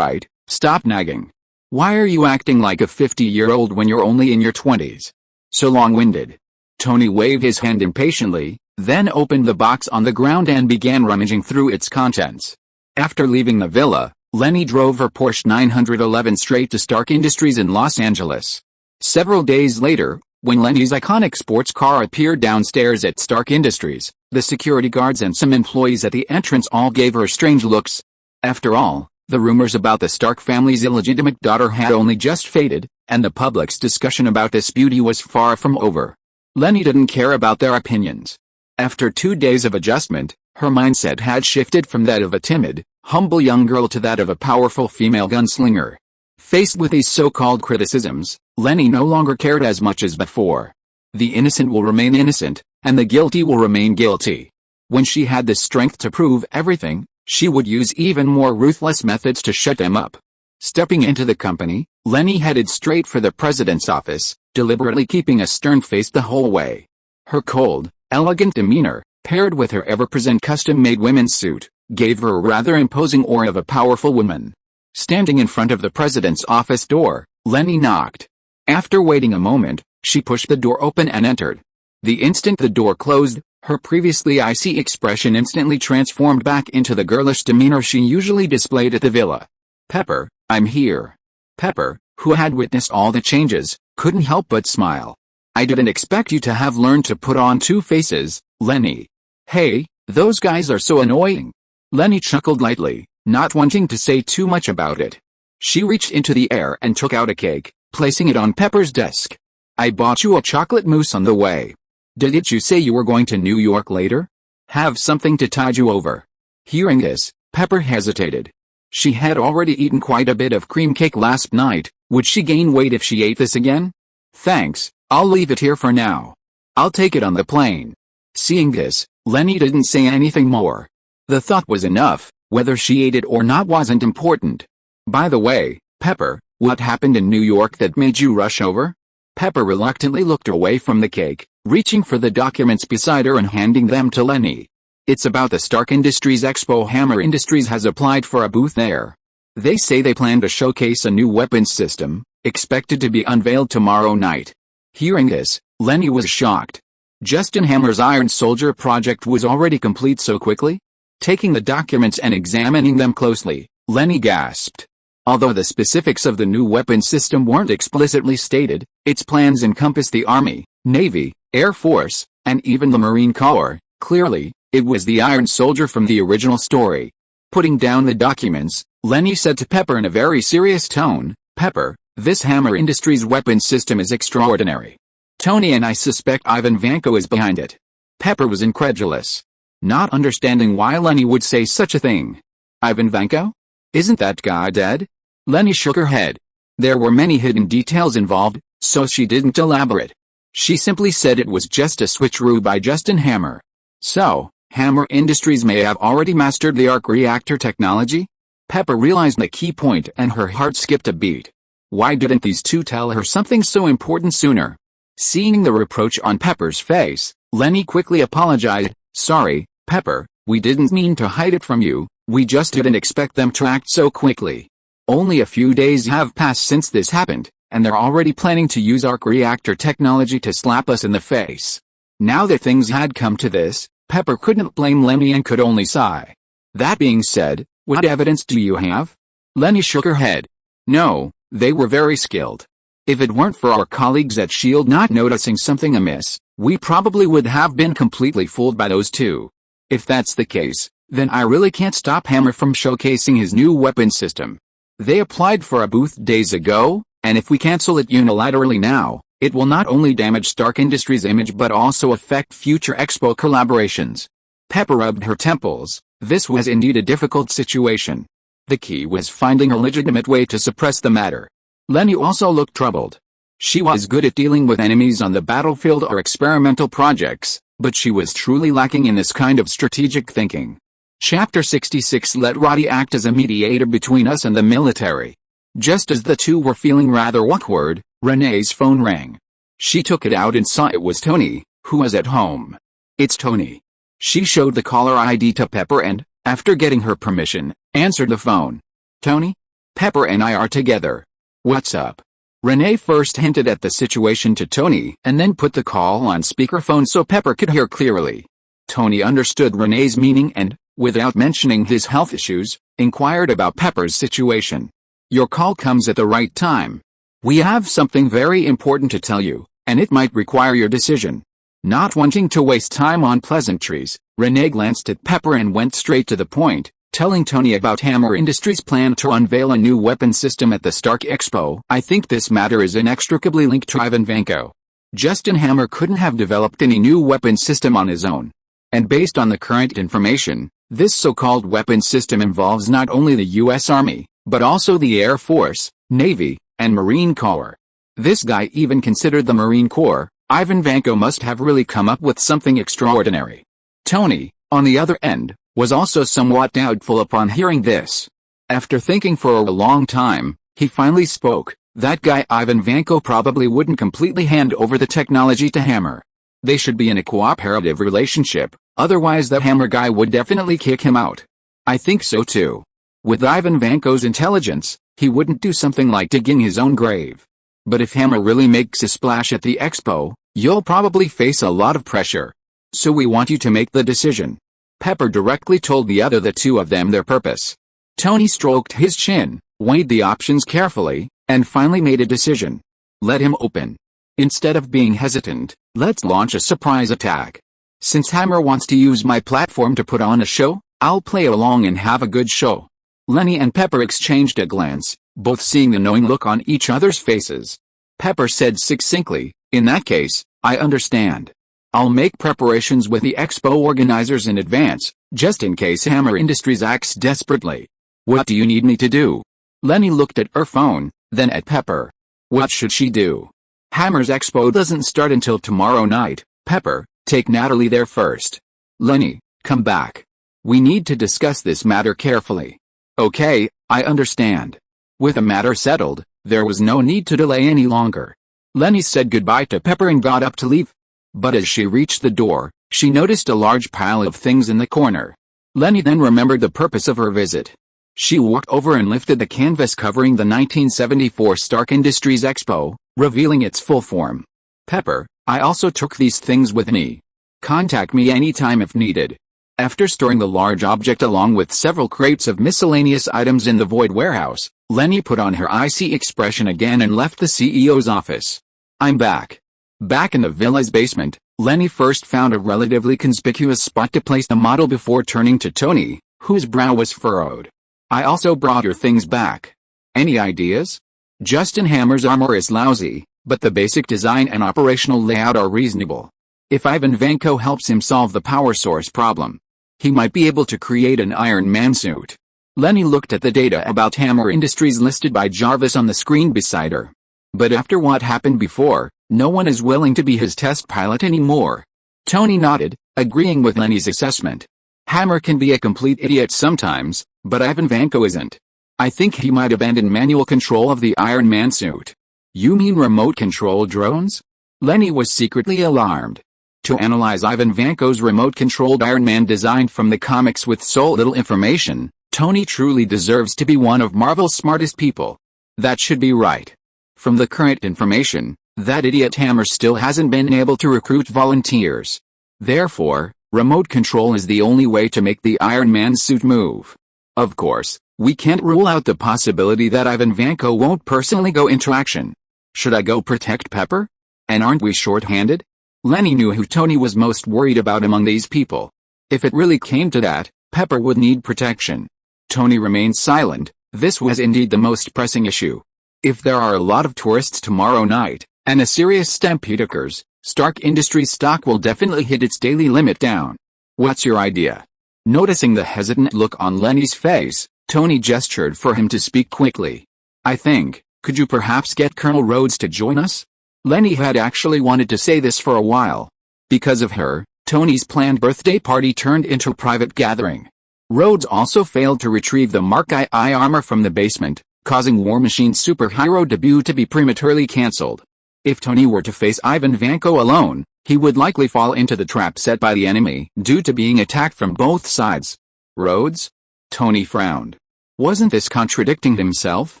stop nagging. Why are you acting like a 50-year-old when you're only in your 20s? So long-winded. Tony waved his hand impatiently, then opened the box on the ground and began rummaging through its contents. After leaving the villa, Leni drove her Porsche 911 straight to Stark Industries in Los Angeles. Several days later, when Leni's iconic sports car appeared downstairs at Stark Industries, the security guards and some employees at the entrance all gave her strange looks. After all, the rumors about the Stark family's illegitimate daughter had only just faded, and the public's discussion about this beauty was far from over. Leni didn't care about their opinions. After 2 days of adjustment, her mindset had shifted from that of a timid, humble young girl to that of a powerful female gunslinger. Faced with these so-called criticisms, Leni no longer cared as much as before. The innocent will remain innocent, and the guilty will remain guilty. When she had the strength to prove everything, she would use even more ruthless methods to shut them up. Stepping into the company, Leni headed straight for the president's office, deliberately keeping a stern face the whole way. Her cold, elegant demeanor, paired with her ever-present custom-made women's suit, gave her a rather imposing aura of a powerful woman. Standing in front of the president's office door, Leni knocked. After waiting a moment, she pushed the door open and entered. The instant the door closed, her previously icy expression instantly transformed back into the girlish demeanor she usually displayed at the villa. "Pepper, I'm here." Pepper, who had witnessed all the changes, couldn't help but smile. "I didn't expect you to have learned to put on 2 faces, Leni." "Hey, those guys are so annoying." Leni chuckled lightly, not wanting to say too much about it. She reached into the air and took out a cake, placing it on Pepper's desk. "I bought you a chocolate mousse on the way. Didn't you say you were going to New York later? Have something to tide you over." Hearing this, Pepper hesitated. She had already eaten quite a bit of cream cake last night. Would she gain weight if she ate this again? "Thanks, I'll leave it here for now." I'll take it on the plane. Seeing this, Leni didn't say anything more. The thought was enough. Whether she ate it or not wasn't important. By the way, Pepper, what happened in New York that made you rush over? Pepper reluctantly looked away from the cake, reaching for the documents beside her and handing them to Leni. It's about the Stark Industries Expo. Hammer Industries has applied for a booth there. They say they plan to showcase a new weapons system, expected to be unveiled tomorrow night. Hearing this, Leni was shocked. Justin Hammer's Iron Soldier project was already complete so quickly? Taking the documents and examining them closely, Leni gasped. Although the specifics of the new weapon system weren't explicitly stated, its plans encompass the Army, Navy, Air Force, and even the Marine Corps. Clearly, it was the Iron Soldier from the original story. Putting down the documents, Leni said to Pepper in a very serious tone, "Pepper, this Hammer Industries weapon system is extraordinary. Tony and I suspect Ivan Vanko is behind it." Pepper was incredulous, not understanding why Leni would say such a thing. Ivan Vanko? Isn't that guy dead? Leni shook her head. There were many hidden details involved, so she didn't elaborate. She simply said it was just a switcheroo by Justin Hammer. So, Hammer Industries may have already mastered the arc reactor technology? Pepper realized the key point and her heart skipped a beat. Why didn't these two tell her something so important sooner? Seeing the reproach on Pepper's face, Leni quickly apologized. "Sorry, Pepper, we didn't mean to hide it from you, we just didn't expect them to act so quickly. Only a few days have passed since this happened, and they're already planning to use arc reactor technology to slap us in the face." Now that things had come to this, Pepper couldn't blame Leni and could only sigh. "That being said, what evidence do you have?" Leni shook her head. "No, they were very skilled. If it weren't for our colleagues at S.H.I.E.L.D. not noticing something amiss, we probably would have been completely fooled by those two. If that's the case, then I really can't stop Hammer from showcasing his new weapon system. They applied for a booth days ago, and if we cancel it unilaterally now, it will not only damage Stark Industries' image but also affect future Expo collaborations." Pepper rubbed her temples. This was indeed a difficult situation. The key was finding a legitimate way to suppress the matter. Leni also looked troubled. She was good at dealing with enemies on the battlefield or experimental projects, but she was truly lacking in this kind of strategic thinking. Chapter 66 Let Roddy act as a mediator between us and the military. Just as the two were feeling rather awkward, Renee's phone rang. She took it out and saw it was Tony, who was at home. "It's Tony." She showed the caller ID to Pepper and, after getting her permission, answered the phone. "Tony? Pepper and I are together. What's up?" Renee first hinted at the situation to Tony and then put the call on speakerphone so Pepper could hear clearly. Tony understood Renee's meaning and, without mentioning his health issues, inquired about Pepper's situation. "Your call comes at the right time. We have something very important to tell you, and it might require your decision." Not wanting to waste time on pleasantries, Renee glanced at Pepper and went straight to the point, telling Tony about Hammer Industries' plan to unveil a new weapon system at the Stark Expo. "I think this matter is inextricably linked to Ivan Vanko. Justin Hammer couldn't have developed any new weapon system on his own. And based on the current information, this so-called weapon system involves not only the U.S. Army, but also the Air Force, Navy, and Marine Corps. This guy even considered the Marine Corps. Ivan Vanko must have really come up with something extraordinary." Tony, on the other end, was also somewhat doubtful upon hearing this. After thinking for a long time, he finally spoke. "That guy Ivan Vanko probably wouldn't completely hand over the technology to Hammer. They should be in a cooperative relationship, otherwise the Hammer guy would definitely kick him out." "I think so too. With Ivan Vanko's intelligence, he wouldn't do something like digging his own grave. But if Hammer really makes a splash at the expo, you'll probably face a lot of pressure. So we want you to make the decision." Pepper directly told the two of them their purpose. Tony stroked his chin, weighed the options carefully, and finally made a decision. "Let him open. Instead of being hesitant, let's launch a surprise attack. Since Hammer wants to use my platform to put on a show, I'll play along and have a good show." Leni and Pepper exchanged a glance, both seeing the knowing look on each other's faces. Pepper said succinctly, "In that case, I understand. I'll make preparations with the expo organizers in advance, just in case Hammer Industries acts desperately." "What do you need me to do?" Leni looked at her phone, then at Pepper. What should she do? Hammer's expo doesn't start until tomorrow night, Pepper, take Natalie there first. Leni, come back. We need to discuss this matter carefully. Okay, I understand. With the matter settled, there was no need to delay any longer. Leni said goodbye to Pepper and got up to leave. But as she reached the door, she noticed a large pile of things in the corner. Leni then remembered the purpose of her visit. She walked over and lifted the canvas covering the 1974 Stark Industries Expo, revealing its full form. Pepper, I also took these things with me. Contact me anytime if needed. After storing the large object along with several crates of miscellaneous items in the void warehouse, Leni put on her icy expression again and left the CEO's office. I'm back. Back in the villa's basement, Leni first found a relatively conspicuous spot to place the model before turning to Tony, whose brow was furrowed. I also brought your things back. Any ideas? Justin Hammer's armor is lousy, but the basic design and operational layout are reasonable. If Ivan Vanko helps him solve the power source problem, he might be able to create an Iron Man suit. Leni looked at the data about Hammer Industries listed by Jarvis on the screen beside her. But after what happened before, no one is willing to be his test pilot anymore. Tony nodded, agreeing with Leni's assessment. Hammer can be a complete idiot sometimes, but Ivan Vanko isn't. I think he might abandon manual control of the Iron Man suit. You mean remote control drones? Leni was secretly alarmed. To analyze Ivan Vanko's remote-controlled Iron Man designed from the comics with so little information, Tony truly deserves to be one of Marvel's smartest people. That should be right. From the current information, that idiot Hammer still hasn't been able to recruit volunteers. Therefore, remote control is the only way to make the Iron Man suit move. Of course, we can't rule out the possibility that Ivan Vanko won't personally go into action. Should I go protect Pepper? And aren't we short-handed? Leni knew who Tony was most worried about among these people. If it really came to that, Pepper would need protection. Tony remained silent. This was indeed the most pressing issue. If there are a lot of tourists tomorrow night, and a serious stampede occurs, Stark Industries stock will definitely hit its daily limit down. What's your idea? Noticing the hesitant look on Leni's face, Tony gestured for him to speak quickly. Could you perhaps get Colonel Rhodes to join us? Leni had actually wanted to say this for a while. Because of her, Tony's planned birthday party turned into a private gathering. Rhodes also failed to retrieve the Mark II armor from the basement, causing War Machine's superhero debut to be prematurely cancelled. If Tony were to face Ivan Vanko alone, he would likely fall into the trap set by the enemy due to being attacked from both sides. Rhodes? Tony frowned. Wasn't this contradicting himself?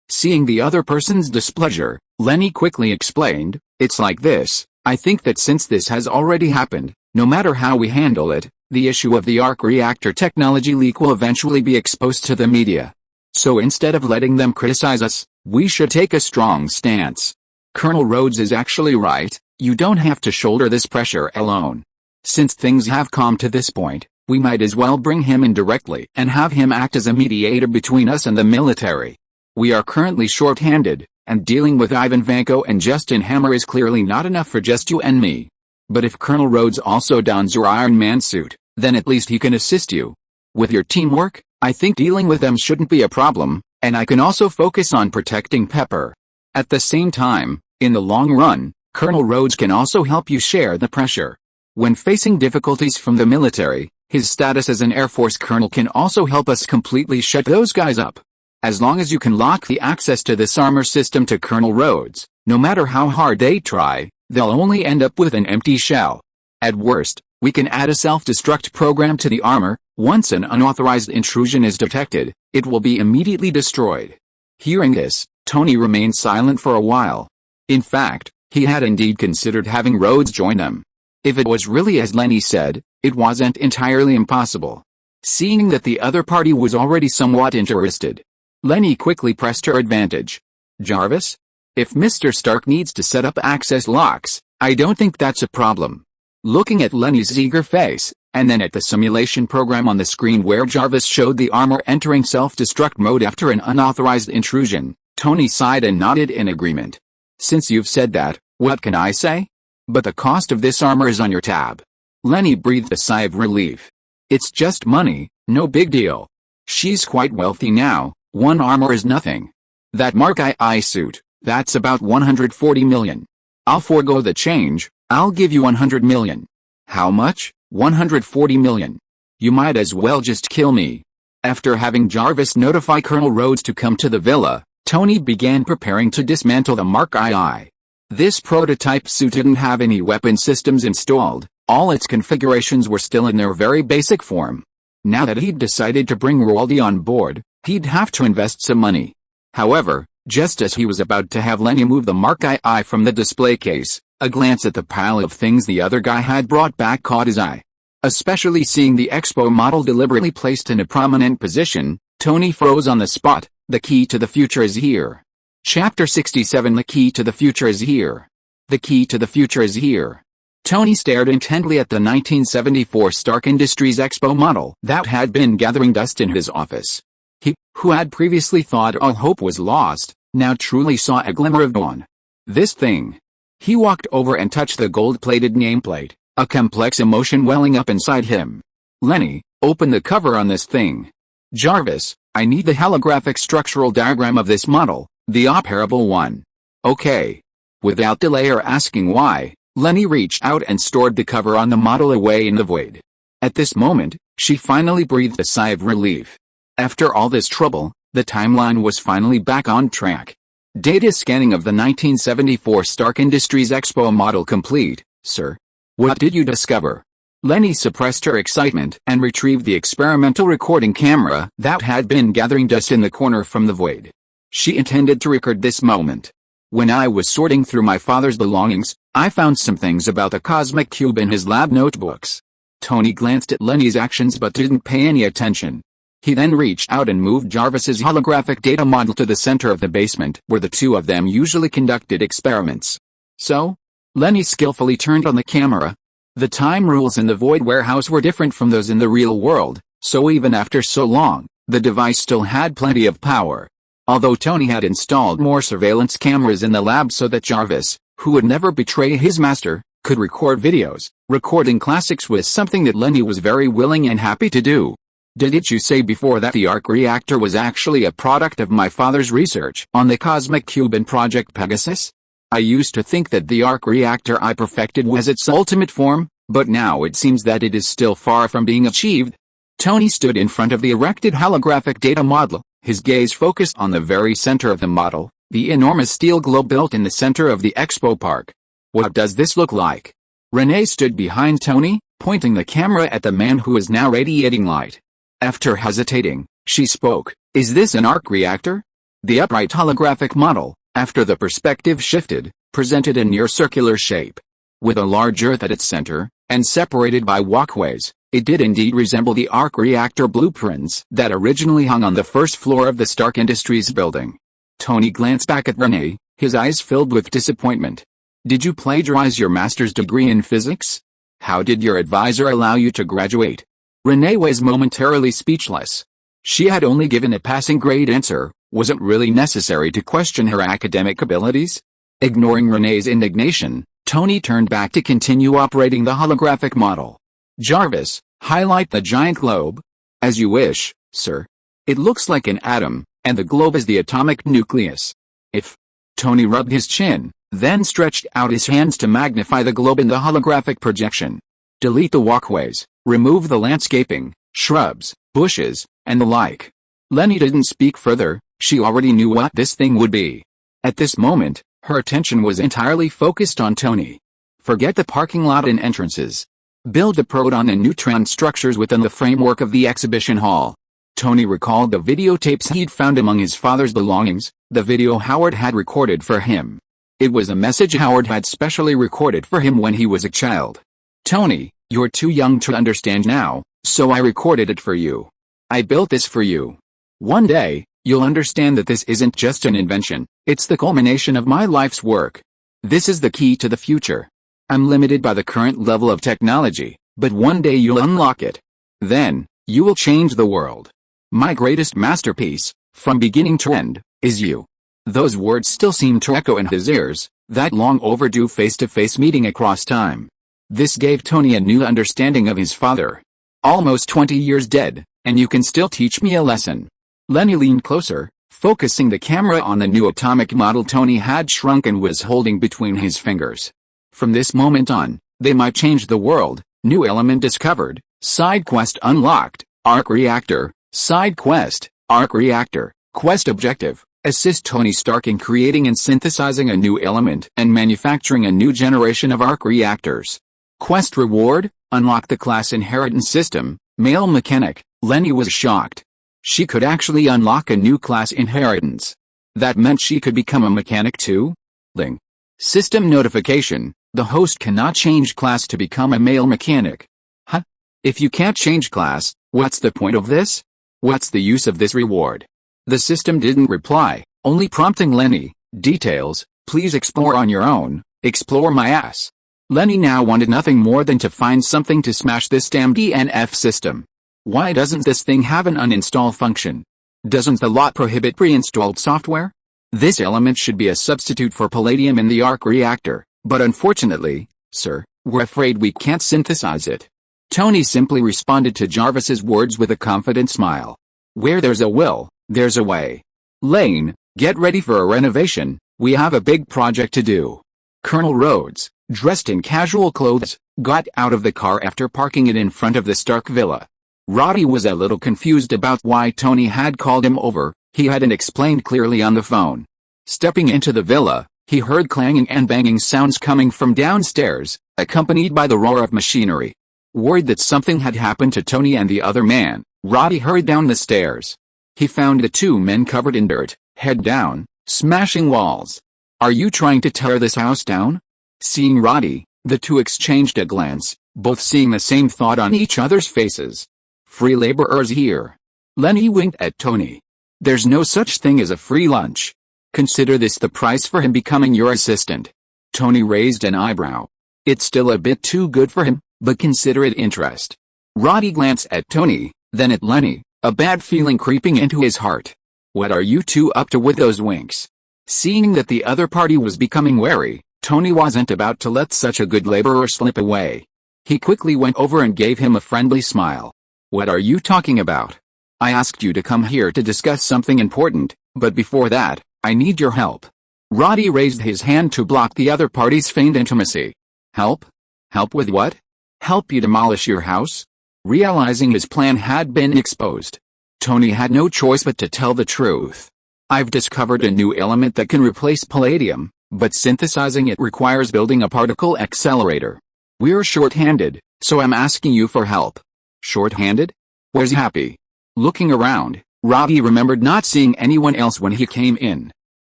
Seeing the other person's displeasure, Leni quickly explained, it's like this, I think that since this has already happened, no matter how we handle it, the issue of the arc reactor technology leak will eventually be exposed to the media. So instead of letting them criticize us, we should take a strong stance. Colonel Rhodes is actually right, you don't have to shoulder this pressure alone. Since things have come to this point, we might as well bring him in directly and have him act as a mediator between us and the military. We are currently short-handed, and dealing with Ivan Vanko and Justin Hammer is clearly not enough for just you and me. But if Colonel Rhodes also dons your Iron Man suit, then at least he can assist you. With your teamwork, I think dealing with them shouldn't be a problem, and I can also focus on protecting Pepper. At the same time, in the long run, Colonel Rhodes can also help you share the pressure. When facing difficulties from the military, his status as an Air Force colonel can also help us completely shut those guys up. As long as you can lock the access to this armor system to Colonel Rhodes, no matter how hard they try, they'll only end up with an empty shell. At worst, we can add a self-destruct program to the armor. Once an unauthorized intrusion is detected, it will be immediately destroyed. Hearing this, Tony remained silent for a while. In fact, he had indeed considered having Rhodes join them. If it was really as Leni said, it wasn't entirely impossible. Seeing that the other party was already somewhat interested, Leni quickly pressed her advantage. Jarvis? If Mr. Stark needs to set up access locks, I don't think that's a problem. Looking at Leni's eager face, and then at the simulation program on the screen where Jarvis showed the armor entering self-destruct mode after an unauthorized intrusion, Tony sighed and nodded in agreement. Since you've said that, what can I say? But the cost of this armor is on your tab. Leni breathed a sigh of relief. It's just money, no big deal. She's quite wealthy now. One armor is nothing. That Mark II suit, that's about $140 million. I'll forego the change, I'll give you 100 million. How much? 140 million. You might as well just kill me. After having Jarvis notify Colonel Rhodes to come to the villa, Tony began preparing to dismantle the Mark II. This prototype suit didn't have any weapon systems installed, all its configurations were still in their very basic form. Now that he'd decided to bring Roldy on board, he'd have to invest some money. However, just as he was about to have Leni move the Mark II from the display case, a glance at the pile of things the other guy had brought back caught his eye. Especially seeing the Expo model deliberately placed in a prominent position, Tony froze on the spot. The key to the future is here. Chapter 67 The key to the future is here. The key to the future is here. Tony stared intently at the 1974 Stark Industries Expo model that had been gathering dust in his office. He, who had previously thought all hope was lost, now truly saw a glimmer of dawn. This thing. He walked over and touched the gold-plated nameplate, a complex emotion welling up inside him. Leni, open the cover on this thing. Jarvis, I need the holographic structural diagram of this model, the operable one. Okay. Without delay or asking why, Leni reached out and stored the cover on the model away in the void. At this moment, she finally breathed a sigh of relief. After all this trouble, the timeline was finally back on track. Data scanning of the 1974 Stark Industries Expo model complete, sir. What did you discover? Leni suppressed her excitement and retrieved the experimental recording camera that had been gathering dust in the corner from the void. She intended to record this moment. When I was sorting through my father's belongings, I found some things about the cosmic cube in his lab notebooks. Tony glanced at Leni's actions but didn't pay any attention. He then reached out and moved Jarvis's holographic data model to the center of the basement where the two of them usually conducted experiments. So? Leni skillfully turned on the camera. The time rules in the Void warehouse were different from those in the real world, so even after so long, the device still had plenty of power. Although Tony had installed more surveillance cameras in the lab so that Jarvis, who would never betray his master, could record videos, recording classics was something that Leni was very willing and happy to do. Didn't you say before that the arc reactor was actually a product of my father's research on the cosmic cube and Project Pegasus? I used to think that the arc reactor I perfected was its ultimate form, but now it seems that it is still far from being achieved. Tony stood in front of the erected holographic data model, his gaze focused on the very center of the model, the enormous steel globe built in the center of the expo park. What does this look like? Renee stood behind Tony, pointing the camera at the man who was now radiating light. After hesitating, she spoke. Is this an arc reactor? The upright holographic model, after the perspective shifted, presented a near circular shape. With a large earth at its center, and separated by walkways, it did indeed resemble the arc reactor blueprints that originally hung on the first floor of the Stark Industries building. Tony glanced back at Renee, his eyes filled with disappointment. Did you plagiarize your master's degree in physics? How did your advisor allow you to graduate? Renee was momentarily speechless. She had only given a passing grade answer. Was it really necessary to question her academic abilities? Ignoring Renee's indignation, Tony turned back to continue operating the holographic model. Jarvis, highlight the giant globe. As you wish, sir. It looks like an atom, and the globe is the atomic nucleus. If. Tony rubbed his chin, then stretched out his hands to magnify the globe in the holographic projection. Delete the walkways, remove the landscaping, shrubs, bushes, and the like. Leni didn't speak further. She already knew what this thing would be. At this moment, her attention was entirely focused on Tony. Forget the parking lot and entrances. Build the proton and neutron structures within the framework of the exhibition hall. Tony recalled the videotapes he'd found among his father's belongings, the video Howard had recorded for him. It was a message Howard had specially recorded for him when he was a child. Tony, you're too young to understand now, so I recorded it for you. I built this for you. One day, you'll understand that this isn't just an invention, it's the culmination of my life's work. This is the key to the future. I'm limited by the current level of technology, but one day you'll unlock it. Then, you will change the world. My greatest masterpiece, from beginning to end, is you. Those words still seemed to echo in his ears, that long overdue face-to-face meeting across time. This gave Tony a new understanding of his father. Almost 20 years dead, and you can still teach me a lesson. Leni leaned closer, focusing the camera on the new atomic model Tony had shrunk and was holding between his fingers. From this moment on, they might change the world. New element discovered, side quest unlocked, arc reactor, side quest, arc reactor, quest objective, assist Tony Stark in creating and synthesizing a new element and manufacturing a new generation of arc reactors. Quest reward, unlock the class inheritance system, male mechanic. Leni was shocked. She could actually unlock a new class inheritance. That meant she could become a mechanic too? Ling. System notification, the host cannot change class to become a male mechanic. Huh? If you can't change class, what's the point of this? What's the use of this reward? The system didn't reply, only prompting Leni, details, please explore on your own, explore my ass. Leni now wanted nothing more than to find something to smash this damn DNF system. Why doesn't this thing have an uninstall function? Doesn't the lot prohibit pre-installed software? This element should be a substitute for palladium in the arc reactor, but unfortunately, sir, we're afraid we can't synthesize it. Tony simply responded to Jarvis's words with a confident smile. Where there's a will, there's a way. Lane, get ready for a renovation, we have a big project to do. Colonel Rhodes, dressed in casual clothes, got out of the car after parking it in front of the Stark villa. Roddy was a little confused about why Tony had called him over, he hadn't explained clearly on the phone. Stepping into the villa, he heard clanging and banging sounds coming from downstairs, accompanied by the roar of machinery. Worried that something had happened to Tony and the other man, Roddy hurried down the stairs. He found the two men covered in dirt, head down, smashing walls. Are you trying to tear this house down? Seeing Roddy, the two exchanged a glance, both seeing the same thought on each other's faces. Free laborers here. Leni winked at Tony. There's no such thing as a free lunch. Consider this the price for him becoming your assistant. Tony raised an eyebrow. It's still a bit too good for him, but consider it interest. Roddy glanced at Tony, then at Leni, a bad feeling creeping into his heart. What are you two up to with those winks? Seeing that the other party was becoming wary, Tony wasn't about to let such a good laborer slip away. He quickly went over and gave him a friendly smile. What are you talking about? I asked you to come here to discuss something important, but before that, I need your help. Roddy raised his hand to block the other party's feigned intimacy. Help? Help with what? Help you demolish your house? Realizing his plan had been exposed, Tony had no choice but to tell the truth. I've discovered a new element that can replace palladium, but synthesizing it requires building a particle accelerator. We're short-handed, so I'm asking you for help. Short-handed? Where's Happy? Looking around, Roddy remembered not seeing anyone else when he came in.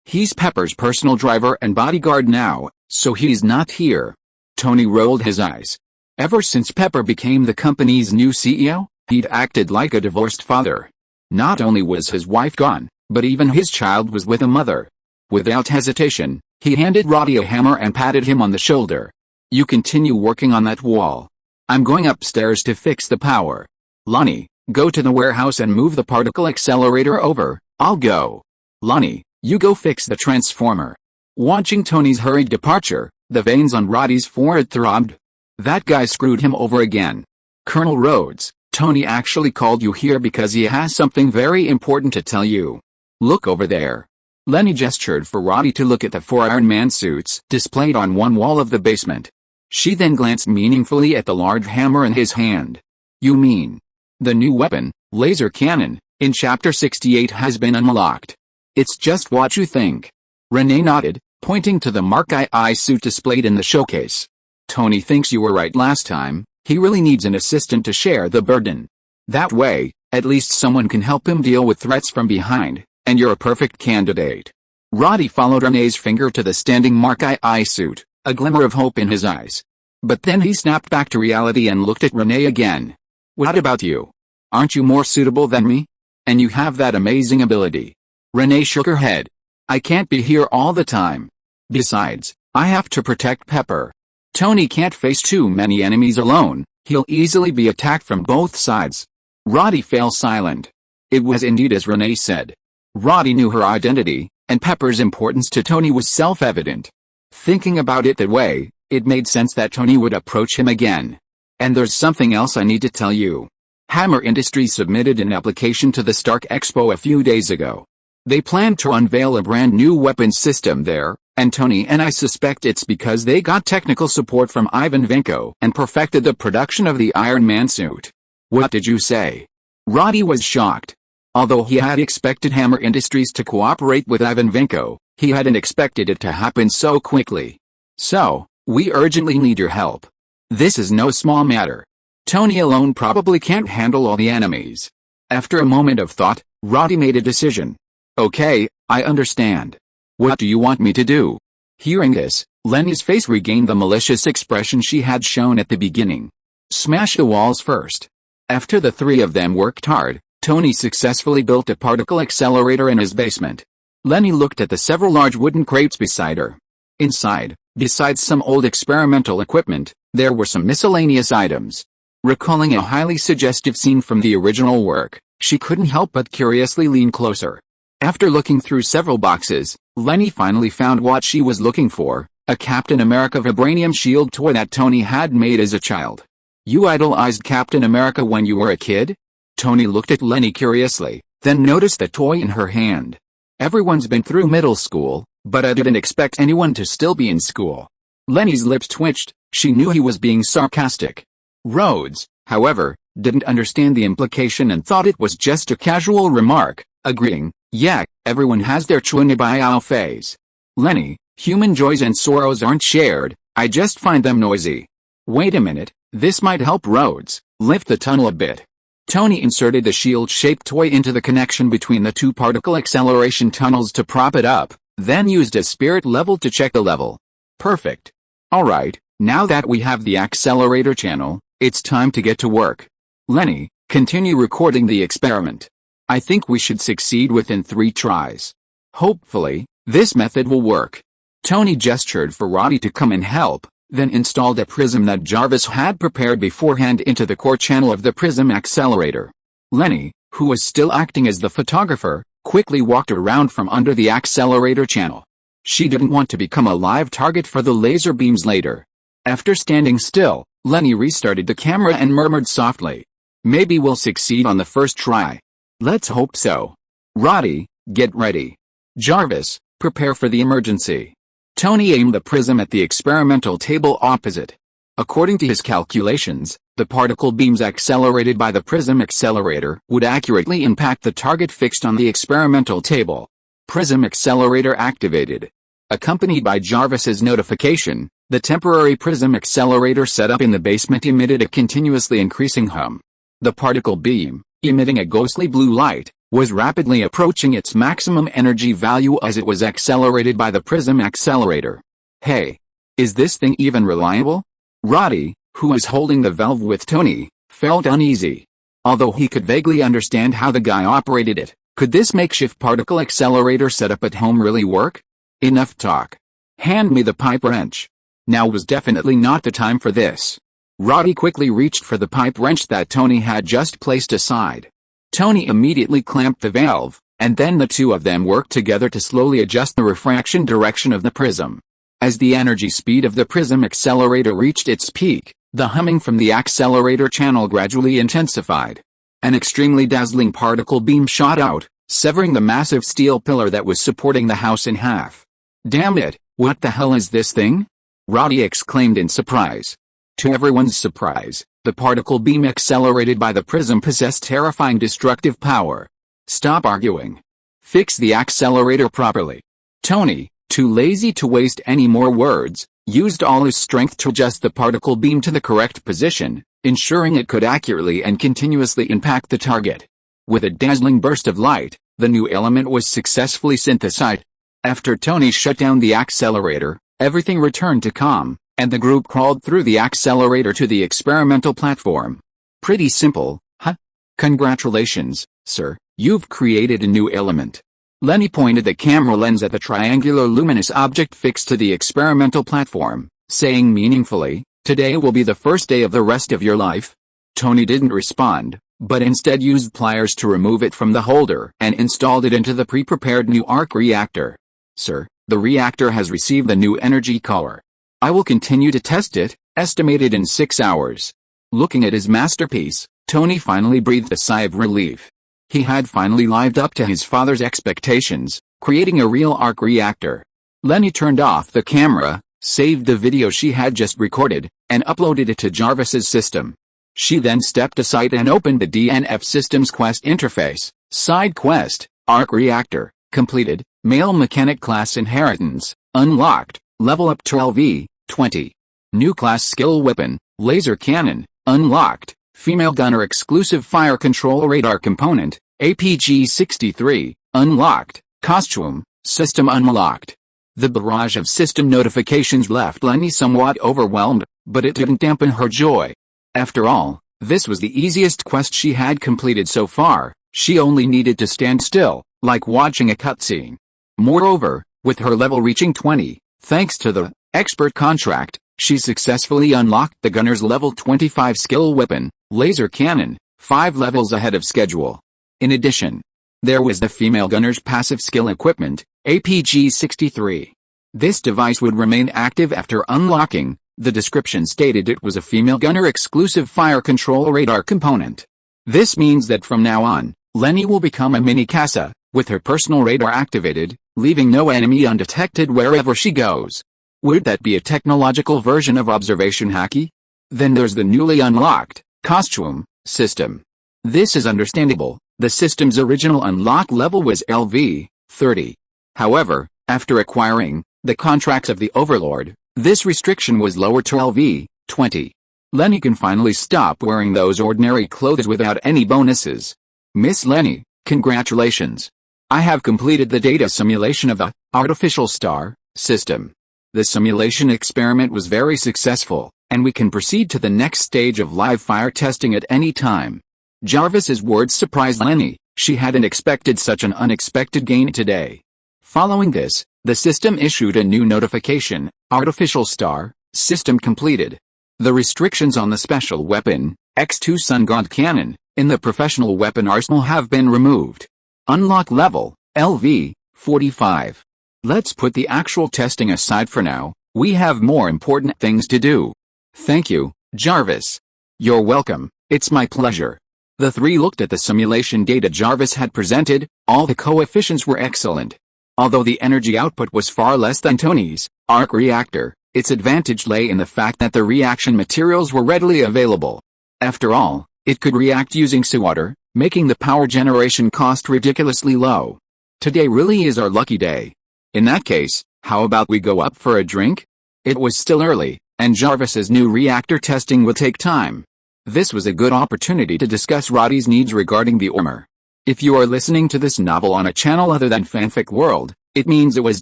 He's Pepper's personal driver and bodyguard now, so he's not here. Tony rolled his eyes. Ever since Pepper became the company's new CEO, he'd acted like a divorced father. Not only was his wife gone, but even his child was with a mother. Without hesitation, he handed Roddy a hammer and patted him on the shoulder. You continue working on that wall. I'm going upstairs to fix the power. Leni, go to the warehouse and move the particle accelerator over. I'll go. Leni, you go fix the transformer. Watching Tony's hurried departure, the veins on Roddy's forehead throbbed. That guy screwed him over again. Colonel Rhodes, Tony actually called you here because he has something very important to tell you. Look over there. Leni gestured for Roddy to look at the 4 Iron Man suits displayed on one wall of the basement. She then glanced meaningfully at the large hammer in his hand. You mean, the new weapon, laser cannon, in Chapter 68 has been unlocked. It's just what you think. Renee nodded, pointing to the Mark II suit displayed in the showcase. Tony thinks you were right last time, he really needs an assistant to share the burden. That way, at least someone can help him deal with threats from behind, and you're a perfect candidate. Roddy followed Renee's finger to the standing Mark II suit, a glimmer of hope in his eyes. But then he snapped back to reality and looked at Renee again. What about you? Aren't you more suitable than me? And you have that amazing ability. Renee shook her head. I can't be here all the time. Besides, I have to protect Pepper. Tony can't face too many enemies alone, he'll easily be attacked from both sides. Roddy fell silent. It was indeed as Renee said. Roddy knew her identity, and Pepper's importance to Tony was self-evident. Thinking about it that way, it made sense that Tony would approach him again. And there's something else I need to tell you. Hammer Industries submitted an application to the Stark Expo a few days ago. They plan to unveil a brand new weapons system there, And Tony and I suspect it's because they got technical support from Ivan Vanko and perfected the production of the Iron Man suit. What did you say? Roddy was shocked. Although he had expected Hammer Industries to cooperate with Ivan Vanko, he hadn't expected it to happen so quickly. So, we urgently need your help. This is no small matter. Tony alone probably can't handle all the enemies. After a moment of thought, Roddy made a decision. Okay, I understand. What do you want me to do? Hearing this, Leni's face regained the malicious expression she had shown at the beginning. Smash the walls first. After the three of them worked hard, Tony successfully built a particle accelerator in his basement. Leni looked at the several large wooden crates beside her. Inside, besides some old experimental equipment, there were some miscellaneous items. Recalling a highly suggestive scene from the original work, she couldn't help but curiously lean closer. After looking through several boxes, Leni finally found what she was looking for, a Captain America vibranium shield toy that Tony had made as a child. You idolized Captain America when you were a kid? Tony looked at Leni curiously, then noticed the toy in her hand. Everyone's been through middle school, but I didn't expect anyone to still be in school. Leni's lips twitched, she knew he was being sarcastic. Rhodes, however, didn't understand the implication and thought it was just a casual remark, agreeing, yeah, everyone has their chunibayao phase. Leni, human joys and sorrows aren't shared, I just find them noisy. Wait a minute, this might help Rhodes lift the tunnel a bit. Tony inserted the shield-shaped toy into the connection between the two particle acceleration tunnels to prop it up, then used a spirit level to check the level. Perfect. Alright, now that we have the accelerator channel, it's time to get to work. Leni, continue recording the experiment. I think we should succeed within 3 tries. Hopefully, this method will work. Tony gestured for Roddy to come and help, then installed a prism that Jarvis had prepared beforehand into the core channel of the prism accelerator. Leni, who was still acting as the photographer, quickly walked around from under the accelerator channel. She didn't want to become a live target for the laser beams later. After standing still, Leni restarted the camera and murmured softly. Maybe we'll succeed on the first try. Let's hope so. Roddy, get ready. Jarvis, prepare for the emergency. Tony aimed the prism at the experimental table opposite. According to his calculations, the particle beams accelerated by the prism accelerator would accurately impact the target fixed on the experimental table. Prism accelerator activated. Accompanied by Jarvis's notification, the temporary prism accelerator set up in the basement emitted a continuously increasing hum. The particle beam, emitting a ghostly blue light, was rapidly approaching its maximum energy value as it was accelerated by the prism accelerator. Hey! Is this thing even reliable? Roddy, who was holding the valve with Tony, felt uneasy. Although he could vaguely understand how the guy operated it, could this makeshift particle accelerator setup at home really work? Enough talk. Hand me the pipe wrench. Now was definitely not the time for this. Roddy quickly reached for the pipe wrench that Tony had just placed aside. Tony immediately clamped the valve, and then the two of them worked together to slowly adjust the refraction direction of the prism. As the energy speed of the prism accelerator reached its peak, the humming from the accelerator channel gradually intensified. An extremely dazzling particle beam shot out, severing the massive steel pillar that was supporting the house in half. Damn it, what the hell is this thing? Roddy exclaimed in surprise. To everyone's surprise, the particle beam accelerated by the prism possessed terrifying destructive power. Stop arguing. Fix the accelerator properly. Tony, too lazy to waste any more words, used all his strength to adjust the particle beam to the correct position, ensuring it could accurately and continuously impact the target. With a dazzling burst of light, the new element was successfully synthesized. After Tony shut down the accelerator, everything returned to calm, and the group crawled through the accelerator to the experimental platform. Pretty simple, huh? Congratulations, sir, you've created a new element. Leni pointed the camera lens at the triangular luminous object fixed to the experimental platform, saying meaningfully, today will be the first day of the rest of your life. Tony didn't respond, but instead used pliers to remove it from the holder and installed it into the pre-prepared new arc reactor. Sir, the reactor has received the new energy core. I will continue to test it, estimated in 6 hours. Looking at his masterpiece, Tony finally breathed a sigh of relief. He had finally lived up to his father's expectations, creating a real arc reactor. Leni turned off the camera, saved the video she had just recorded, and uploaded it to Jarvis's system. She then stepped aside and opened the DNF Systems Quest interface. Side quest, Arc Reactor, completed, Male Mechanic Class Inheritance, unlocked, level up 12E, 20. New class skill weapon, Laser Cannon, unlocked, Female Gunner Exclusive Fire Control Radar Component, APG-63, unlocked, Costume, System unlocked. The barrage of system notifications left Leni somewhat overwhelmed, but it didn't dampen her joy. After all, this was the easiest quest she had completed so far. She only needed to stand still, like watching a cutscene. Moreover, with her level reaching 20, thanks to the expert contract, she successfully unlocked the gunner's level 25 skill weapon, Laser Cannon, 5 levels ahead of schedule. In addition, there was the female gunner's passive skill equipment, APG-63. This device would remain active after unlocking. The description stated it was a female gunner exclusive fire control radar component. This means that from now on, Leni will become a mini Casa, with her personal radar activated, leaving no enemy undetected wherever she goes. Would that be a technological version of observation hacking? Then there's the newly unlocked costume system. This is understandable. The system's original unlock level was LV 30. However, after acquiring the contracts of the Overlord, this restriction was lowered to LV 20. Leni can finally stop wearing those ordinary clothes without any bonuses. Miss Leni, congratulations. I have completed the data simulation of the artificial star system. The simulation experiment was very successful, and we can proceed to the next stage of live fire testing at any time. Jarvis's words surprised Leni. She hadn't expected such an unexpected gain today. Following this, the system issued a new notification, Artificial Star System completed. The restrictions on the special weapon, X2 Sun God Cannon, in the professional weapon arsenal have been removed. Unlock level, LV 45. Let's put the actual testing aside for now, we have more important things to do. Thank you, Jarvis. You're welcome, it's my pleasure. The three looked at the simulation data Jarvis had presented. All the coefficients were excellent. Although the energy output was far less than Tony's arc reactor, its advantage lay in the fact that the reaction materials were readily available. After all, it could react using seawater, making the power generation cost ridiculously low. Today really is our lucky day. In that case, how about we go up for a drink? It was still early, and Jarvis's new reactor testing would take time. This was a good opportunity to discuss Roddy's needs regarding the armor. If you are listening to this novel on a channel other than Fanfic World, it means it was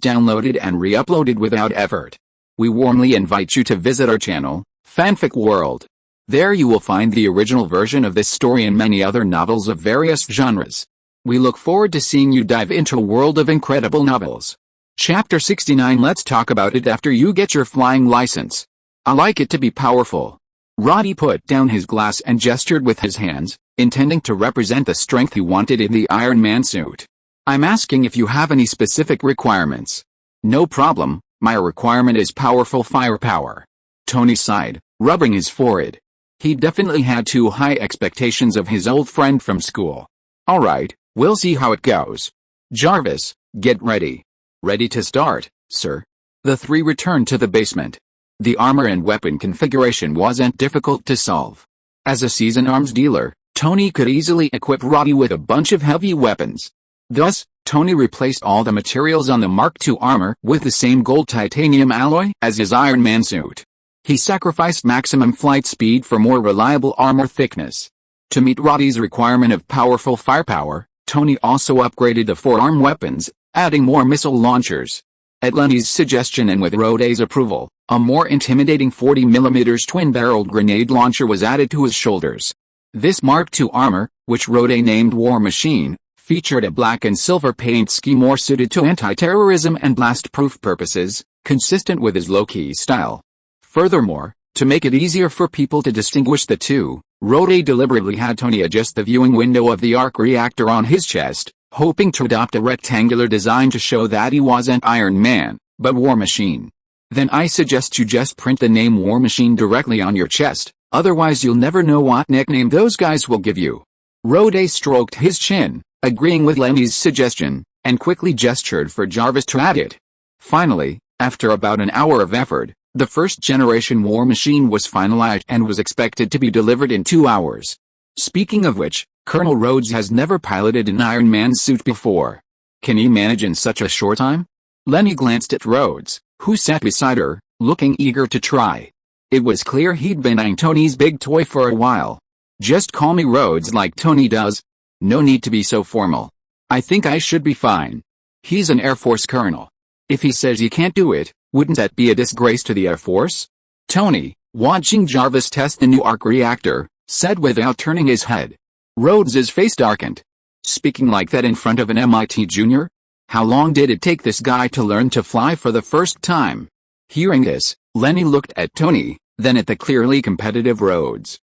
downloaded and re-uploaded without effort. We warmly invite you to visit our channel, Fanfic World. There you will find the original version of this story and many other novels of various genres. We look forward to seeing you dive into a world of incredible novels. Chapter 69. Let's talk about it after you get your flying license. I like it to be powerful. Roddy put down his glass and gestured with his hands, intending to represent the strength he wanted in the Iron Man suit. I'm asking if you have any specific requirements. No problem, my requirement is powerful firepower. Tony sighed, rubbing his forehead. He definitely had too high expectations of his old friend from school. Alright, we'll see how it goes. Jarvis, get ready. Ready to start, sir. The three returned to the basement. The armor and weapon configuration wasn't difficult to solve. As a seasoned arms dealer, Tony could easily equip Roddy with a bunch of heavy weapons. Thus, Tony replaced all the materials on the Mark II armor with the same gold titanium alloy as his Iron Man suit. He sacrificed maximum flight speed for more reliable armor thickness. To meet Roddy's requirement of powerful firepower, Tony also upgraded the forearm weapons, adding more missile launchers. At Leni's suggestion and with Roday's approval, a more intimidating 40mm twin-barreled grenade launcher was added to his shoulders. This Mark II armor, which Roday named War Machine, featured a black and silver paint scheme more suited to anti-terrorism and blast-proof purposes, consistent with his low-key style. Furthermore, to make it easier for people to distinguish the two, Roday deliberately had Tony adjust the viewing window of the arc reactor on his chest, hoping to adopt a rectangular design to show that he wasn't Iron Man, but War Machine. Then I suggest you just print the name War Machine directly on your chest, otherwise you'll never know what nickname those guys will give you. Roday stroked his chin, agreeing with Leni's suggestion, and quickly gestured for Jarvis to add it. Finally, after about an hour of effort, the first-generation war machine was finalized and was expected to be delivered in 2 hours. Speaking of which, Colonel Rhodes has never piloted an Iron Man suit before. Can he manage in such a short time? Leni glanced at Rhodes, who sat beside her, looking eager to try. It was clear he'd been eyeing Tony's big toy for a while. Just call me Rhodes like Tony does. No need to be so formal. I think I should be fine. He's an Air Force colonel. If he says he can't do it, wouldn't that be a disgrace to the Air Force? Tony, watching Jarvis test the new arc reactor, said without turning his head. Rhodes's face darkened. Speaking like that in front of an MIT junior? How long did it take this guy to learn to fly for the first time? Hearing this, Leni looked at Tony, then at the clearly competitive Rhodes.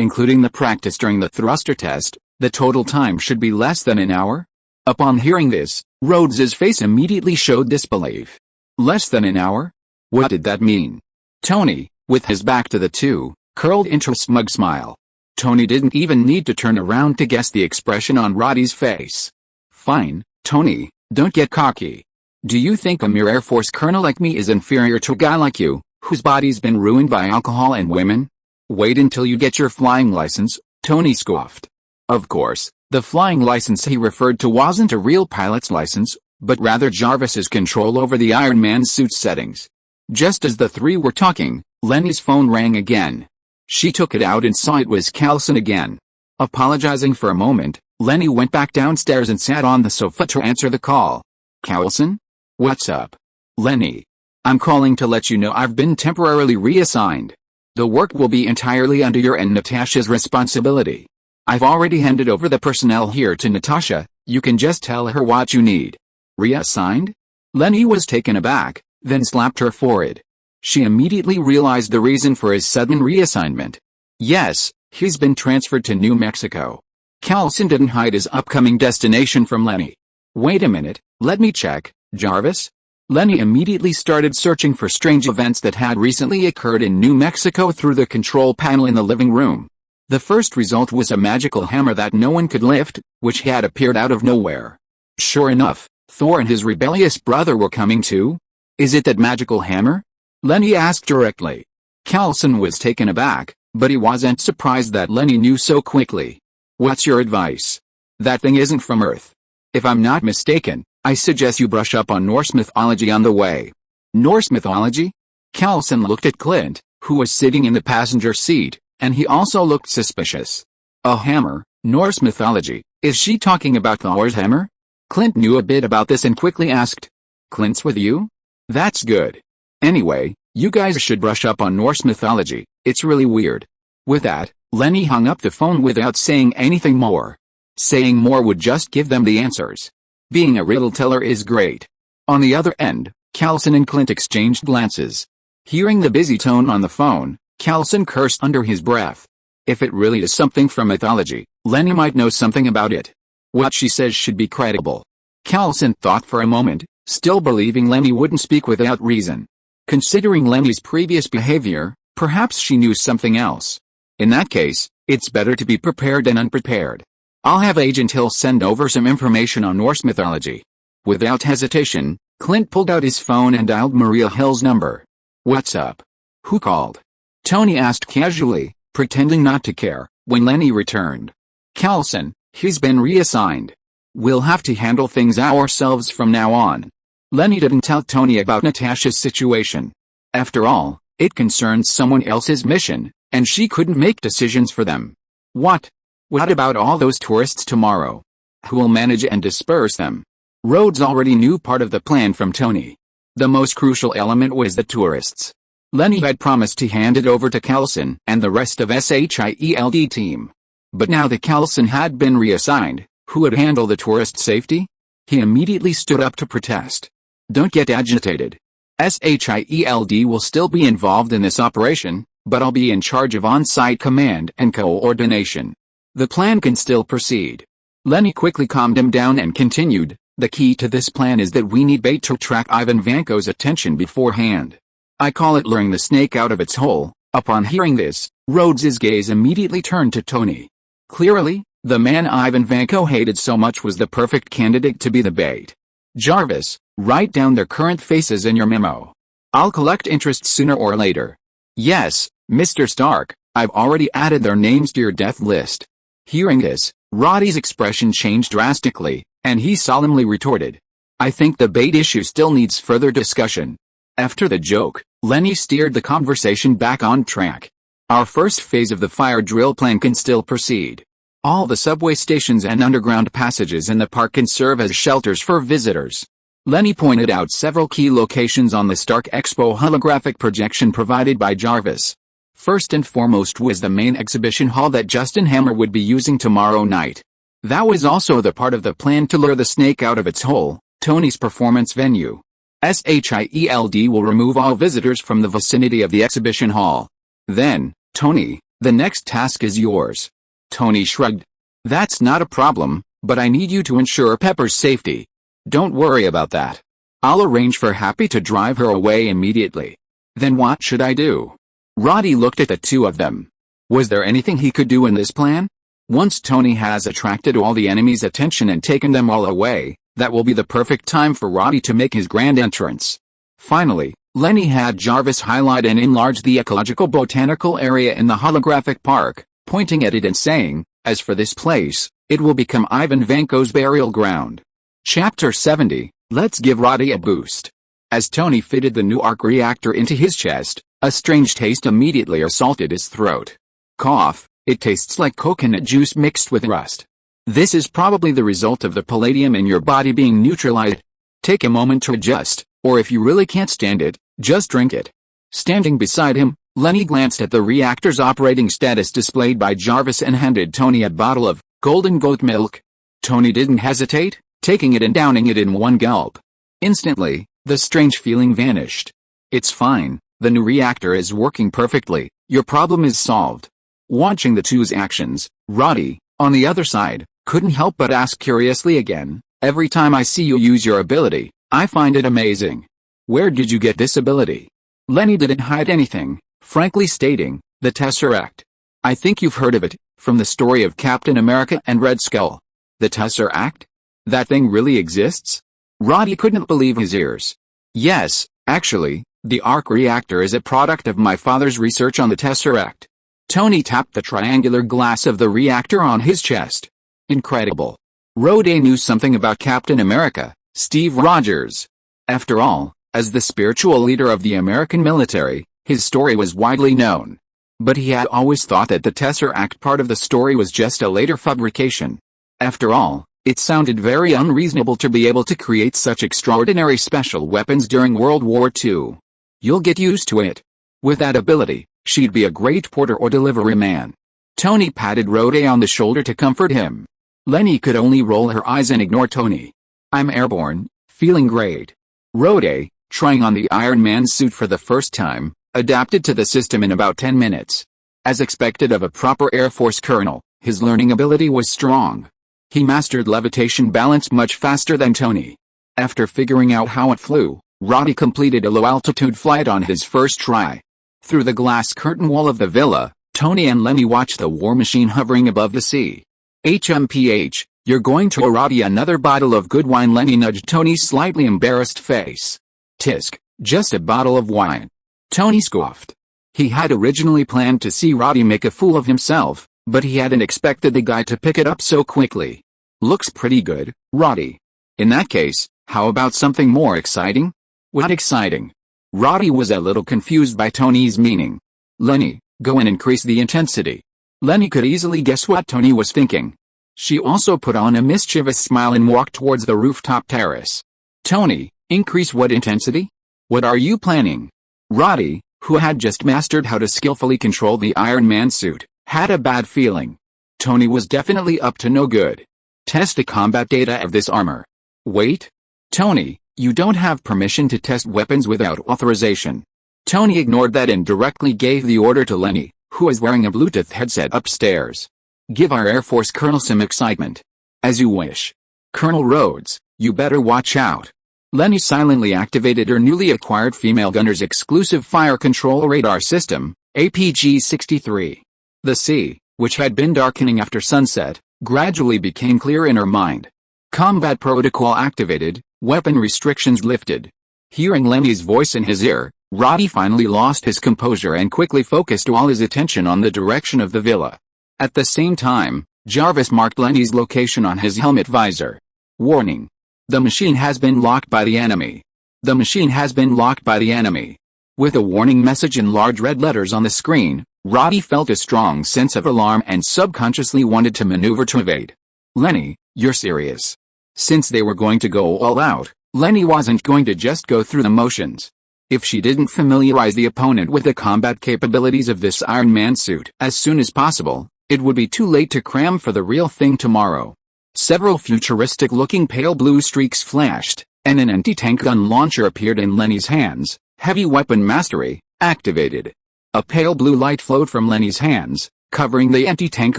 Including the practice during the thruster test, the total time should be less than an hour? Upon hearing this, Rhodes's face immediately showed disbelief. Less than an hour? What did that mean? Tony, with his back to the two, curled into a smug smile. Tony didn't even need to turn around to guess the expression on Roddy's face. Fine, Tony, don't get cocky. Do you think a mere Air Force colonel like me is inferior to a guy like you, whose body's been ruined by alcohol and women? Wait until you get your flying license, Tony scoffed. Of course, the flying license he referred to wasn't a real pilot's license, but rather Jarvis's control over the Iron Man suit's settings. Just as the three were talking, Leni's phone rang again. She took it out and saw it was Carlson again. Apologizing for a moment, Leni went back downstairs and sat on the sofa to answer the call. Carlson? What's up? Leni. I'm calling to let you know I've been temporarily reassigned. The work will be entirely under your and Natasha's responsibility. I've already handed over the personnel here to Natasha, you can just tell her what you need. Reassigned? Leni was taken aback, then slapped her forehead. She immediately realized the reason for his sudden reassignment. Yes, he's been transferred to New Mexico. Carlson didn't hide his upcoming destination from Leni. Wait a minute, let me check, Jarvis? Leni immediately started searching for strange events that had recently occurred in New Mexico through the control panel in the living room. The first result was a magical hammer that no one could lift, which had appeared out of nowhere. Sure enough, Thor and his rebellious brother were coming too. Is it that magical hammer? Leni asked directly. Carlson was taken aback, but he wasn't surprised that Leni knew so quickly. What's your advice? That thing isn't from Earth. If I'm not mistaken, I suggest you brush up on Norse mythology on the way. Norse mythology? Carlson looked at Clint, who was sitting in the passenger seat, and he also looked suspicious. A hammer, Norse mythology, is she talking about Thor's hammer? Clint knew a bit about this and quickly asked. Clint's with you? That's good. Anyway, you guys should brush up on Norse mythology, it's really weird. With that, Leni hung up the phone without saying anything more. Saying more would just give them the answers. Being a riddle teller is great. On the other end, Carlson and Clint exchanged glances. Hearing the busy tone on the phone, Carlson cursed under his breath. If it really is something from mythology, Leni might know something about it. What she says should be credible. Carlson thought for a moment, still believing Leni wouldn't speak without reason. Considering Leni's previous behavior, perhaps she knew something else. In that case, it's better to be prepared than unprepared. I'll have Agent Hill send over some information on Norse mythology. Without hesitation, Clint pulled out his phone and dialed Maria Hill's number. What's up? Who called? Tony asked casually, pretending not to care, when Leni returned. Carlson, he's been reassigned. We'll have to handle things ourselves from now on. Leni didn't tell Tony about Natasha's situation. After all, it concerns someone else's mission, and she couldn't make decisions for them. What about all those tourists tomorrow? Who'll manage and disperse them? Rhodes already knew part of the plan from Tony. The most crucial element was the tourists. Leni had promised to hand it over to Carlson and the rest of S.H.I.E.L.D. team. But now that Carlson had been reassigned, who would handle the tourist safety? He immediately stood up to protest. Don't get agitated. S.H.I.E.L.D. will still be involved in this operation, but I'll be in charge of on-site command and coordination. The plan can still proceed. Leni quickly calmed him down and continued, the key to this plan is that we need bait to attract Ivan Vanko's attention beforehand. I call it luring the snake out of its hole. Upon hearing this, Rhodes's gaze immediately turned to Tony. Clearly, the man Ivan Vanko hated so much was the perfect candidate to be the bait. Jarvis, write down their current faces in your memo. I'll collect interest sooner or later. Yes, Mr. Stark, I've already added their names to your death list. Hearing this, Roddy's expression changed drastically, and he solemnly retorted, I think the bait issue still needs further discussion. After the joke, Leni steered the conversation back on track. Our first phase of the fire drill plan can still proceed. All the subway stations and underground passages in the park can serve as shelters for visitors. Leni pointed out several key locations on the Stark Expo holographic projection provided by Jarvis. First and foremost was the main exhibition hall that Justin Hammer would be using tomorrow night. That was also the part of the plan to lure the snake out of its hole, Tony's performance venue. S.H.I.E.L.D will remove all visitors from the vicinity of the exhibition hall. Then, Tony, the next task is yours. Tony shrugged. That's not a problem, but I need you to ensure Pepper's safety. Don't worry about that. I'll arrange for Happy to drive her away immediately. Then what should I do? Roddy looked at the two of them. Was there anything he could do in this plan? Once Tony has attracted all the enemy's attention and taken them all away, that will be the perfect time for Roddy to make his grand entrance. Finally, Leni had Jarvis highlight and enlarge the ecological botanical area in the holographic park, pointing at it and saying, as for this place, it will become Ivan Vanko's burial ground. Chapter 70, Let's give Roddy a boost. As Tony fitted the new arc reactor into his chest, a strange taste immediately assaulted his throat. Cough, it tastes like coconut juice mixed with rust. This is probably the result of the palladium in your body being neutralized. Take a moment to adjust, or if you really can't stand it, just drink it. Standing beside him, Leni glanced at the reactor's operating status displayed by Jarvis and handed Tony a bottle of golden goat milk. Tony didn't hesitate, taking it and downing it in one gulp. Instantly, the strange feeling vanished. It's fine, the new reactor is working perfectly, your problem is solved. Watching the two's actions, Roddy, on the other side, couldn't help but ask curiously again, every time I see you use your ability, I find it amazing. Where did you get this ability? Leni didn't hide anything, frankly stating, the Tesseract. I think you've heard of it, from the story of Captain America and Red Skull. The Tesseract? That thing really exists? Roddy couldn't believe his ears. Yes, actually, the arc reactor is a product of my father's research on the Tesseract. Tony tapped the triangular glass of the reactor on his chest. Incredible. Rhodey knew something about Captain America, Steve Rogers. After all, as the spiritual leader of the American military, his story was widely known. But he had always thought that the Tesseract part of the story was just a later fabrication. After all, it sounded very unreasonable to be able to create such extraordinary special weapons during World War II. You'll get used to it. With that ability, she'd be a great porter or delivery man. Tony patted Rhodey on the shoulder to comfort him. Leni could only roll her eyes and ignore Tony. I'm airborne, feeling great. Rhodey, trying on the Iron Man suit for the first time, adapted to the system in about 10 minutes. As expected of a proper Air Force colonel, his learning ability was strong. He mastered levitation balance much faster than Tony. After figuring out how it flew, Roddy completed a low-altitude flight on his first try. Through the glass curtain wall of the villa, Tony and Leni watched the war machine hovering above the sea. HMPH, you're going to owe Roddy another bottle of good wine. Leni nudged Tony's slightly embarrassed face. Tisk, just a bottle of wine. Tony scoffed. He had originally planned to see Roddy make a fool of himself, but he hadn't expected the guy to pick it up so quickly. Looks pretty good, Roddy. In that case, how about something more exciting? What exciting? Roddy was a little confused by Tony's meaning. Leni, go and increase the intensity. Leni could easily guess what Tony was thinking. She also put on a mischievous smile and walked towards the rooftop terrace. Tony, increase what intensity? What are you planning? Roddy, who had just mastered how to skillfully control the Iron Man suit, had a bad feeling. Tony was definitely up to no good. Test the combat data of this armor. Wait. Tony, you don't have permission to test weapons without authorization. Tony ignored that and directly gave the order to Leni, who was wearing a Bluetooth headset upstairs. Give our Air Force Colonel some excitement. As you wish. Colonel Rhodes, you better watch out. Leni silently activated her newly acquired female gunner's exclusive fire control radar system, APG-63. The sea, which had been darkening after sunset, gradually became clear in her mind. Combat protocol activated, Weapon restrictions lifted. Hearing Leni's voice in his ear, Roddy finally lost his composure and quickly focused all his attention on the direction of the villa. At the same time, Jarvis marked Leni's location on his helmet visor. Warning. The machine has been locked by the enemy. The machine has been locked by the enemy. With a warning message in large red letters on the screen, Roddy felt a strong sense of alarm and subconsciously wanted to maneuver to evade. Leni, you're serious? Since they were going to go all out, Leni wasn't going to just go through the motions. If she didn't familiarize the opponent with the combat capabilities of this Iron Man suit as soon as possible, it would be too late to cram for the real thing tomorrow. Several futuristic-looking pale blue streaks flashed, and an anti-tank gun launcher appeared in Leni's hands. Heavy weapon mastery activated. A pale blue light flowed from Leni's hands, covering the anti-tank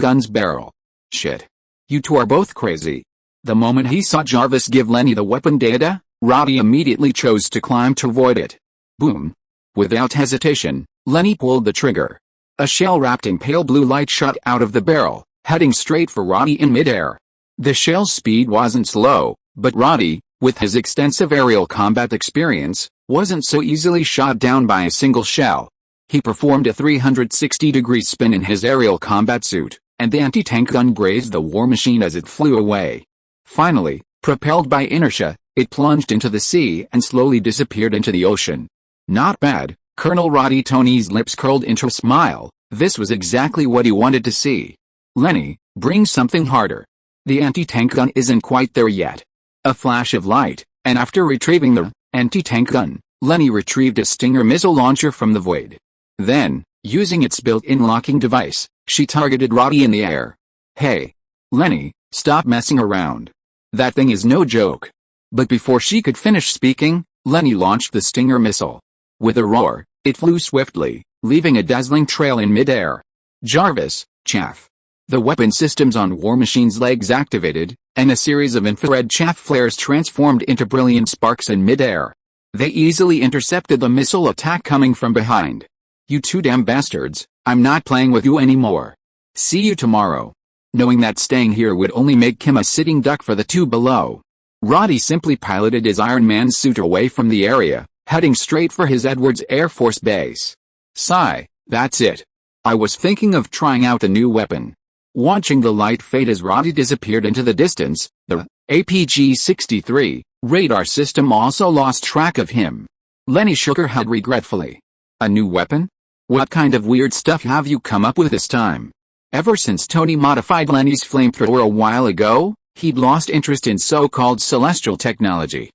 gun's barrel. Shit. You two are both crazy. The moment he saw Jarvis give Leni the weapon data, Roddy immediately chose to climb to avoid it. Boom. Without hesitation, Leni pulled the trigger. A shell wrapped in pale blue light shot out of the barrel, heading straight for Roddy in midair. The shell's speed wasn't slow, but Roddy, with his extensive aerial combat experience, wasn't so easily shot down by a single shell. He performed a 360-degree spin in his aerial combat suit, and the anti-tank gun grazed the war machine as it flew away. Finally, propelled by inertia, it plunged into the sea and slowly disappeared into the ocean. Not bad. Colonel Roddy Tony's lips curled into a smile. This was exactly what he wanted to see. Leni, bring something harder. The anti-tank gun isn't quite there yet. A flash of light, and after retrieving the anti-tank gun, Leni retrieved a Stinger missile launcher from the void. Then, using its built-in locking device, she targeted Roddy in the air. Hey. Leni, stop messing around. That thing is no joke. But before she could finish speaking, Leni launched the Stinger missile. With a roar, it flew swiftly, leaving a dazzling trail in midair. Jarvis, chaff. The weapon systems on War Machine's legs activated, and a series of infrared chaff flares transformed into brilliant sparks in midair. They easily intercepted the missile attack coming from behind. You two damn bastards, I'm not playing with you anymore. See you tomorrow. Knowing that staying here would only make him a sitting duck for the two below, Roddy simply piloted his Iron Man suit away from the area, heading straight for his Edwards Air Force Base. Sigh, that's it. I was thinking of trying out a new weapon. Watching the light fade as Roddy disappeared into the distance, the APG-63 radar system also lost track of him. Leni shook her head regretfully. A new weapon? What kind of weird stuff have you come up with this time? Ever since Tony modified Leni's flamethrower a while ago, he'd lost interest in so-called celestial technology.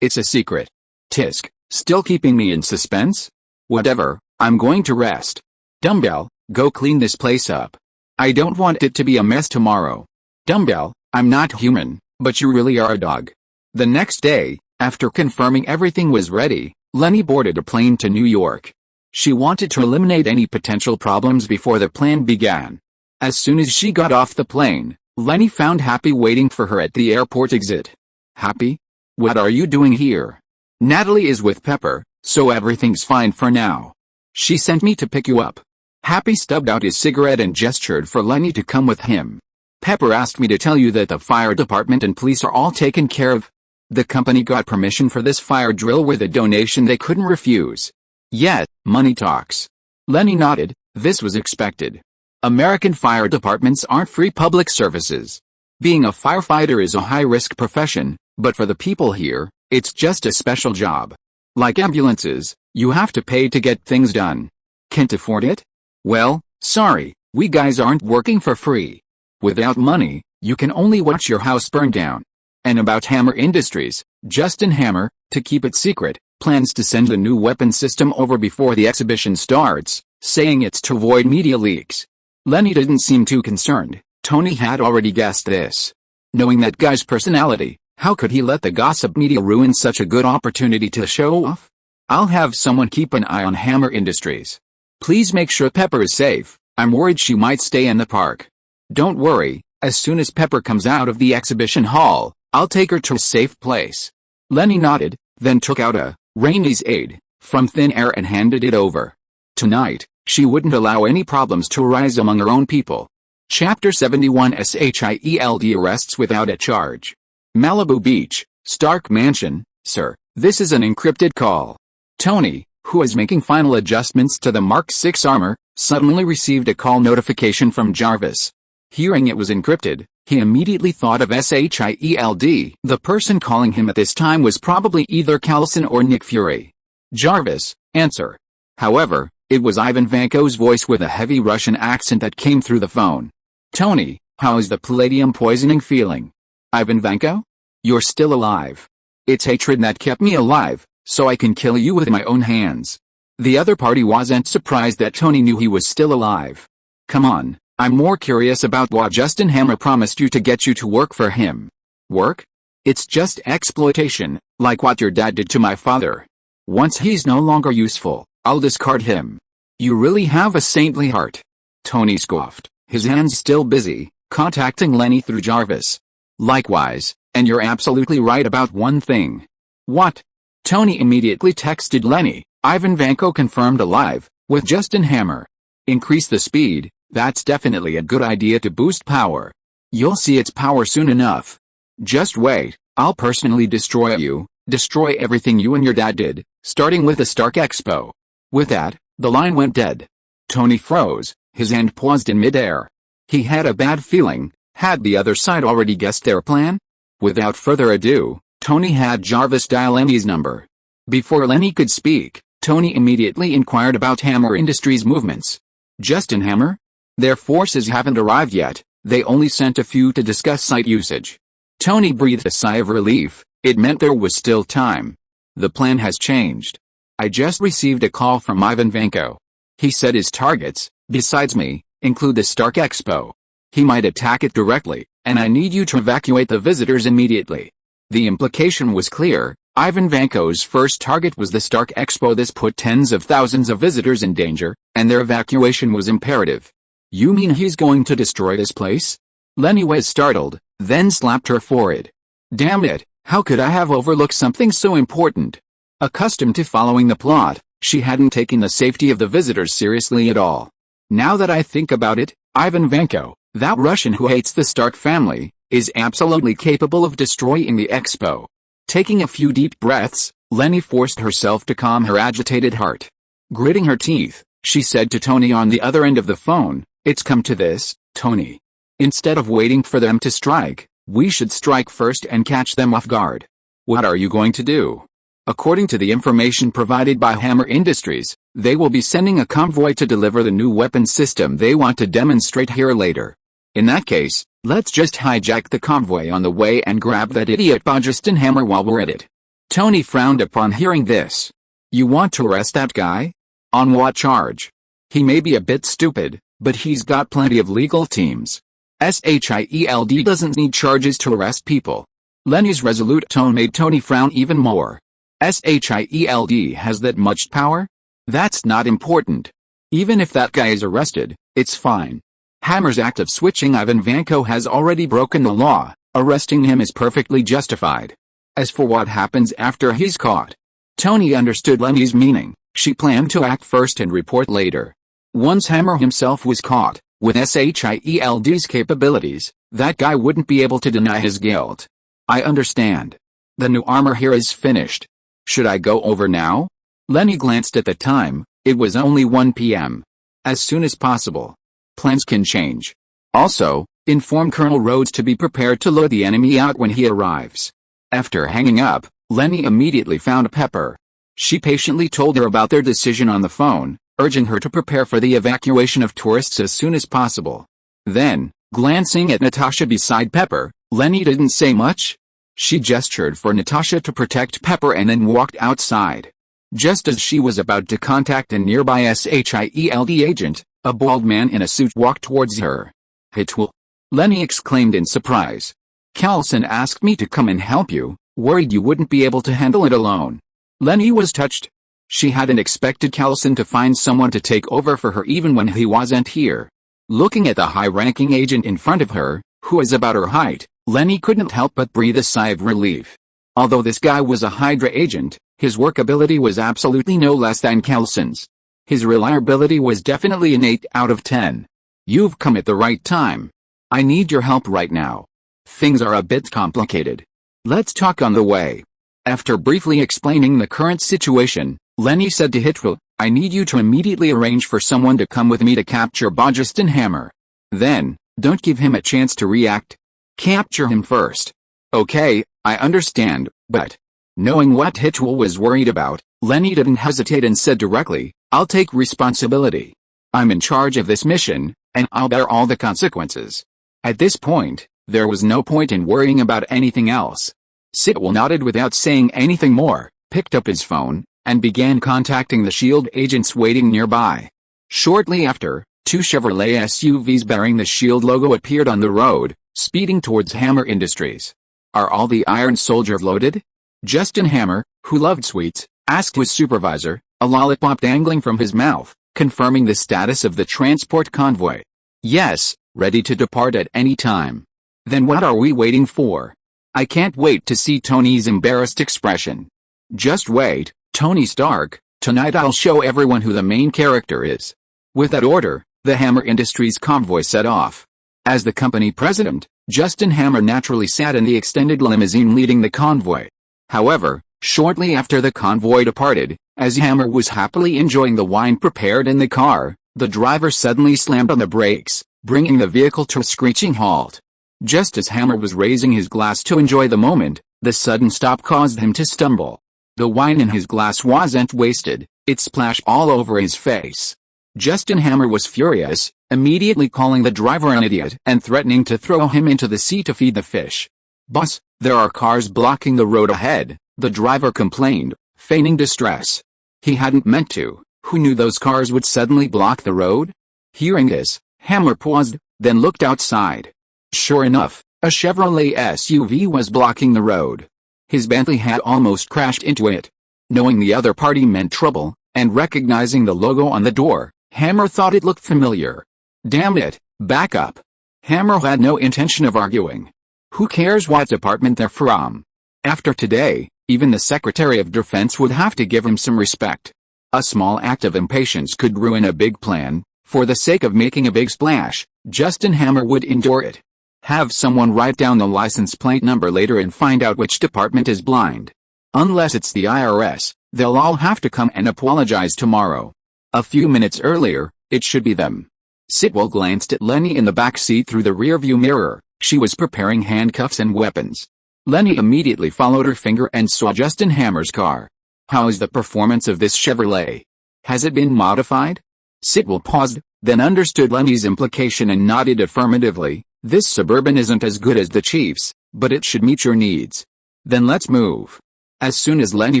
It's a secret. Tisk, still keeping me in suspense? Whatever, I'm going to rest. Dumbbell, go clean this place up. I don't want it to be a mess tomorrow. Dumbbell, I'm not human, but you really are a dog. The next day, after confirming everything was ready, Leni boarded a plane to New York. She wanted to eliminate any potential problems before the plan began. As soon as she got off the plane, Leni found Happy waiting for her at the airport exit. Happy? What are you doing here? Natalie is with Pepper, so everything's fine for now. She sent me to pick you up. Happy stubbed out his cigarette and gestured for Leni to come with him. Pepper asked me to tell you that the fire department and police are all taken care of. The company got permission for this fire drill with a donation they couldn't refuse. Yet, money talks. Leni nodded. This was expected. American fire departments aren't free public services. Being a firefighter is a high-risk profession, but for the people here, it's just a special job. Like ambulances, you have to pay to get things done. Can't afford it? Well, sorry, we guys aren't working for free. Without money, you can only watch your house burn down. And about Hammer Industries, Justin Hammer, to keep it secret, plans to send a new weapon system over before the exhibition starts, saying it's to avoid media leaks. Leni didn't seem too concerned. Tony had already guessed this. Knowing that guy's personality, how could he let the gossip media ruin such a good opportunity to show off? I'll have someone keep an eye on Hammer Industries. Please make sure Pepper is safe. I'm worried she might stay in the park. Don't worry, as soon as Pepper comes out of the exhibition hall, I'll take her to a safe place. Leni nodded, then took out a Rainey's aid from thin air and handed it over. Tonight, she wouldn't allow any problems to arise among her own people. Chapter 71 S.H.I.E.L.D. Arrests Without a Charge. Malibu Beach, Stark Mansion, sir, this is an encrypted call. Tony, who is making final adjustments to the Mark 6 armor, suddenly received a call notification from Jarvis. Hearing it was encrypted, he immediately thought of S.H.I.E.L.D. The person calling him at this time was probably either Callison or Nick Fury. Jarvis, answer. However, it was Ivan Vanko's voice with a heavy Russian accent that came through the phone. Tony, how is the palladium poisoning feeling? Ivan Vanko? You're still alive. It's hatred that kept me alive, so I can kill you with my own hands. The other party wasn't surprised that Tony knew he was still alive. Come on, I'm more curious about what Justin Hammer promised you to get you to work for him. Work? It's just exploitation, like what your dad did to my father. Once he's no longer useful, I'll discard him. You really have a saintly heart. Tony scoffed, his hands still busy, contacting Leni through Jarvis. Likewise, and you're absolutely right about one thing. What? Tony immediately texted Leni, Ivan Vanko confirmed alive, with Justin Hammer. Increase the speed, that's definitely a good idea to boost power. You'll see its power soon enough. Just wait, I'll personally destroy you, destroy everything you and your dad did, starting with the Stark Expo. With that, the line went dead. Tony froze, his hand paused in midair. He had a bad feeling, had the other side already guessed their plan? Without further ado, Tony had Jarvis dial Leni's number. Before Leni could speak, Tony immediately inquired about Hammer Industries' movements. Justin Hammer? Their forces haven't arrived yet, they only sent a few to discuss site usage. Tony breathed a sigh of relief, it meant there was still time. The plan has changed. I just received a call from Ivan Vanko. He said his targets, besides me, include the Stark Expo. He might attack it directly, and I need you to evacuate the visitors immediately. The implication was clear, Ivan Vanko's first target was the Stark Expo. This put tens of thousands of visitors in danger, and their evacuation was imperative. You mean he's going to destroy this place? Leni was startled, then slapped her forehead. Damn it, how could I have overlooked something so important? Accustomed to following the plot, she hadn't taken the safety of the visitors seriously at all. Now that I think about it, Ivan Vanko, that Russian who hates the Stark family, is absolutely capable of destroying the expo. Taking a few deep breaths, Leni forced herself to calm her agitated heart. Gritting her teeth, she said to Tony on the other end of the phone, It's come to this, Tony. Instead of waiting for them to strike, we should strike first and catch them off guard. What are you going to do? According to the information provided by Hammer Industries, they will be sending a convoy to deliver the new weapon system they want to demonstrate here later. In that case, let's just hijack the convoy on the way and grab that idiot Justin Hammer while we're at it. Tony frowned upon hearing this. You want to arrest that guy? On what charge? He may be a bit stupid, but he's got plenty of legal teams. S.H.I.E.L.D. doesn't need charges to arrest people. Leni's resolute tone made Tony frown even more. S.H.I.E.L.D. has that much power? That's not important. Even if that guy is arrested, it's fine. Hammer's act of switching Ivan Vanko has already broken the law, arresting him is perfectly justified. As for what happens after he's caught, Tony understood Leni's meaning. She planned to act first and report later. Once Hammer himself was caught, with S.H.I.E.L.D.'s capabilities, that guy wouldn't be able to deny his guilt. I understand. The new armor here is finished. Should I go over now? Leni glanced at the time, it was only 1 p.m. As soon as possible. Plans can change. Also, inform Colonel Rhodes to be prepared to load the enemy out when he arrives. After hanging up, Leni immediately found Pepper. She patiently told her about their decision on the phone, urging her to prepare for the evacuation of tourists as soon as possible. Then, glancing at Natasha beside Pepper, Leni didn't say much. She gestured for Natasha to protect Pepper and then walked outside. Just as she was about to contact a nearby S.H.I.E.L.D. agent, a bald man in a suit walked towards her. H.I.E.L.D. Leni exclaimed in surprise. Callison asked me to come and help you, worried you wouldn't be able to handle it alone. Leni was touched. She hadn't expected Callison to find someone to take over for her even when he wasn't here. Looking at the high-ranking agent in front of her, who was about her height, Leni couldn't help but breathe a sigh of relief. Although this guy was a Hydra agent, his work ability was absolutely no less than Callison's. His reliability was definitely an 8 out of 10. You've come at the right time. I need your help right now. Things are a bit complicated. Let's talk on the way. After briefly explaining the current situation, Leni said to Hydra, I need you to immediately arrange for someone to come with me to capture Justin Hammer. Then, don't give him a chance to react. Capture him first. Okay, I understand, but... Knowing what Hydra was worried about, Leni didn't hesitate and said directly, I'll take responsibility. I'm in charge of this mission, and I'll bear all the consequences. At this point, there was no point in worrying about anything else. S.H.I.E.L.D nodded without saying anything more, picked up his phone, and began contacting the S.H.I.E.L.D agents waiting nearby. Shortly after, two Chevrolet SUVs bearing the S.H.I.E.L.D logo appeared on the road, speeding towards Hammer Industries. Are all the Iron Soldiers loaded? Justin Hammer, who loved sweets, asked his supervisor, a lollipop dangling from his mouth, confirming the status of the transport convoy. Yes, ready to depart at any time. Then what are we waiting for? I can't wait to see Tony's embarrassed expression. Just wait, Tony Stark, tonight I'll show everyone who the main character is. With that order, the Hammer Industries convoy set off. As the company president, Justin Hammer naturally sat in the extended limousine leading the convoy. However, shortly after the convoy departed, as Hammer was happily enjoying the wine prepared in the car, the driver suddenly slammed on the brakes, bringing the vehicle to a screeching halt. Just as Hammer was raising his glass to enjoy the moment, the sudden stop caused him to stumble. The wine in his glass wasn't wasted, it splashed all over his face. Justin Hammer was furious, immediately calling the driver an idiot and threatening to throw him into the sea to feed the fish. Boss, there are cars blocking the road ahead, the driver complained, feigning distress. He hadn't meant to. Who knew those cars would suddenly block the road? Hearing this, Hammer paused, then looked outside. Sure enough, a Chevrolet SUV was blocking the road. His Bentley had almost crashed into it. Knowing the other party meant trouble, and recognizing the logo on the door, Hammer thought it looked familiar. Damn it, back up. Hammer had no intention of arguing. Who cares what department they're from? After today, even the Secretary of Defense would have to give him some respect. A small act of impatience could ruin a big plan. For the sake of making a big splash, Justin Hammer would endure it. Have someone write down the license plate number later and find out which department is blind. Unless it's the IRS, they'll all have to come and apologize tomorrow. A few minutes earlier, it should be them. S.H.I.E.L.D glanced at Leni in the back seat through the rearview mirror. She was preparing handcuffs and weapons. Leni immediately followed her finger and saw Justin Hammer's car. How is the performance of this Chevrolet? Has it been modified? S.H.I.E.L.D paused, then understood Leni's implication and nodded affirmatively. This Suburban isn't as good as the Chief's, but it should meet your needs. Then let's move. As soon as Leni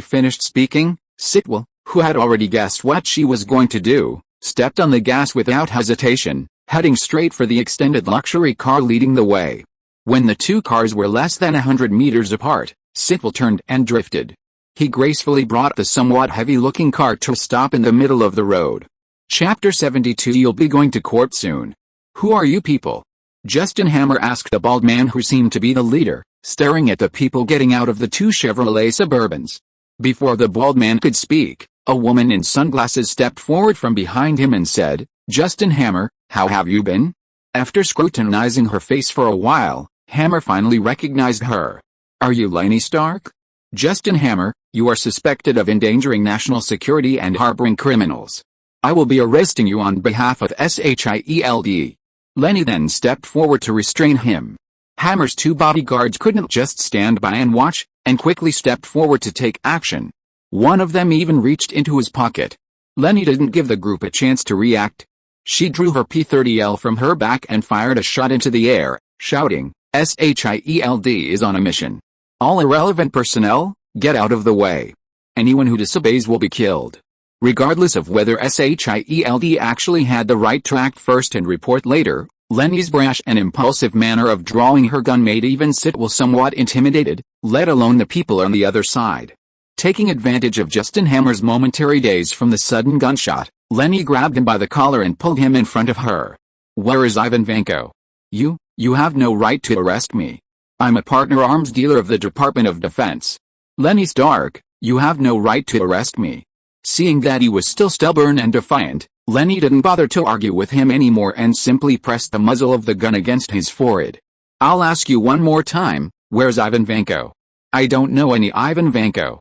finished speaking, S.H.I.E.L.D, who had already guessed what she was going to do, stepped on the gas without hesitation, heading straight for the extended luxury car leading the way. When the two cars were less than 100 meters apart, S.H.I.E.L.D turned and drifted. He gracefully brought the somewhat heavy-looking car to a stop in the middle of the road. Chapter 72. You'll be going to court soon. Who are you people? Justin Hammer asked the bald man who seemed to be the leader, staring at the people getting out of the two Chevrolet Suburbans. Before the bald man could speak, a woman in sunglasses stepped forward from behind him and said, Justin Hammer, how have you been? After scrutinizing her face for a while, Hammer finally recognized her. Are you Leni Stark? Justin Hammer, you are suspected of endangering national security and harboring criminals. I will be arresting you on behalf of S.H.I.E.L.D. Leni then stepped forward to restrain him. Hammer's two bodyguards couldn't just stand by and watch, and quickly stepped forward to take action. One of them even reached into his pocket. Leni didn't give the group a chance to react. She drew her P-30L from her back and fired a shot into the air, shouting, S.H.I.E.L.D is on a mission. All irrelevant personnel, get out of the way. Anyone who disobeys will be killed. Regardless of whether S.H.I.E.L.D actually had the right to act first and report later, Leni's brash and impulsive manner of drawing her gun made even S.H.I.E.L.D somewhat intimidated, let alone the people on the other side. Taking advantage of Justin Hammer's momentary daze from the sudden gunshot, Leni grabbed him by the collar and pulled him in front of her. Where is Ivan Vanko? You have no right to arrest me. I'm a partner arms dealer of the Department of Defense. Leni Stark, you have no right to arrest me. Seeing that he was still stubborn and defiant, Leni didn't bother to argue with him anymore and simply pressed the muzzle of the gun against his forehead. I'll ask you one more time, where's Ivan Vanko? I don't know any Ivan Vanko.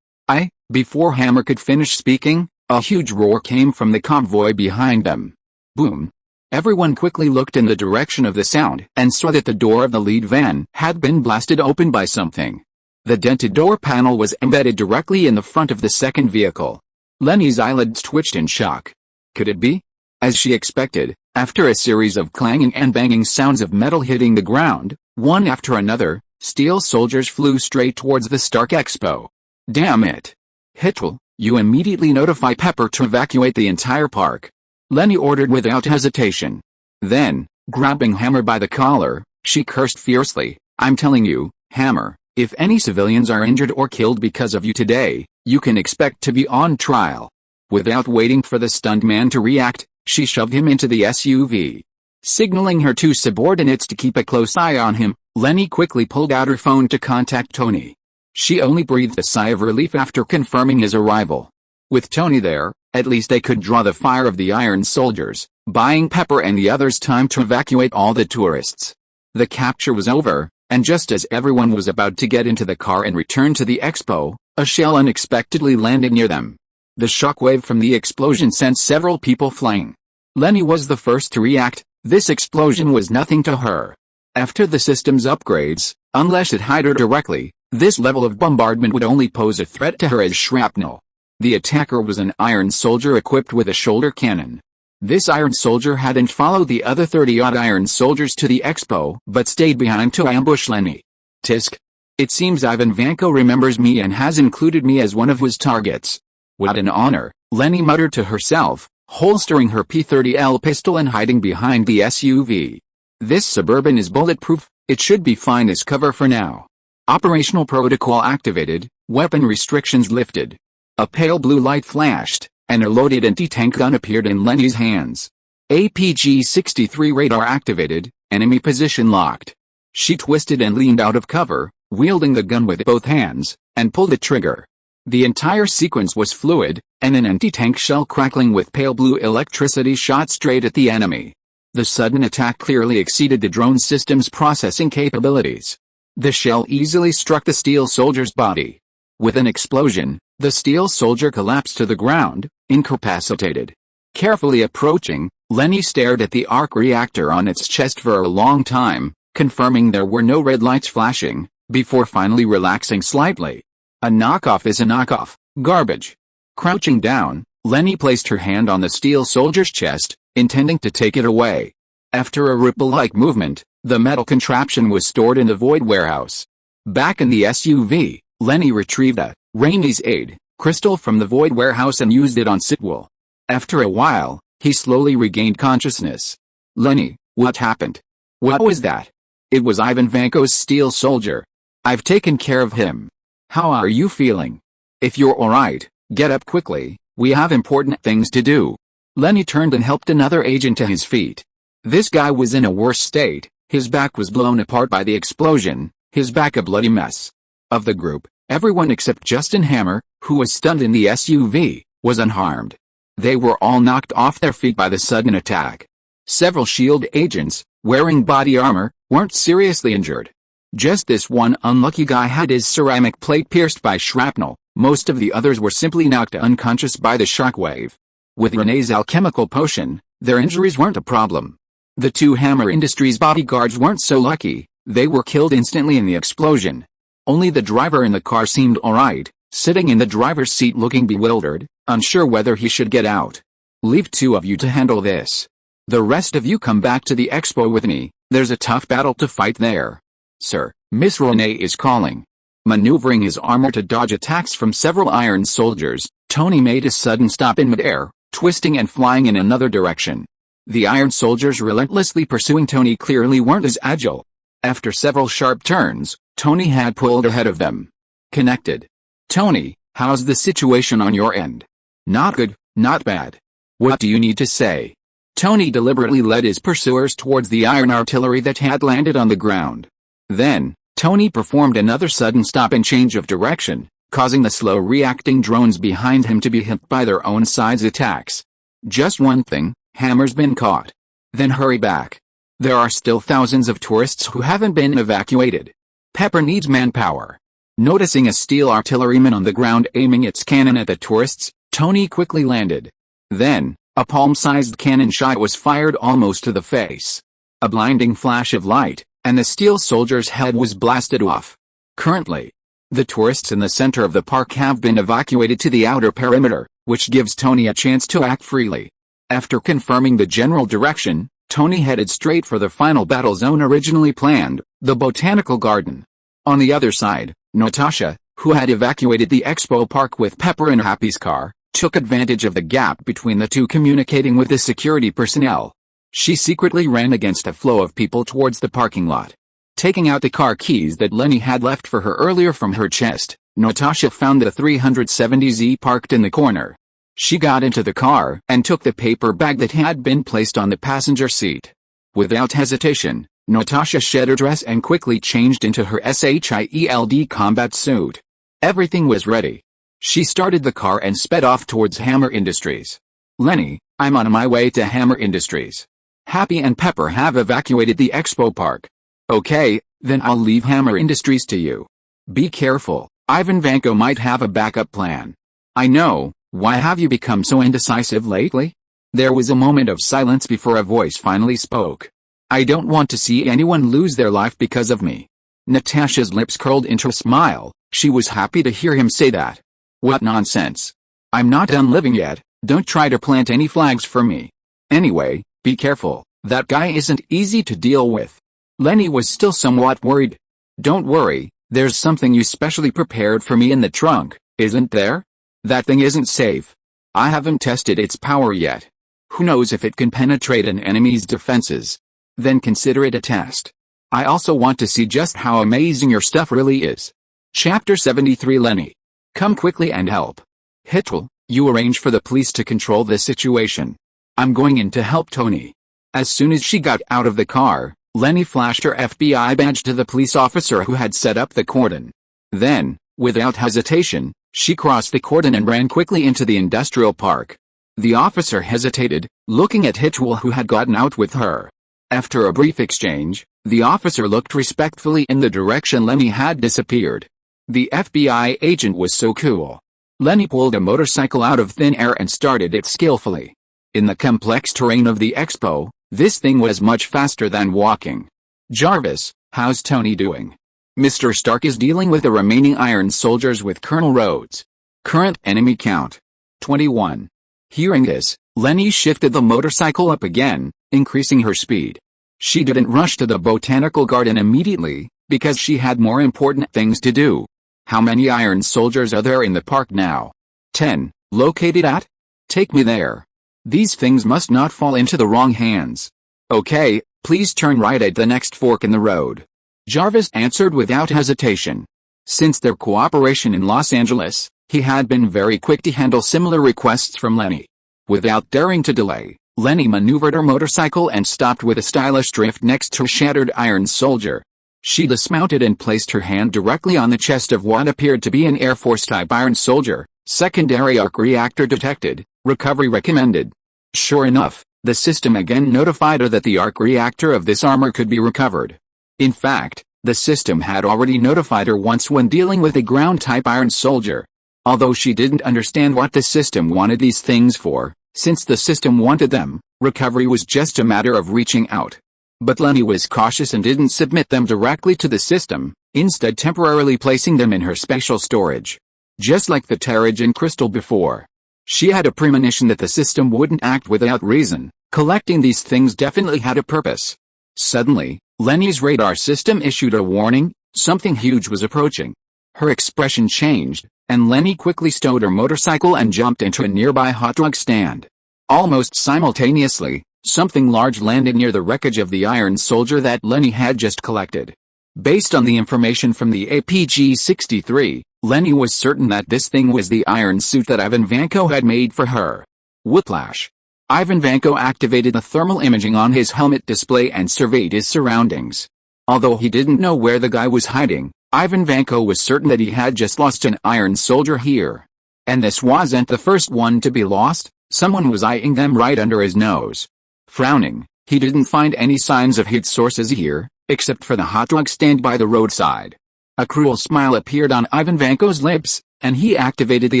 Before Hammer could finish speaking, a huge roar came from the convoy behind them. Boom. Everyone quickly looked in the direction of the sound and saw that the door of the lead van had been blasted open by something. The dented door panel was embedded directly in the front of the second vehicle. Leni's eyelids twitched in shock. Could it be? As she expected, after a series of clanging and banging sounds of metal hitting the ground, one after another, steel soldiers flew straight towards the Stark Expo. Damn it. H.I.E.L.D, you immediately notify Pepper to evacuate the entire park. Leni ordered without hesitation. Then, grabbing Hammer by the collar, she cursed fiercely. I'm telling you, Hammer, if any civilians are injured or killed because of you today, you can expect to be on trial. Without waiting for the stunned man to react, she shoved him into the SUV. Signaling her two subordinates to keep a close eye on him, Leni quickly pulled out her phone to contact Tony. She only breathed a sigh of relief after confirming his arrival. With Tony there, at least they could draw the fire of the Iron Soldiers, buying Pepper and the others time to evacuate all the tourists. The capture was over, and just as everyone was about to get into the car and return to the expo, a shell unexpectedly landed near them. The shockwave from the explosion sent several people flying. Leni was the first to react. This explosion was nothing to her. After the system's upgrades, unless it hit her directly, this level of bombardment would only pose a threat to her as shrapnel. The attacker was an Iron Soldier equipped with a shoulder cannon. This Iron Soldier hadn't followed the other 30-odd Iron Soldiers to the expo but stayed behind to ambush Leni. Tisk. It seems Ivan Vanko remembers me and has included me as one of his targets. What an honor, Leni muttered to herself, holstering her P-30L pistol and hiding behind the SUV. This Suburban is bulletproof, it should be fine as cover for now. Operational protocol activated, weapon restrictions lifted. A pale blue light flashed, and a loaded anti-tank gun appeared in Leni's hands. APG-63 radar activated, enemy position locked. She twisted and leaned out of cover, wielding the gun with both hands, and pulled the trigger. The entire sequence was fluid, and an anti-tank shell crackling with pale blue electricity shot straight at the enemy. The sudden attack clearly exceeded the drone system's processing capabilities. The shell easily struck the steel soldier's body. With an explosion, the steel soldier collapsed to the ground, incapacitated. Carefully approaching, Leni stared at the arc reactor on its chest for a long time, confirming there were no red lights flashing, before finally relaxing slightly. A knockoff is a knockoff, garbage. Crouching down, Leni placed her hand on the steel soldier's chest, intending to take it away. After a ripple-like movement, the metal contraption was stored in the void warehouse. Back in the SUV, Leni retrieved a Rainey's Aid crystal from the void warehouse and used it on S.H.I.E.L.D. After a while, he slowly regained consciousness. Leni, what happened? What was that? It was Ivan Vanko's steel soldier. I've taken care of him. How are you feeling? If you're alright, get up quickly, we have important things to do. Leni turned and helped another agent to his feet. This guy was in a worse state, his back was blown apart by the explosion, his back a bloody mess. Of the group, everyone except Justin Hammer, who was stunned in the SUV, was unharmed. They were all knocked off their feet by the sudden attack. Several S.H.I.E.L.D. agents, wearing body armor, weren't seriously injured. Just this one unlucky guy had his ceramic plate pierced by shrapnel, most of the others were simply knocked unconscious by the shockwave. With Renee's alchemical potion, their injuries weren't a problem. The two Hammer Industries bodyguards weren't so lucky, they were killed instantly in the explosion. Only the driver in the car seemed alright, sitting in the driver's seat looking bewildered, unsure whether he should get out. Leave two of you to handle this. The rest of you come back to the expo with me, there's a tough battle to fight there. Sir, Miss Renee is calling. Maneuvering his armor to dodge attacks from several Iron Soldiers, Tony made a sudden stop in midair, twisting and flying in another direction. The Iron Soldiers relentlessly pursuing Tony clearly weren't as agile. After several sharp turns, Tony had pulled ahead of them. Connected. Tony, how's the situation on your end? Not good, not bad. What do you need to say? Tony deliberately led his pursuers towards the iron artillery that had landed on the ground. Then, Tony performed another sudden stop and change of direction, causing the slow-reacting drones behind him to be hit by their own side's attacks. Just one thing, Hammer's been caught. Then hurry back. There are still thousands of tourists who haven't been evacuated. Pepper needs manpower. Noticing a steel artilleryman on the ground aiming its cannon at the tourists, Tony quickly landed. Then, a palm-sized cannon shot was fired almost to the face. A blinding flash of light, and the steel soldier's head was blasted off. Currently, the tourists in the center of the park have been evacuated to the outer perimeter, which gives Tony a chance to act freely. After confirming the general direction, Tony headed straight for the final battle zone originally planned, the botanical garden. On the other side, Natasha, who had evacuated the expo park with Pepper in Happy's car, took advantage of the gap between the two, communicating with the security personnel. She secretly ran against a flow of people towards the parking lot. Taking out the car keys that Leni had left for her earlier from her chest, Natasha found the 370Z parked in the corner. She got into the car and took the paper bag that had been placed on the passenger seat. Without hesitation, Natasha shed her dress and quickly changed into her S.H.I.E.L.D. combat suit. Everything was ready. She started the car and sped off towards Hammer Industries. Leni, I'm on my way to Hammer Industries. Happy and Pepper have evacuated the expo park. Okay, then I'll leave Hammer Industries to you. Be careful, Ivan Vanko might have a backup plan. I know, why have you become so indecisive lately? There was a moment of silence before a voice finally spoke. I don't want to see anyone lose their life because of me. Natasha's lips curled into a smile. She was happy to hear him say that. What nonsense. I'm not done living yet, don't try to plant any flags for me. Anyway, be careful, that guy isn't easy to deal with. Leni was still somewhat worried. Don't worry, there's something you specially prepared for me in the trunk, isn't there? That thing isn't safe. I haven't tested its power yet. Who knows if it can penetrate an enemy's defenses. Then consider it a test. I also want to see just how amazing your stuff really is. Chapter 73. Leni. Come quickly and help. H.I.E.L.D, you arrange for the police to control this situation. I'm going in to help Tony. As soon as she got out of the car, Leni flashed her FBI badge to the police officer who had set up the cordon. Then, without hesitation, she crossed the cordon and ran quickly into the industrial park. The officer hesitated, looking at H.I.E.L.D who had gotten out with her. After a brief exchange, the officer looked respectfully in the direction Leni had disappeared. The FBI agent was so cool. Leni pulled a motorcycle out of thin air and started it skillfully. In the complex terrain of the expo, this thing was much faster than walking. Jarvis, how's Tony doing? Mr. Stark is dealing with the remaining Iron Soldiers with Colonel Rhodes. Current enemy count: 21. Hearing this, Leni shifted the motorcycle up again, increasing her speed. She didn't rush to the botanical garden immediately, because she had more important things to do. How many Iron Soldiers are there in the park now? 10. Located at? Take me there. These things must not fall into the wrong hands. Okay, please turn right at the next fork in the road. Jarvis answered without hesitation. Since their cooperation in Los Angeles, he had been very quick to handle similar requests from Leni. Without daring to delay, Leni maneuvered her motorcycle and stopped with a stylish drift next to a shattered Iron Soldier. She dismounted and placed her hand directly on the chest of what appeared to be an Air Force-type Iron Soldier. Secondary arc reactor detected, recovery recommended. Sure enough, the system again notified her that the arc reactor of this armor could be recovered. In fact, the system had already notified her once when dealing with a ground-type Iron Soldier. Although she didn't understand what the system wanted these things for, since the system wanted them, recovery was just a matter of reaching out. But Leni was cautious and didn't submit them directly to the system, instead temporarily placing them in her spatial storage. Just like the Terrigen crystal before. She had a premonition that the system wouldn't act without reason. Collecting these things definitely had a purpose. Suddenly, Leni's radar system issued a warning, something huge was approaching. Her expression changed, and Leni quickly stowed her motorcycle and jumped into a nearby hot dog stand. Almost simultaneously, something large landed near the wreckage of the Iron Soldier that Leni had just collected. Based on the information from the APG-63, Leni was certain that this thing was the iron suit that Ivan Vanko had made for her. Whiplash. Ivan Vanko activated the thermal imaging on his helmet display and surveyed his surroundings. Although he didn't know where the guy was hiding, Ivan Vanko was certain that he had just lost an Iron Soldier here. And this wasn't the first one to be lost, someone was eyeing them right under his nose. Frowning, he didn't find any signs of heat sources here, except for the hot dog stand by the roadside. A cruel smile appeared on Ivan Vanko's lips, and he activated the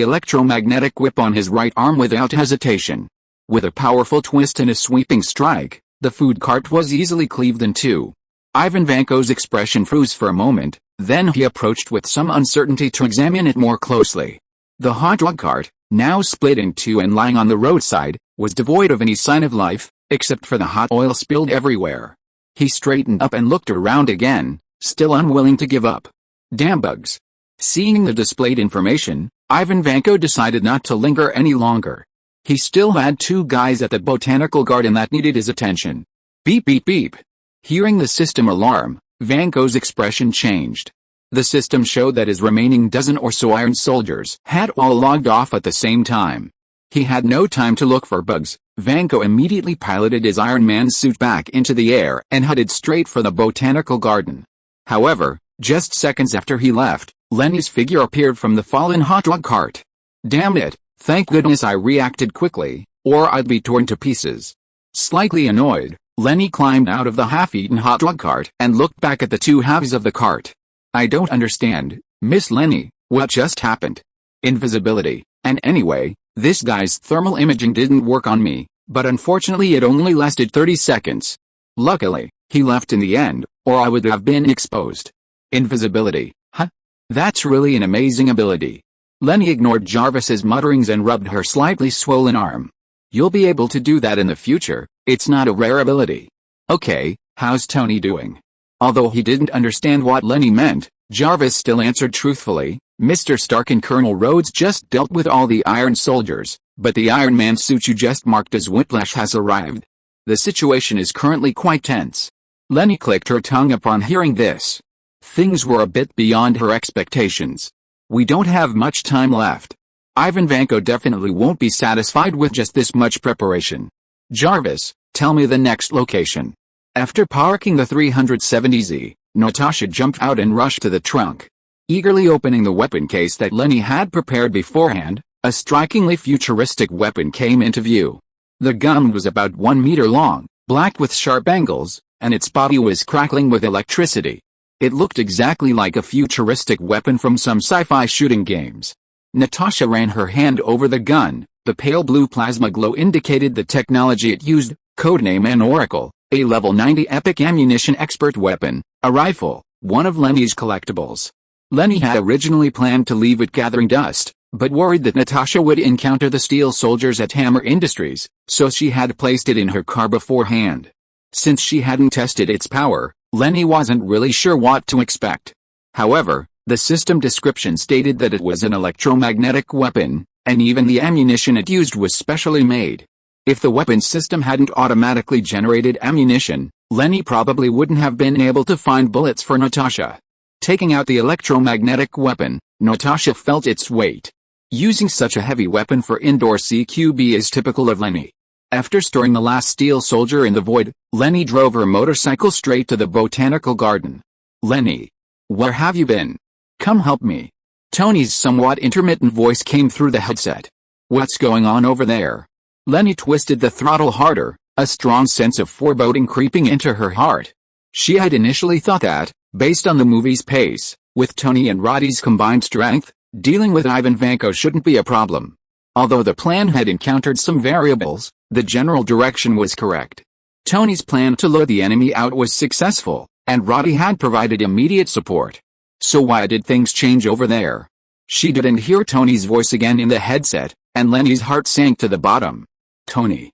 electromagnetic whip on his right arm without hesitation. With a powerful twist and a sweeping strike, the food cart was easily cleaved in two. Ivan Vanko's expression froze for a moment, then he approached with some uncertainty to examine it more closely. The hot dog cart, now split in two and lying on the roadside, was devoid of any sign of life, except for the hot oil spilled everywhere. He straightened up and looked around again, still unwilling to give up. Damn bugs. Seeing the displayed information, Ivan Vanko decided not to linger any longer. He still had two guys at the botanical garden that needed his attention. Beep beep beep. Hearing the system alarm, Vanko's expression changed. The system showed that his remaining dozen or so iron soldiers had all logged off at the same time. He had no time to look for bugs. Vanko immediately piloted his Iron Man suit back into the air and headed straight for the botanical garden. However, just seconds after he left, Leni's figure appeared from the fallen hot dog cart. Damn it, thank goodness I reacted quickly, or I'd be torn to pieces. Slightly annoyed, Leni climbed out of the half-eaten hot dog cart and looked back at the two halves of the cart. I don't understand, Miss Leni, what just happened? Invisibility, and anyway, this guy's thermal imaging didn't work on me, but unfortunately it only lasted 30 seconds. Luckily, he left in the end, or I would have been exposed. Invisibility, huh? That's really an amazing ability. Leni ignored Jarvis's mutterings and rubbed her slightly swollen arm. You'll be able to do that in the future, it's not a rare ability. Okay, how's Tony doing? Although he didn't understand what Leni meant, Jarvis still answered truthfully, Mr. Stark and Colonel Rhodes just dealt with all the Iron Soldiers, but the Iron Man suit you just marked as Whiplash has arrived. The situation is currently quite tense. Leni clicked her tongue upon hearing this. Things were a bit beyond her expectations. We don't have much time left. Ivan Vanko definitely won't be satisfied with just this much preparation. Jarvis, tell me the next location. After parking the 370Z, Natasha jumped out and rushed to the trunk. Eagerly opening the weapon case that Leni had prepared beforehand, a strikingly futuristic weapon came into view. The gun was about 1 meter long, black with sharp angles, and its body was crackling with electricity. It looked exactly like a futuristic weapon from some sci-fi shooting games. Natasha ran her hand over the gun. The pale blue plasma glow indicated the technology it used, codename an Oracle, a level 90 epic ammunition expert weapon, a rifle, one of Leni's collectibles. Leni had originally planned to leave it gathering dust, but worried that Natasha would encounter the steel soldiers at Hammer Industries, so she had placed it in her car beforehand. Since she hadn't tested its power, Leni wasn't really sure what to expect. However, the system description stated that it was an electromagnetic weapon, and even the ammunition it used was specially made. If the weapon system hadn't automatically generated ammunition, Leni probably wouldn't have been able to find bullets for Natasha. Taking out the electromagnetic weapon, Natasha felt its weight. Using such a heavy weapon for indoor CQB is typical of Leni. After storing the last steel soldier in the void, Leni drove her motorcycle straight to the botanical garden. Leni, where have you been? Come help me. Tony's somewhat intermittent voice came through the headset. What's going on over there? Leni twisted the throttle harder, a strong sense of foreboding creeping into her heart. She had initially thought that, based on the movie's pace, with Tony and Roddy's combined strength, dealing with Ivan Vanko shouldn't be a problem. Although the plan had encountered some variables, the general direction was correct. Tony's plan to lure the enemy out was successful, and Roddy had provided immediate support. So why did things change over there? She didn't hear Tony's voice again in the headset, and Leni's heart sank to the bottom. Tony.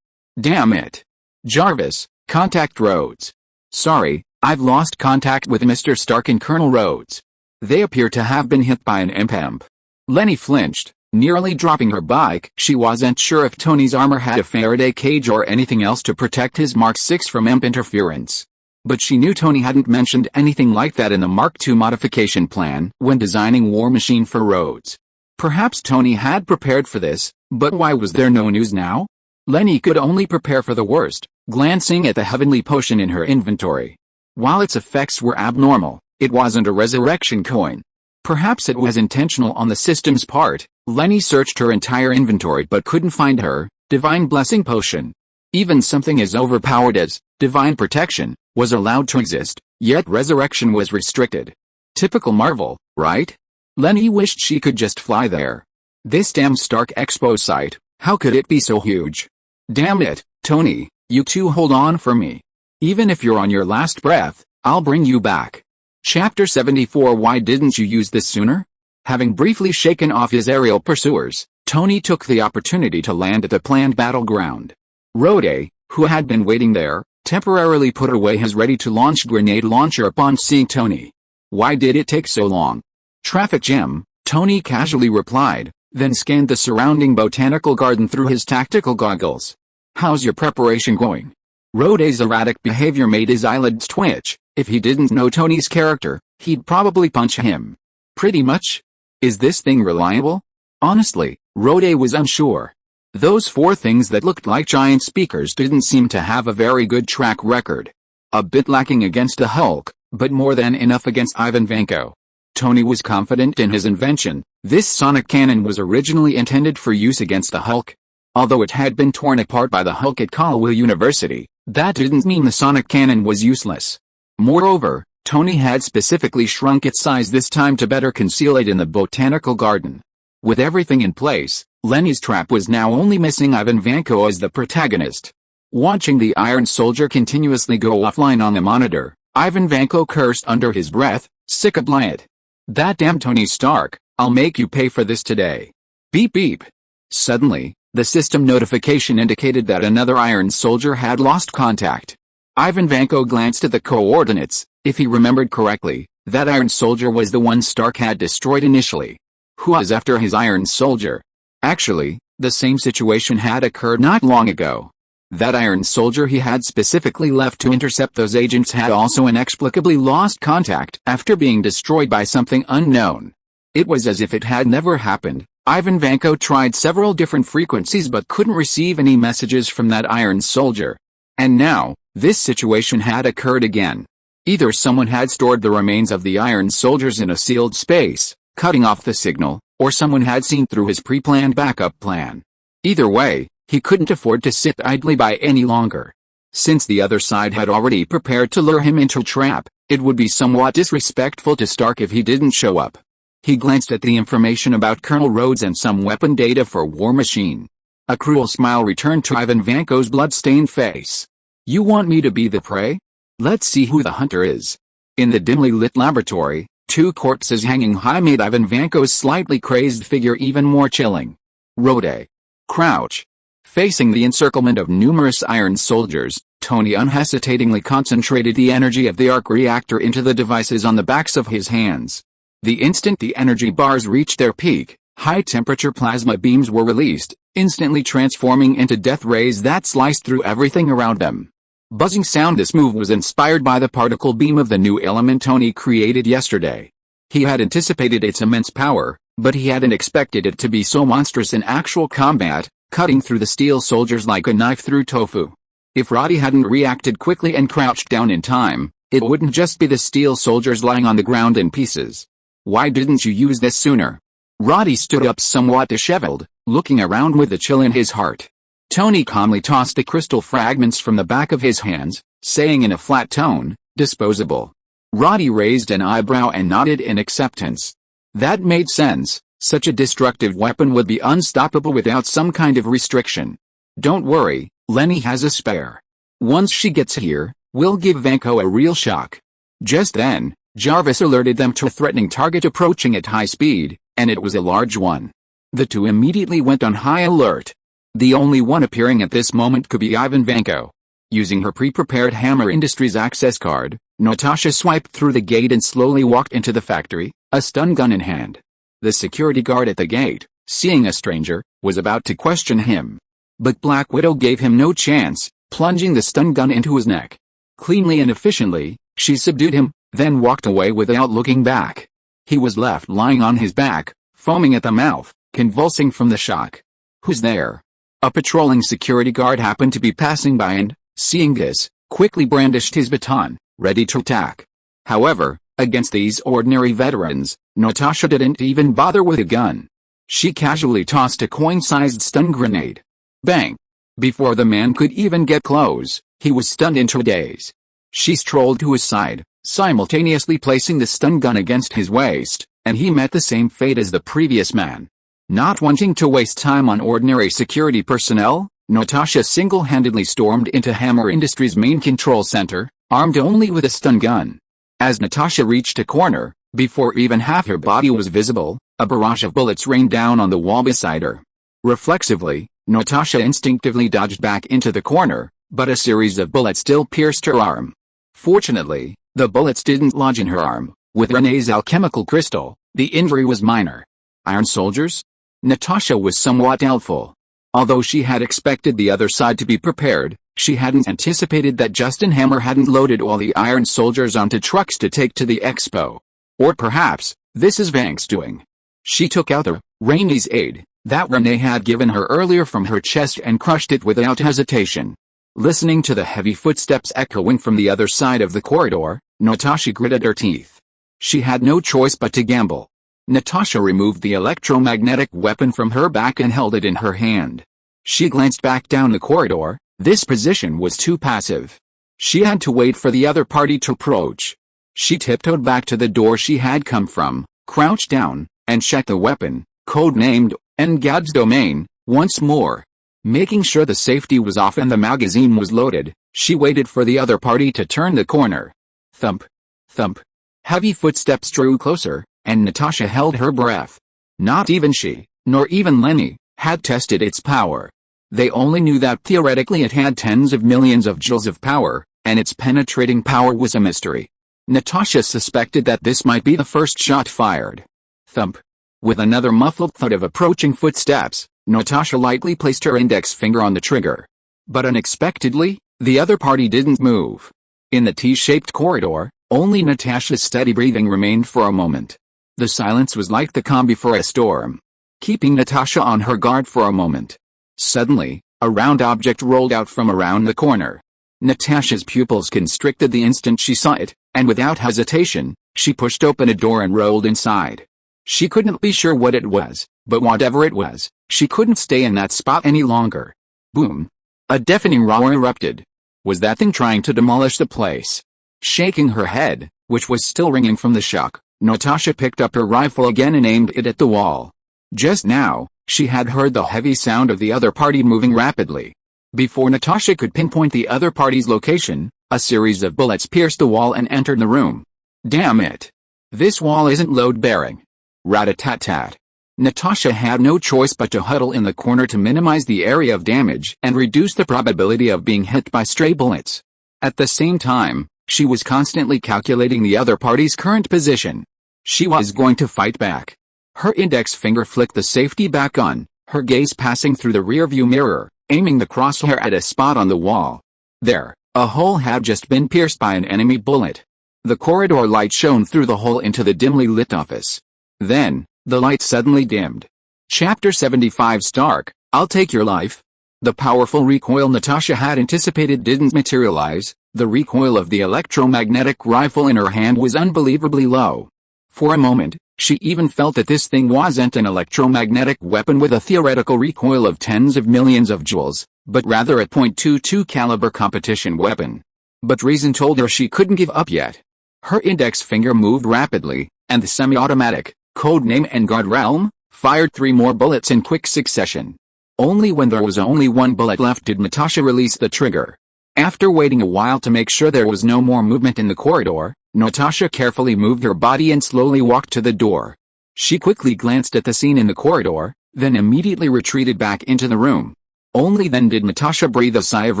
Damn it. Jarvis, contact Rhodes. Sorry, I've lost contact with Mr. Stark and Colonel Rhodes. They appear to have been hit by an imp. Leni flinched, nearly dropping her bike. She wasn't sure if Tony's armor had a Faraday cage or anything else to protect his Mark 6 from imp interference. But she knew Tony hadn't mentioned anything like that in the Mark II modification plan when designing War Machine for Rhodes. Perhaps Tony had prepared for this, but why was there no news now? Leni could only prepare for the worst, glancing at the heavenly potion in her inventory. While its effects were abnormal, it wasn't a resurrection coin. Perhaps it was intentional on the system's part. Leni searched her entire inventory but couldn't find her Divine Blessing Potion. Even something as overpowered as Divine Protection was allowed to exist, yet resurrection was restricted. Typical Marvel, right? Leni wished she could just fly there. This damn Stark Expo site, how could it be so huge? Damn it, Tony, you two hold on for me. Even if you're on your last breath, I'll bring you back. Chapter 74. Why didn't you use this sooner? Having briefly shaken off his aerial pursuers, Tony took the opportunity to land at the planned battleground. Rhoda, who had been waiting there, temporarily put away his ready-to-launch grenade launcher upon seeing Tony. Why did it take so long? Traffic jam, Tony casually replied, then scanned the surrounding botanical garden through his tactical goggles. How's your preparation going? Rhoda's erratic behavior made his eyelids twitch. If he didn't know Tony's character, he'd probably punch him. Pretty much. Is this thing reliable? Honestly, Rhoda was unsure. Those four things that looked like giant speakers didn't seem to have a very good track record. A bit lacking against the Hulk, but more than enough against Ivan Vanko. Tony was confident in his invention. This sonic cannon was originally intended for use against the Hulk. Although it had been torn apart by the Hulk at Caldwell University, that didn't mean the sonic cannon was useless. Moreover, Tony had specifically shrunk its size this time to better conceal it in the botanical garden. With everything in place, Leni's trap was now only missing Ivan Vanko as the protagonist. Watching the Iron Soldier continuously go offline on the monitor, Ivan Vanko cursed under his breath, sick of it. That damn Tony Stark, I'll make you pay for this today. Beep beep. Suddenly, the system notification indicated that another Iron Soldier had lost contact. Ivan Vanko glanced at the coordinates. If he remembered correctly, that Iron Soldier was the one Stark had destroyed initially. Who was after his Iron Soldier? Actually, the same situation had occurred not long ago. That Iron Soldier he had specifically left to intercept those agents had also inexplicably lost contact after being destroyed by something unknown. It was as if it had never happened. Ivan Vanko tried several different frequencies but couldn't receive any messages from that Iron Soldier. And now, this situation had occurred again. Either someone had stored the remains of the Iron Soldiers in a sealed space, cutting off the signal, or someone had seen through his pre-planned backup plan. Either way, he couldn't afford to sit idly by any longer. Since the other side had already prepared to lure him into a trap, it would be somewhat disrespectful to Stark if he didn't show up. He glanced at the information about Colonel Rhodes and some weapon data for War Machine. A cruel smile returned to Ivan Vanko's blood-stained face. You want me to be the prey? Let's see who the hunter is. In the dimly lit laboratory, two corpses hanging high made Ivan Vanko's slightly crazed figure even more chilling. Rhoda. Crouch. Facing the encirclement of numerous Iron Soldiers, Tony unhesitatingly concentrated the energy of the arc reactor into the devices on the backs of his hands. The instant the energy bars reached their peak, high-temperature plasma beams were released, instantly transforming into death rays that sliced through everything around them. Buzzing sound. This move was inspired by the particle beam of the new element Tony created yesterday. He had anticipated its immense power, but he hadn't expected it to be so monstrous in actual combat, cutting through the steel soldiers like a knife through tofu. If Roddy hadn't reacted quickly and crouched down in time, it wouldn't just be the steel soldiers lying on the ground in pieces. Why didn't you use this sooner? Roddy stood up somewhat disheveled, looking around with a chill in his heart. Tony calmly tossed the crystal fragments from the back of his hands, saying in a flat tone, disposable. Roddy raised an eyebrow and nodded in acceptance. That made sense. Such a destructive weapon would be unstoppable without some kind of restriction. Don't worry, Leni has a spare. Once she gets here, we'll give Vanko a real shock. Just then, Jarvis alerted them to a threatening target approaching at high speed, and it was a large one. The two immediately went on high alert. The only one appearing at this moment could be Ivan Vanko. Using her pre-prepared Hammer Industries access card, Natasha swiped through the gate and slowly walked into the factory, a stun gun in hand. The security guard at the gate, seeing a stranger, was about to question him. But Black Widow gave him no chance, plunging the stun gun into his neck. Cleanly and efficiently, she subdued him, then walked away without looking back. He was left lying on his back, foaming at the mouth, convulsing from the shock. Who's there? A patrolling security guard happened to be passing by and, seeing this, quickly brandished his baton, ready to attack. However, against these ordinary veterans, Natasha didn't even bother with a gun. She casually tossed a coin-sized stun grenade. Bang! Before the man could even get close, he was stunned into a daze. She strolled to his side, simultaneously placing the stun gun against his waist, and he met the same fate as the previous man. Not wanting to waste time on ordinary security personnel, Natasha single-handedly stormed into Hammer Industries' main control center, armed only with a stun gun. As Natasha reached a corner, before even half her body was visible, a barrage of bullets rained down on the wall beside her. Reflexively, Natasha instinctively dodged back into the corner, but a series of bullets still pierced her arm. Fortunately, the bullets didn't lodge in her arm. With Renee's alchemical crystal, the injury was minor. Iron soldiers? Natasha was somewhat doubtful. Although she had expected the other side to be prepared, she hadn't anticipated that Justin Hammer hadn't loaded all the iron soldiers onto trucks to take to the expo. Or perhaps, this is Vank's doing. She took out the Renee's aid that Renee had given her earlier from her chest and crushed it without hesitation. Listening to the heavy footsteps echoing from the other side of the corridor, Natasha gritted her teeth. She had no choice but to gamble. Natasha removed the electromagnetic weapon from her back and held it in her hand. She glanced back down the corridor. This position was too passive. She had to wait for the other party to approach. She tiptoed back to the door she had come from, crouched down, and checked the weapon, codenamed Engad's domain, once more. Making sure the safety was off and the magazine was loaded, she waited for the other party to turn the corner. Thump. Thump. Heavy footsteps drew closer, and Natasha held her breath. Not even she, nor even Leni, had tested its power. They only knew that theoretically it had tens of millions of joules of power, and its penetrating power was a mystery. Natasha suspected that this might be the first shot fired. Thump. With another muffled thud of approaching footsteps, Natasha lightly placed her index finger on the trigger. But unexpectedly, the other party didn't move. In the T-shaped corridor, only Natasha's steady breathing remained for a moment. The silence was like the calm before a storm, keeping Natasha on her guard for a moment. Suddenly, a round object rolled out from around the corner. Natasha's pupils constricted the instant she saw it, and without hesitation, she pushed open a door and rolled inside. She couldn't be sure what it was, but whatever it was, she couldn't stay in that spot any longer. Boom! A deafening roar erupted. Was that thing trying to demolish the place? Shaking her head, which was still ringing from the shock, Natasha picked up her rifle again and aimed it at the wall. Just now, she had heard the heavy sound of the other party moving rapidly. Before Natasha could pinpoint the other party's location, a series of bullets pierced the wall and entered the room. Damn it! This wall isn't load-bearing. Rat-a-tat-tat. Natasha had no choice but to huddle in the corner to minimize the area of damage and reduce the probability of being hit by stray bullets. At the same time, she was constantly calculating the other party's current position. She was going to fight back. Her index finger flicked the safety back on, her gaze passing through the rearview mirror, aiming the crosshair at a spot on the wall. There, a hole had just been pierced by an enemy bullet. The corridor light shone through the hole into the dimly lit office. Then, the light suddenly dimmed. Chapter 75 Stark, I'll take your life. The powerful recoil Natasha had anticipated didn't materialize. The recoil of the electromagnetic rifle in her hand was unbelievably low. For a moment, she even felt that this thing wasn't an electromagnetic weapon with a theoretical recoil of tens of millions of joules, but rather a .22 caliber competition weapon. But reason told her she couldn't give up yet. Her index finger moved rapidly, and the semi-automatic, codename Enguard Realm, fired 3 more bullets in quick succession. Only when there was only one bullet left did Natasha release the trigger. After waiting a while to make sure there was no more movement in the corridor, Natasha carefully moved her body and slowly walked to the door. She quickly glanced at the scene in the corridor, then immediately retreated back into the room. Only then did Natasha breathe a sigh of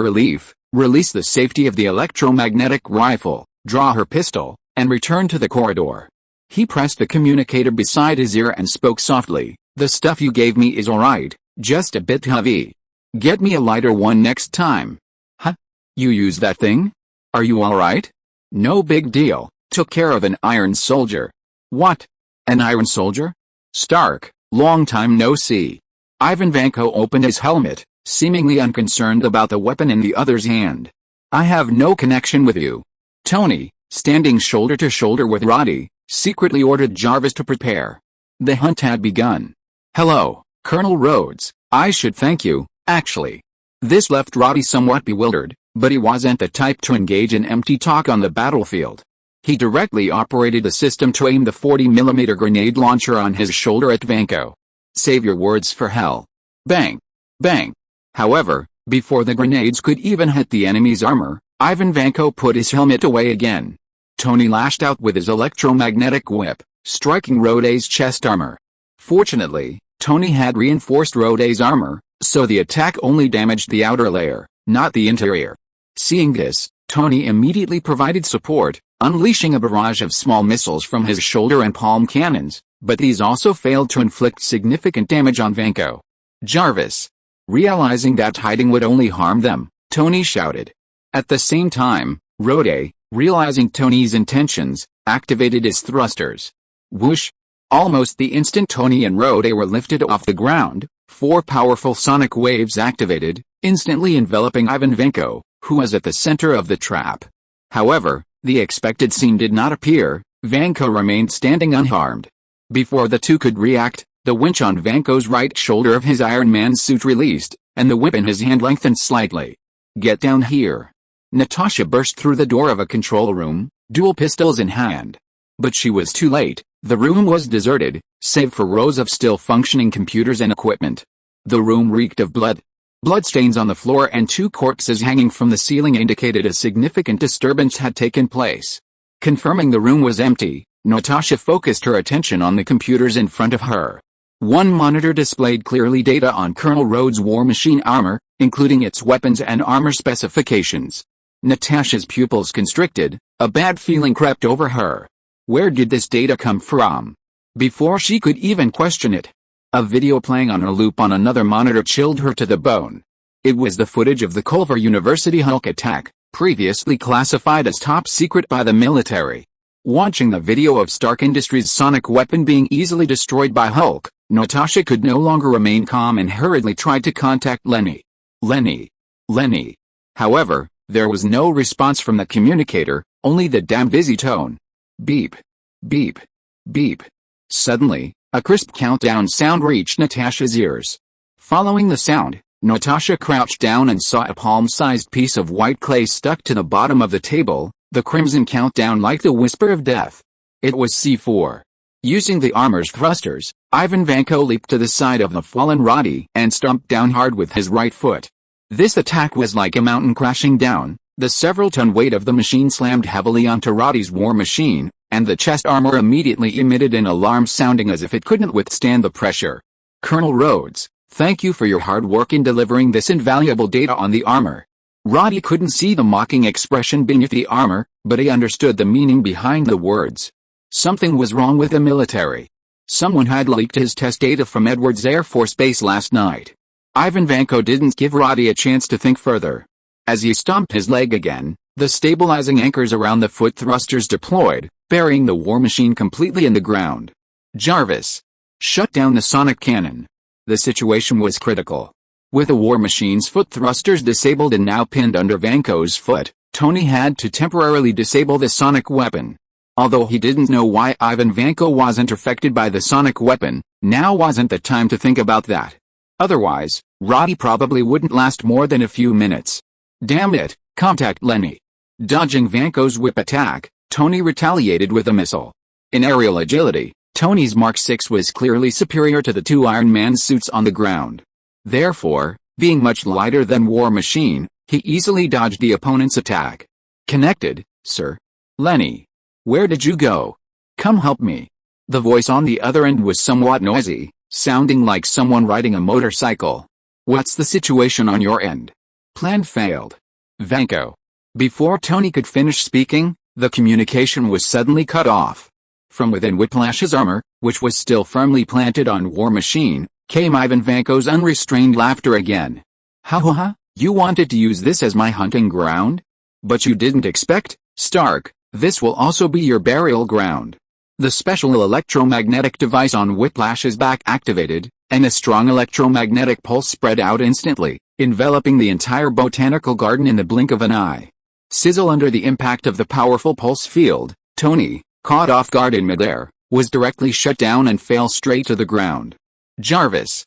relief, release the safety of the electromagnetic rifle, draw her pistol, and return to the corridor. He pressed the communicator beside his ear and spoke softly, "The stuff you gave me is alright, just a bit heavy. Get me a lighter one next time." "Huh? You use that thing? Are you alright?" "No big deal, took care of an iron soldier." "What? An iron soldier?" "Stark, long time no see." Ivan Vanko opened his helmet, seemingly unconcerned about the weapon in the other's hand. "I have no connection with you." Tony, standing shoulder to shoulder with Roddy, secretly ordered Jarvis to prepare. The hunt had begun. "Hello, Colonel Rhodes, I should thank you, actually." This left Roddy somewhat bewildered, but he wasn't the type to engage in empty talk on the battlefield. He directly operated the system to aim the 40mm grenade launcher on his shoulder at Vanko. Save your words for hell. Bang! Bang! However, before the grenades could even hit the enemy's armor, Ivan Vanko put his helmet away again. Tony lashed out with his electromagnetic whip, striking Rhodes' chest armor. Fortunately, Tony had reinforced Rhodes' armor, so the attack only damaged the outer layer, not the interior. Seeing this, Tony immediately provided support, unleashing a barrage of small missiles from his shoulder and palm cannons, but these also failed to inflict significant damage on Vanko. Jarvis. Realizing that hiding would only harm them, Tony shouted. At the same time, Rhodes, realizing Tony's intentions, activated his thrusters. Whoosh! Almost the instant Tony and Rhodes were lifted off the ground, 4 powerful sonic waves activated, instantly enveloping Ivan Vanko, who was at the center of the trap. However, the expected scene did not appear. Vanko remained standing unharmed. Before the two could react, the winch on Vanko's right shoulder of his Iron Man suit released, and the whip in his hand lengthened slightly. Get down here. Natasha burst through the door of a control room, dual pistols in hand. But she was too late. The room was deserted, save for rows of still functioning computers and equipment. The room reeked of blood. Bloodstains on the floor and 2 corpses hanging from the ceiling indicated a significant disturbance had taken place. Confirming the room was empty, Natasha focused her attention on the computers in front of her. One monitor displayed clearly data on Colonel Rhodes' war machine armor, including its weapons and armor specifications. Natasha's pupils constricted, a bad feeling crept over her. Where did this data come from? Before she could even question it, a video playing on a loop on another monitor chilled her to the bone. It was the footage of the Culver University Hulk attack, previously classified as top secret by the military. Watching the video of Stark Industries' sonic weapon being easily destroyed by Hulk, Natasha could no longer remain calm and hurriedly tried to contact Leni. Leni. However, there was no response from the communicator, only the damn busy tone. Beep. Beep. Beep. Suddenly, a crisp countdown sound reached Natasha's ears. Following the sound, Natasha crouched down and saw a palm-sized piece of white clay stuck to the bottom of the table, the crimson countdown like the whisper of death. It was C4. Using the armor's thrusters, Ivan Vanko leaped to the side of the fallen Roddy and stomped down hard with his right foot. This attack was like a mountain crashing down. The several-ton weight of the machine slammed heavily onto Roddy's war machine, and the chest armor immediately emitted an alarm sounding as if it couldn't withstand the pressure. Colonel Rhodes, thank you for your hard work in delivering this invaluable data on the armor. Roddy couldn't see the mocking expression beneath the armor, but he understood the meaning behind the words. Something was wrong with the military. Someone had leaked his test data from Edwards Air Force Base last night. Ivan Vanko didn't give Roddy a chance to think further. As he stomped his leg again, the stabilizing anchors around the foot thrusters deployed, burying the war machine completely in the ground. Jarvis. Shut down the sonic cannon. The situation was critical. With the war machine's foot thrusters disabled and now pinned under Vanko's foot, Tony had to temporarily disable the sonic weapon. Although he didn't know why Ivan Vanko wasn't affected by the sonic weapon, now wasn't the time to think about that. Otherwise, Roddy probably wouldn't last more than a few minutes. Damn it, contact Leni. Dodging Vanko's whip attack, Tony retaliated with a missile. In aerial agility, Tony's Mark 6 was clearly superior to the 2 Iron Man suits on the ground. Therefore, being much lighter than War Machine, he easily dodged the opponent's attack. Connected, sir. Leni. Where did you go? Come help me. The voice on the other end was somewhat noisy, sounding like someone riding a motorcycle. What's the situation on your end? Plan failed. Vanko. Before Tony could finish speaking, the communication was suddenly cut off. From within Whiplash's armor, which was still firmly planted on War Machine, came Ivan Vanko's unrestrained laughter again. Ha ha ha, you wanted to use this as my hunting ground? But you didn't expect, Stark, this will also be your burial ground. The special electromagnetic device on Whiplash's back activated, and a strong electromagnetic pulse spread out instantly, enveloping the entire botanical garden in the blink of an eye. Sizzle under the impact of the powerful pulse field, Tony, caught off guard in midair, was directly shut down and fell straight to the ground. Jarvis.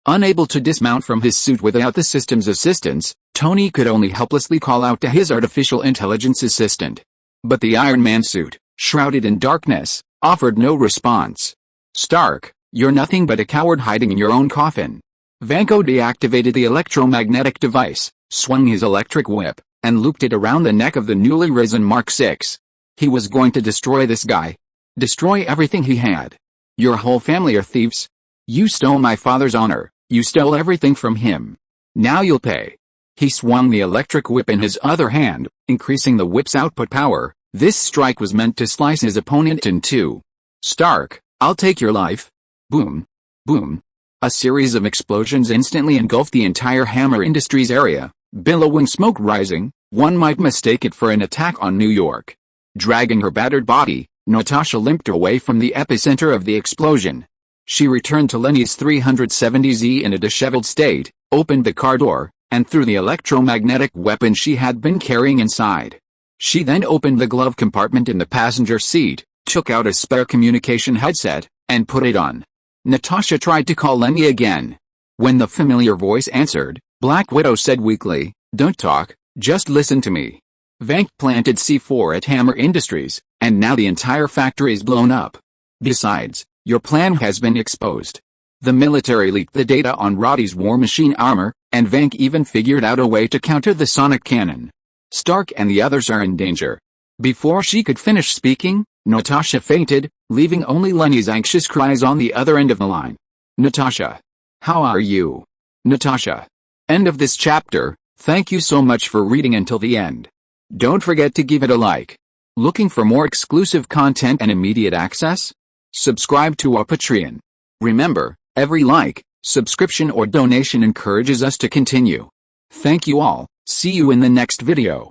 Unable to dismount from his suit without the system's assistance, Tony could only helplessly call out to his artificial intelligence assistant. But the Iron Man suit, shrouded in darkness, offered no response. Stark, you're nothing but a coward hiding in your own coffin. Vanko deactivated the electromagnetic device, swung his electric whip, and looped it around the neck of the newly risen Mark 6. He was going to destroy this guy. Destroy everything he had. Your whole family are thieves. You stole my father's honor, you stole everything from him. Now you'll pay. He swung the electric whip in his other hand, increasing the whip's output power. This strike was meant to slice his opponent in two. Stark, I'll take your life. Boom. Boom. A series of explosions instantly engulfed the entire Hammer Industries area, billowing smoke rising. One might mistake it for an attack on New York. Dragging her battered body, Natasha limped away from the epicenter of the explosion. She returned to Leni's 370Z in a disheveled state, opened the car door, and threw the electromagnetic weapon she had been carrying inside. She then opened the glove compartment in the passenger seat, took out a spare communication headset, and put it on. Natasha tried to call Leni again. When the familiar voice answered, Black Widow said weakly, "Don't talk, just listen to me. Vank planted C4 at Hammer Industries, and now the entire factory is blown up. Besides, your plan has been exposed. The military leaked the data on Roddy's War Machine armor, and Vank even figured out a way to counter the sonic cannon. Stark and the others are in danger." Before she could finish speaking, Natasha fainted, leaving only Leni's anxious cries on the other end of the line. Natasha. How are you? Natasha. End of this chapter. Thank you so much for reading until the end. Don't forget to give it a like. Looking for more exclusive content and immediate access? Subscribe to our Patreon. Remember, every like, subscription or donation encourages us to continue. Thank you all. See you in the next video.